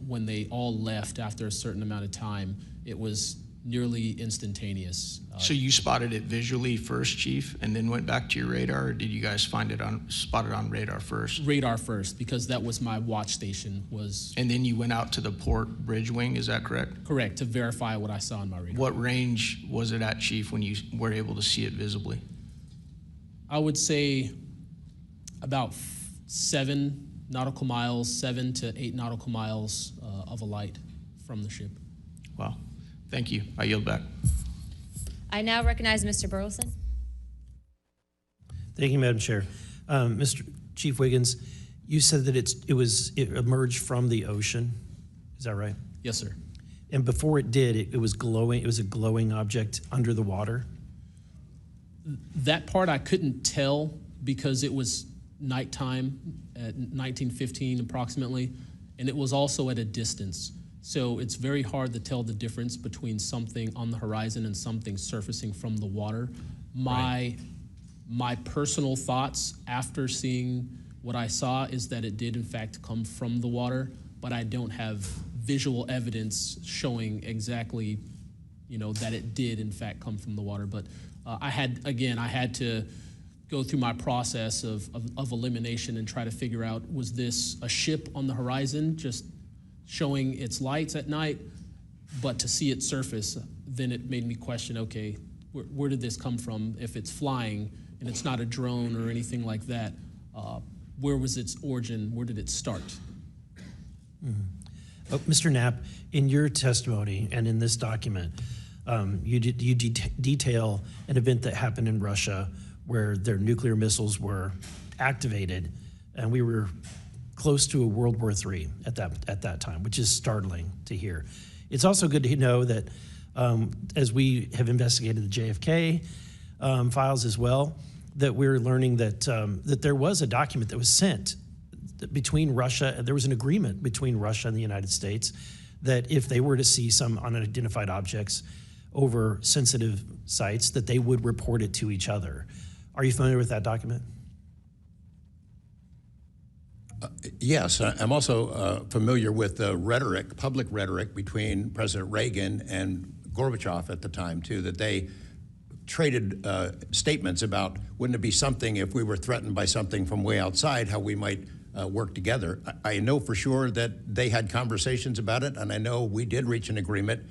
when they all left after a certain amount of time, it was nearly instantaneous. So you spotted it visually first, Chief, and then went back to your radar, or did you guys spot it on radar first? Radar first, because that was my watch station. And then you went out to the port bridge wing, is that correct? Correct, to verify what I saw on my radar. What range was it at, Chief, when you were able to see it visibly? I would say about 7 nautical miles, 7 to 8 nautical miles of a light from the ship. Wow. Thank you. I yield back. I now recognize Mr. Burleson. Thank you, Madam Chair. Mr. Chief Wiggins, you said that it emerged from the ocean. Is that right? Yes, sir. And before it did, it was glowing. It was a glowing object under the water. That part I couldn't tell because it was nighttime at 1915 approximately, and it was also at a distance. So it's very hard to tell the difference between something on the horizon and something surfacing from the water. My personal thoughts after seeing what I saw is that it did in fact come from the water, but I don't have visual evidence showing exactly, that it did in fact come from the water. But I had to go through my process of elimination and try to figure out, was this a ship on the horizon just showing its lights at night, but to see it surface, then it made me question, okay, where did this come from? If it's flying and it's not a drone or anything like that, where was its origin? Where did it start? Mm-hmm. Mr. Knapp, in your testimony and in this document, you detail an event that happened in Russia where their nuclear missiles were activated, and we were close to a World War III at that time, which is startling to hear. It's also good to know that as we have investigated the JFK files as well, that we're learning that that there was a document that was sent between Russia. There was an agreement between Russia and the United States that if they were to see some unidentified objects over sensitive sites, that they would report it to each other. Are you familiar with that document? Yes, I'm also familiar with the rhetoric, public rhetoric between President Reagan and Gorbachev at the time too, that they traded statements about, wouldn't it be something if we were threatened by something from way outside, how we might work together. I know for sure that they had conversations about it, and I know we did reach an agreement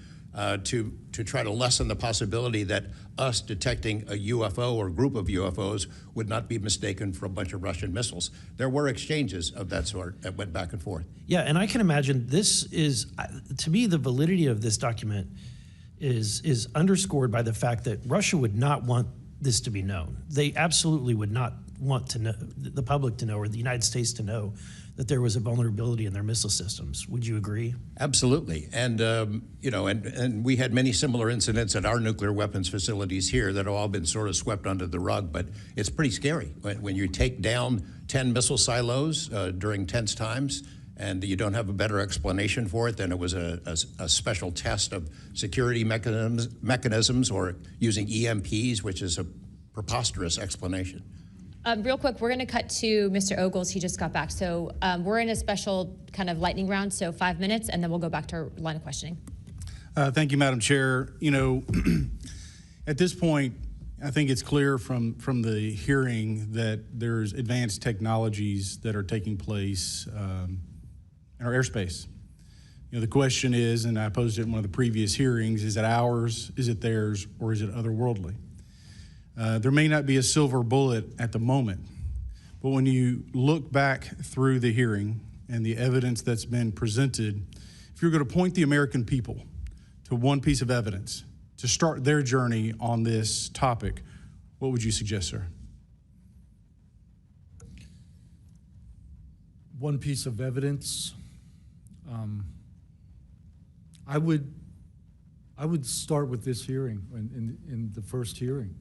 to try to lessen the possibility that us detecting a UFO or group of UFOs would not be mistaken for a bunch of Russian missiles. There were exchanges of that sort that went back and forth. Yeah, and I can imagine this is, to me, the validity of this document is underscored by the fact that Russia would not want this to be known. They absolutely would not want to know, the public to know, or the United States to know that there was a vulnerability in their missile systems. Would you agree? Absolutely, and and we had many similar incidents at our nuclear weapons facilities here that have all been sort of swept under the rug. But it's pretty scary when you take down 10 missile silos during tense times, and you don't have a better explanation for it than it was a special test of security mechanisms or using EMPs, which is a preposterous explanation. Real quick, we're going to cut to Mr. Ogles. He just got back. So we're in a special kind of lightning round, so 5 minutes, and then we'll go back to our line of questioning. Thank you, Madam Chair. You know, at this point, I think it's clear from the hearing that there's advanced technologies that are taking place in our airspace. You know, the question is, and I posed it in one of the previous hearings, is it ours, is it theirs, or is it otherworldly? There may not be a silver bullet at the moment, but when you look back through the hearing and the evidence that's been presented, if you're going to point the American people to one piece of evidence to start their journey on this topic, what would you suggest, sir? One piece of evidence. I would start with this hearing, in the first hearing.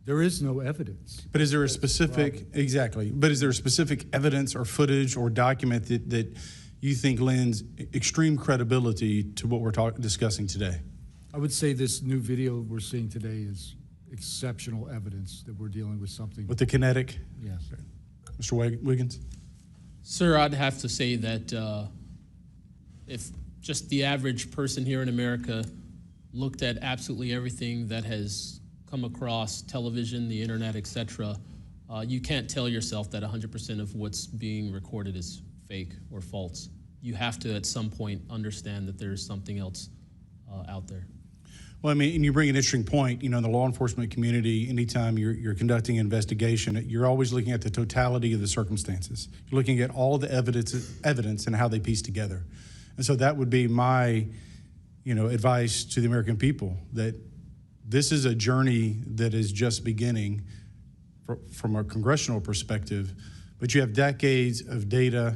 There is no evidence. But is there a specific, exactly, but is there a specific evidence or footage or document that you think lends extreme credibility to what we're discussing today? I would say this new video we're seeing today is exceptional evidence that we're dealing with something. With the kinetic? Yes. Mr. Wiggins? Sir, I'd have to say that if just the average person here in America looked at absolutely everything that has come across television, the internet, etc., you can't tell yourself that 100% of what's being recorded is fake or false. You have to, at some point, understand that there's something else out there. Well, I mean, and you bring an interesting point. You know, in the law enforcement community, anytime you're conducting an investigation, you're always looking at the totality of the circumstances. You're looking at all the evidence and how they piece together. And so that would be my, advice to the American people, that this is a journey that is just beginning from a congressional perspective, but you have decades of data,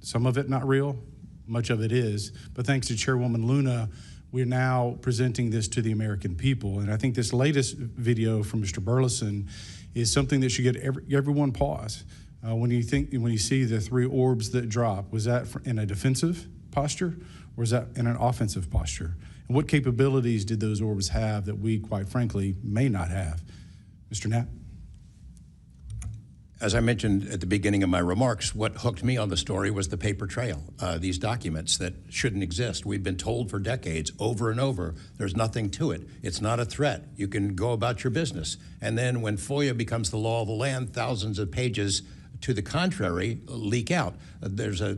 some of it not real, much of it is, but thanks to Chairwoman Luna, we're now presenting this to the American people. And I think this latest video from Mr. Burleson is something that should get everyone pause. When you see the 3 orbs that drop, was that in a defensive posture, or was that in an offensive posture? And what capabilities did those orbs have that we, quite frankly, may not have? Mr. Knapp? As I mentioned at the beginning of my remarks, what hooked me on the story was the paper trail, these documents that shouldn't exist. We've been told for decades, over and over, there's nothing to it. It's not a threat. You can go about your business. And then when FOIA becomes the law of the land, thousands of pages to the contrary leak out. There's a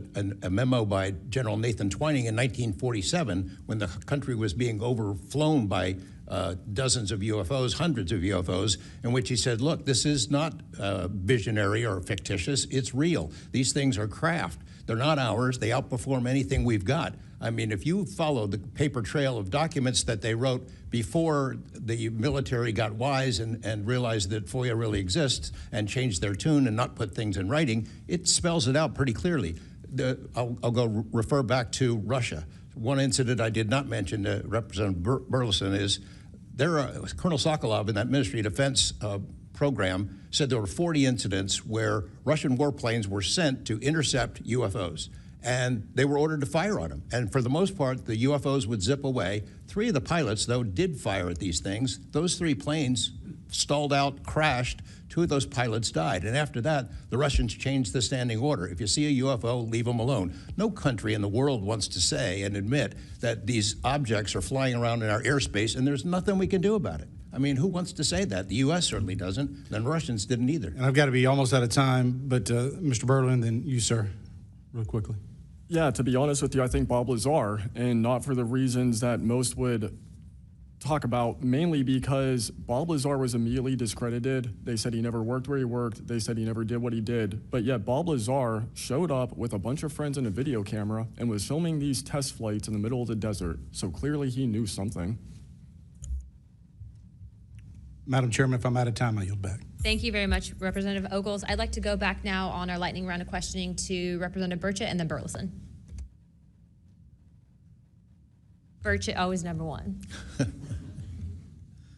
memo by General Nathan Twining in 1947 when the country was being overflown by dozens of UFOs, hundreds of UFOs, in which he said, look, this is not visionary or fictitious, it's real. These things are craft. They're not ours. They outperform anything we've got. I mean, if you follow the paper trail of documents that they wrote before the military got wise and realized that FOIA really exists and changed their tune and not put things in writing, it spells it out pretty clearly. I'll go refer back to Russia. One incident I did not mention to Representative Burleson is Colonel Sokolov in that Ministry of Defense program said there were 40 incidents where Russian warplanes were sent to intercept UFOs, and they were ordered to fire on them. And for the most part, the UFOs would zip away. 3 of the pilots, though, did fire at these things. Those 3 planes stalled out, crashed. 2 of those pilots died. And after that, the Russians changed the standing order. If you see a UFO, leave them alone. No country in the world wants to say and admit that these objects are flying around in our airspace and there's nothing we can do about it. I mean, who wants to say that? The U.S. certainly doesn't. The Russians didn't either. And I've got to be almost out of time, but Mr. Berlin, then you, sir, real quickly. Yeah, to be honest with you, I think Bob Lazar, and not for the reasons that most would talk about, mainly because Bob Lazar was immediately discredited. They said he never worked where he worked. They said he never did what he did. But yet Bob Lazar showed up with a bunch of friends and a video camera and was filming these test flights in the middle of the desert. So clearly he knew something. Madam Chairman, if I'm out of time, I yield back. Thank you very much, Representative Ogles. I'd like to go back now on our lightning round of questioning to Representative Burchett and then Burleson. Burchett, always number 1.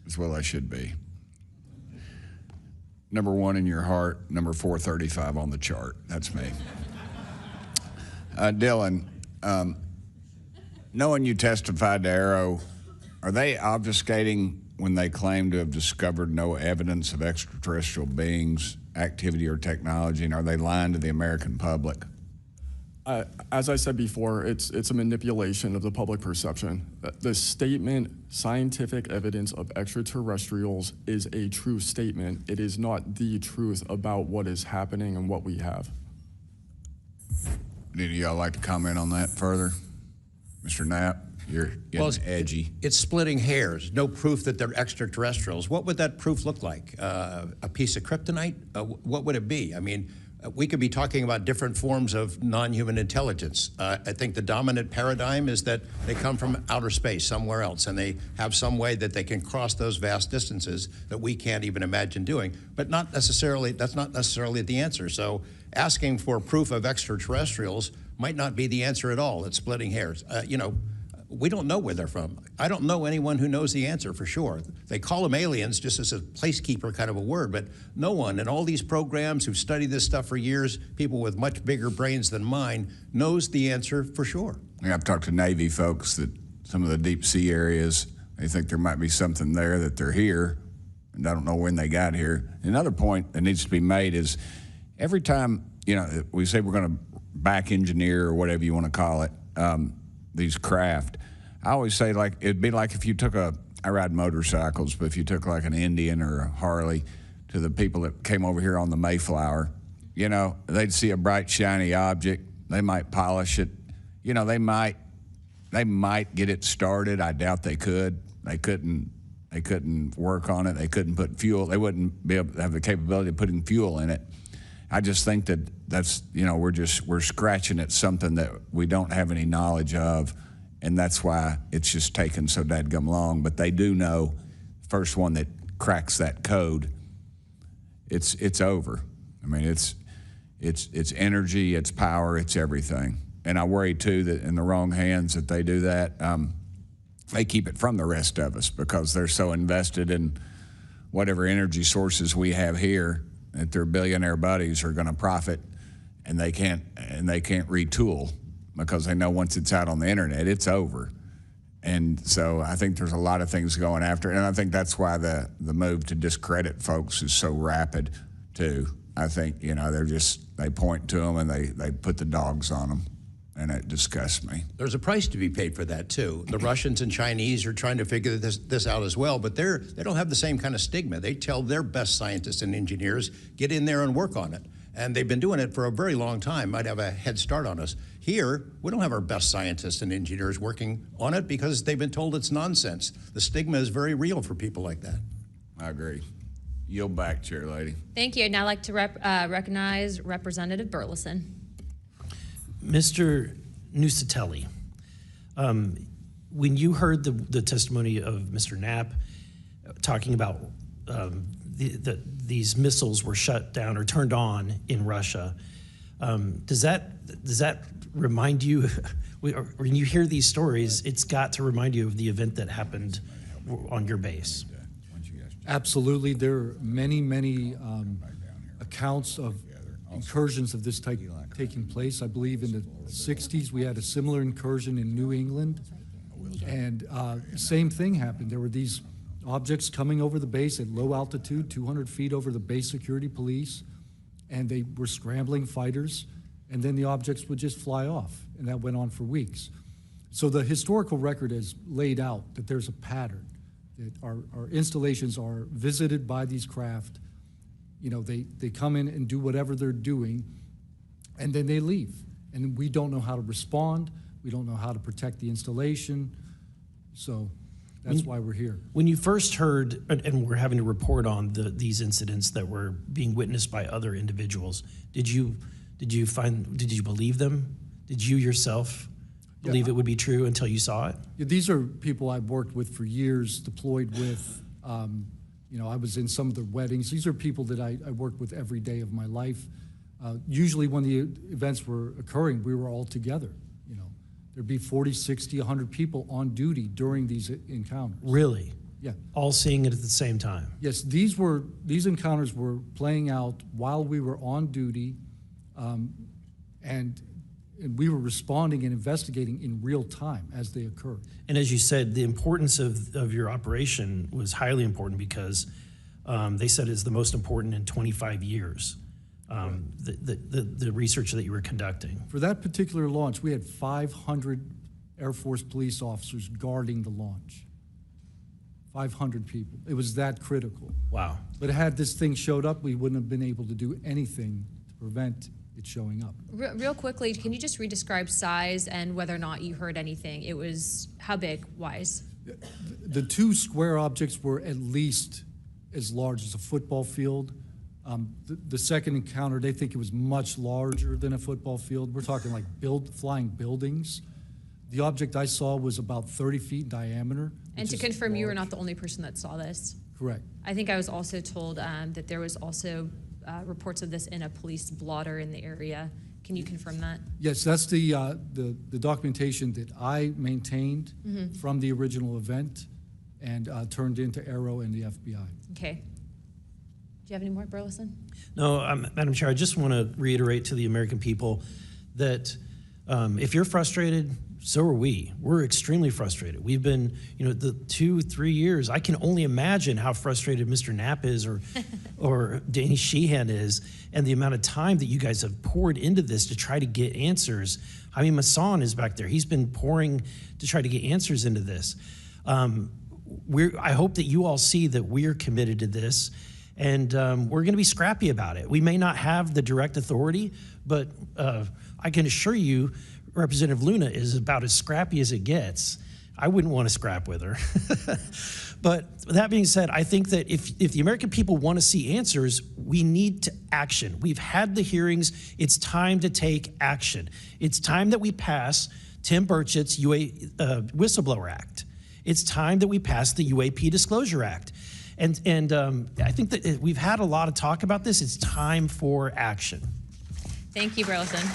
As well I should be. Number 1 in your heart, number 435 on the chart. That's me. Dylan, knowing you testified to Arrow, are they obfuscating when they claim to have discovered no evidence of extraterrestrial beings, activity, or technology, and are they lying to the American public? As I said before, it's a manipulation of the public perception. The statement, scientific evidence of extraterrestrials, is a true statement. It is not the truth about what is happening and what we have. Any of y'all like to comment on that further? Mr. Knapp, you're getting edgy. It's splitting hairs. No proof that they're extraterrestrials. What would that proof look like? A piece of kryptonite? What would it be? I mean, we could be talking about different forms of non-human intelligence. I think the dominant paradigm is that they come from outer space, somewhere else, and they have some way that they can cross those vast distances that we can't even imagine doing. But not necessarily, that's not necessarily the answer. So asking for proof of extraterrestrials might not be the answer at all. It's splitting hairs. You know, we don't know where they're from. I don't know anyone who knows the answer for sure. They call them aliens just as a placekeeper kind of a word, but no one in all these programs who've studied this stuff for years, people with much bigger brains than mine, knows the answer for sure. Yeah, I've talked to Navy folks that some of the deep sea areas, they think there might be something there that they're here, and I don't know when they got here. Another point that needs to be made is every time, you know, we say we're going to back engineer or whatever you want to call it, these craft, I always say, like, it'd be like if you took I ride motorcycles, but if you took like an Indian or a Harley to the people that came over here on the Mayflower, you know, they'd see a bright, shiny object, they might polish it, you know, they might get it started. I doubt they could. They couldn't work on it. They couldn't put fuel. They wouldn't be able to have the capability of putting fuel in it. I just think that's, you know, we're scratching at something that we don't have any knowledge of, and that's why it's just taken so dadgum long. But they do know, first one that cracks that code, it's over. I mean, it's energy, it's power, it's everything. And I worry too that in the wrong hands that they do that, they keep it from the rest of us because they're so invested in whatever energy sources we have here that their billionaire buddies are going to profit, and they can't retool because they know once it's out on the internet, it's over. And so I think there's a lot of things going after it, and I think that's why the move to discredit folks is so rapid too. I think, you know, they point to them and they put the dogs on them, and it disgusts me. There's a price to be paid for that too. The Russians and Chinese are trying to figure this out as well, but they don't have the same kind of stigma. They tell their best scientists and engineers, get in there and work on it. And they've been doing it for a very long time, might have a head start on us. Here, we don't have our best scientists and engineers working on it because they've been told it's nonsense. The stigma is very real for people like that. I agree. Yield back, Chair Lady. Thank you. I'd now like to recognize Representative Burleson. Mr. Nusatelli, when you heard the testimony of Mr. Knapp talking about these missiles were shut down or turned on in Russia, does that remind you, when you hear these stories, it's got to remind you of the event that happened on your base? Absolutely. There are many accounts of incursions of this type taking place. I believe in the 60s we had a similar incursion in New England, and same thing happened. There were these objects coming over the base at low altitude, 200 feet over the base security police, and they were scrambling fighters, and then the objects would just fly off, and that went on for weeks. So the historical record has laid out that there's a pattern, that our installations are visited by these craft. You know, they come in and do whatever they're doing, and then they leave. And we don't know how to respond. We don't know how to protect the installation. So that's why we're here. When you first heard, and we're having to report on these incidents that were being witnessed by other individuals, did you believe them? Did you yourself believe it would be true until you saw it? Yeah, these are people I've worked with for years, deployed with. You know, I was in some of the weddings. These are people that I worked with every day of my life. Usually when the events were occurring, we were all together. You know, there'd be 40, 60, 100 people on duty during these encounters. Really? Yeah. All seeing it at the same time? Yes, these encounters were playing out while we were on duty, and And we were responding and investigating in real time as they occurred. And as you said, the importance of your operation was highly important because they said it's the most important in 25 years, the research that you were conducting. For that particular launch, we had 500 Air Force police officers guarding the launch. 500 people. It was that critical. Wow. But had this thing showed up, we wouldn't have been able to do anything to prevent it showing up. Real quickly, can you just re-describe size and whether or not you heard anything? It was how big, wise? The two square objects were at least as large as a football field. The second encounter, they think it was much larger than a football field. We're talking like flying buildings. The object I saw was about 30 feet in diameter. And to confirm, you were not the only person that saw this. Correct. I think I was also told that there was also reports of this in a police blotter in the area. Can you confirm that? Yes, that's the documentation that I maintained from the original event and turned into Aero and the FBI. Okay. Do you have any more, Burleson? No, Madam Chair, I just want to reiterate to the American people that if you're frustrated, so are we. We're extremely frustrated. We've been, the 2-3 years. I can only imagine how frustrated Mr. Knapp is or Danny Sheehan is, and the amount of time that you guys have poured into this to try to get answers. I mean, Masson is back there. He's been pouring to try to get answers into this. I hope that you all see that we're committed to this, and we're going to be scrappy about it. We may not have the direct authority, but I can assure you, Representative Luna is about as scrappy as it gets. I wouldn't want to scrap with her. But that being said, I think that if the American people want to see answers, we need to action. We've had the hearings. It's time to take action. It's time that we pass Tim Burchett's Whistleblower Act. It's time that we pass the UAP Disclosure Act. And I think that we've had a lot of talk about this. It's time for action. Thank you, Burleson.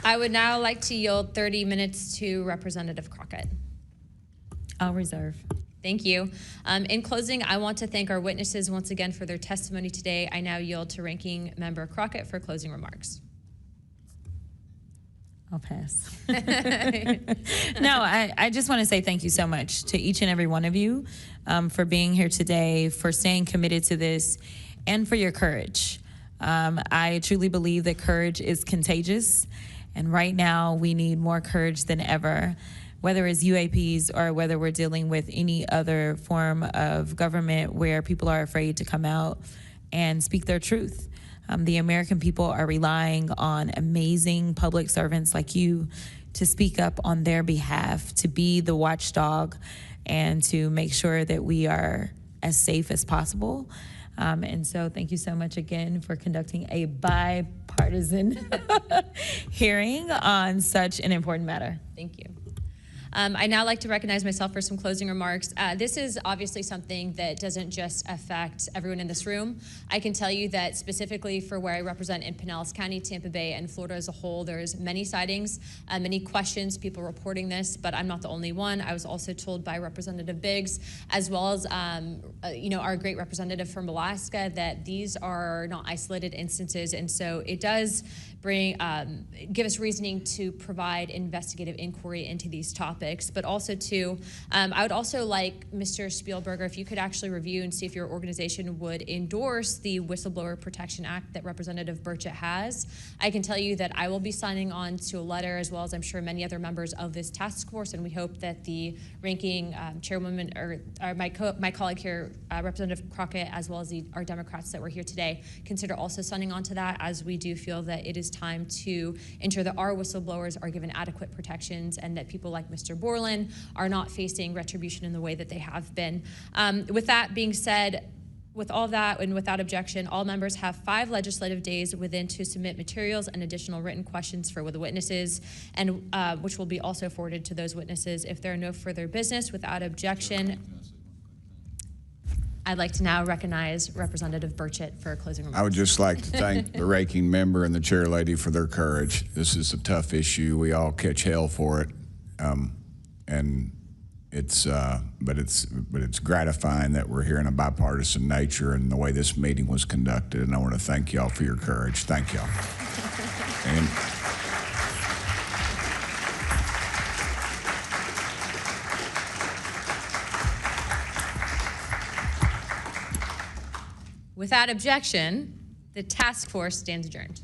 I would now like to yield 30 minutes to Representative Crockett. I'll reserve. Thank you. In closing, I want to thank our witnesses once again for their testimony today. I now yield to Ranking Member Crockett for closing remarks. I'll pass. No, I just want to say thank you so much to each and every one of you for being here today, for staying committed to this, and for your courage. I truly believe that courage is contagious, and right now we need more courage than ever, whether it's UAPs or whether we're dealing with any other form of government where people are afraid to come out and speak their truth. The American people are relying on amazing public servants like you to speak up on their behalf, to be the watchdog, and to make sure that we are as safe as possible. And so thank you so much again for conducting a bipartisan hearing on such an important matter. Thank you. I'd now like to recognize myself for some closing remarks. This is obviously something that doesn't just affect everyone in this room. I can tell you that specifically for where I represent in Pinellas County, Tampa Bay, and Florida as a whole, there's many sightings, many questions, people reporting this, but I'm not the only one. I was also told by Representative Biggs, as well as our great representative from Alaska, that these are not isolated instances, and so it does give us reasoning to provide investigative inquiry into these topics, but also I would also like Mr. Spielberger, if you could actually review and see if your organization would endorse the Whistleblower Protection Act that Representative Burchett has. I can tell you that I will be signing on to a letter, as well as I'm sure many other members of this task force, and we hope that the ranking chairwoman, or my colleague here, Representative Crockett, as well as our Democrats that were here today, consider also signing on to that, as we do feel that it is time to ensure that our whistleblowers are given adequate protections and that people like Mr. Borland are not facing retribution in the way that they have been. With that being said, with all that and without objection, all members have 5 legislative days within to submit materials and additional written questions for the witnesses, and which will be also forwarded to those witnesses. If there are no further business, without objection, I'd like to now recognize Representative Burchett for closing remarks. I would just like to thank the ranking member and the chair lady for their courage. This is a tough issue. We all catch hell for it. And but it's gratifying that we're here in a bipartisan nature and the way this meeting was conducted. And I want to thank y'all for your courage. Thank y'all. And without objection, the task force stands adjourned.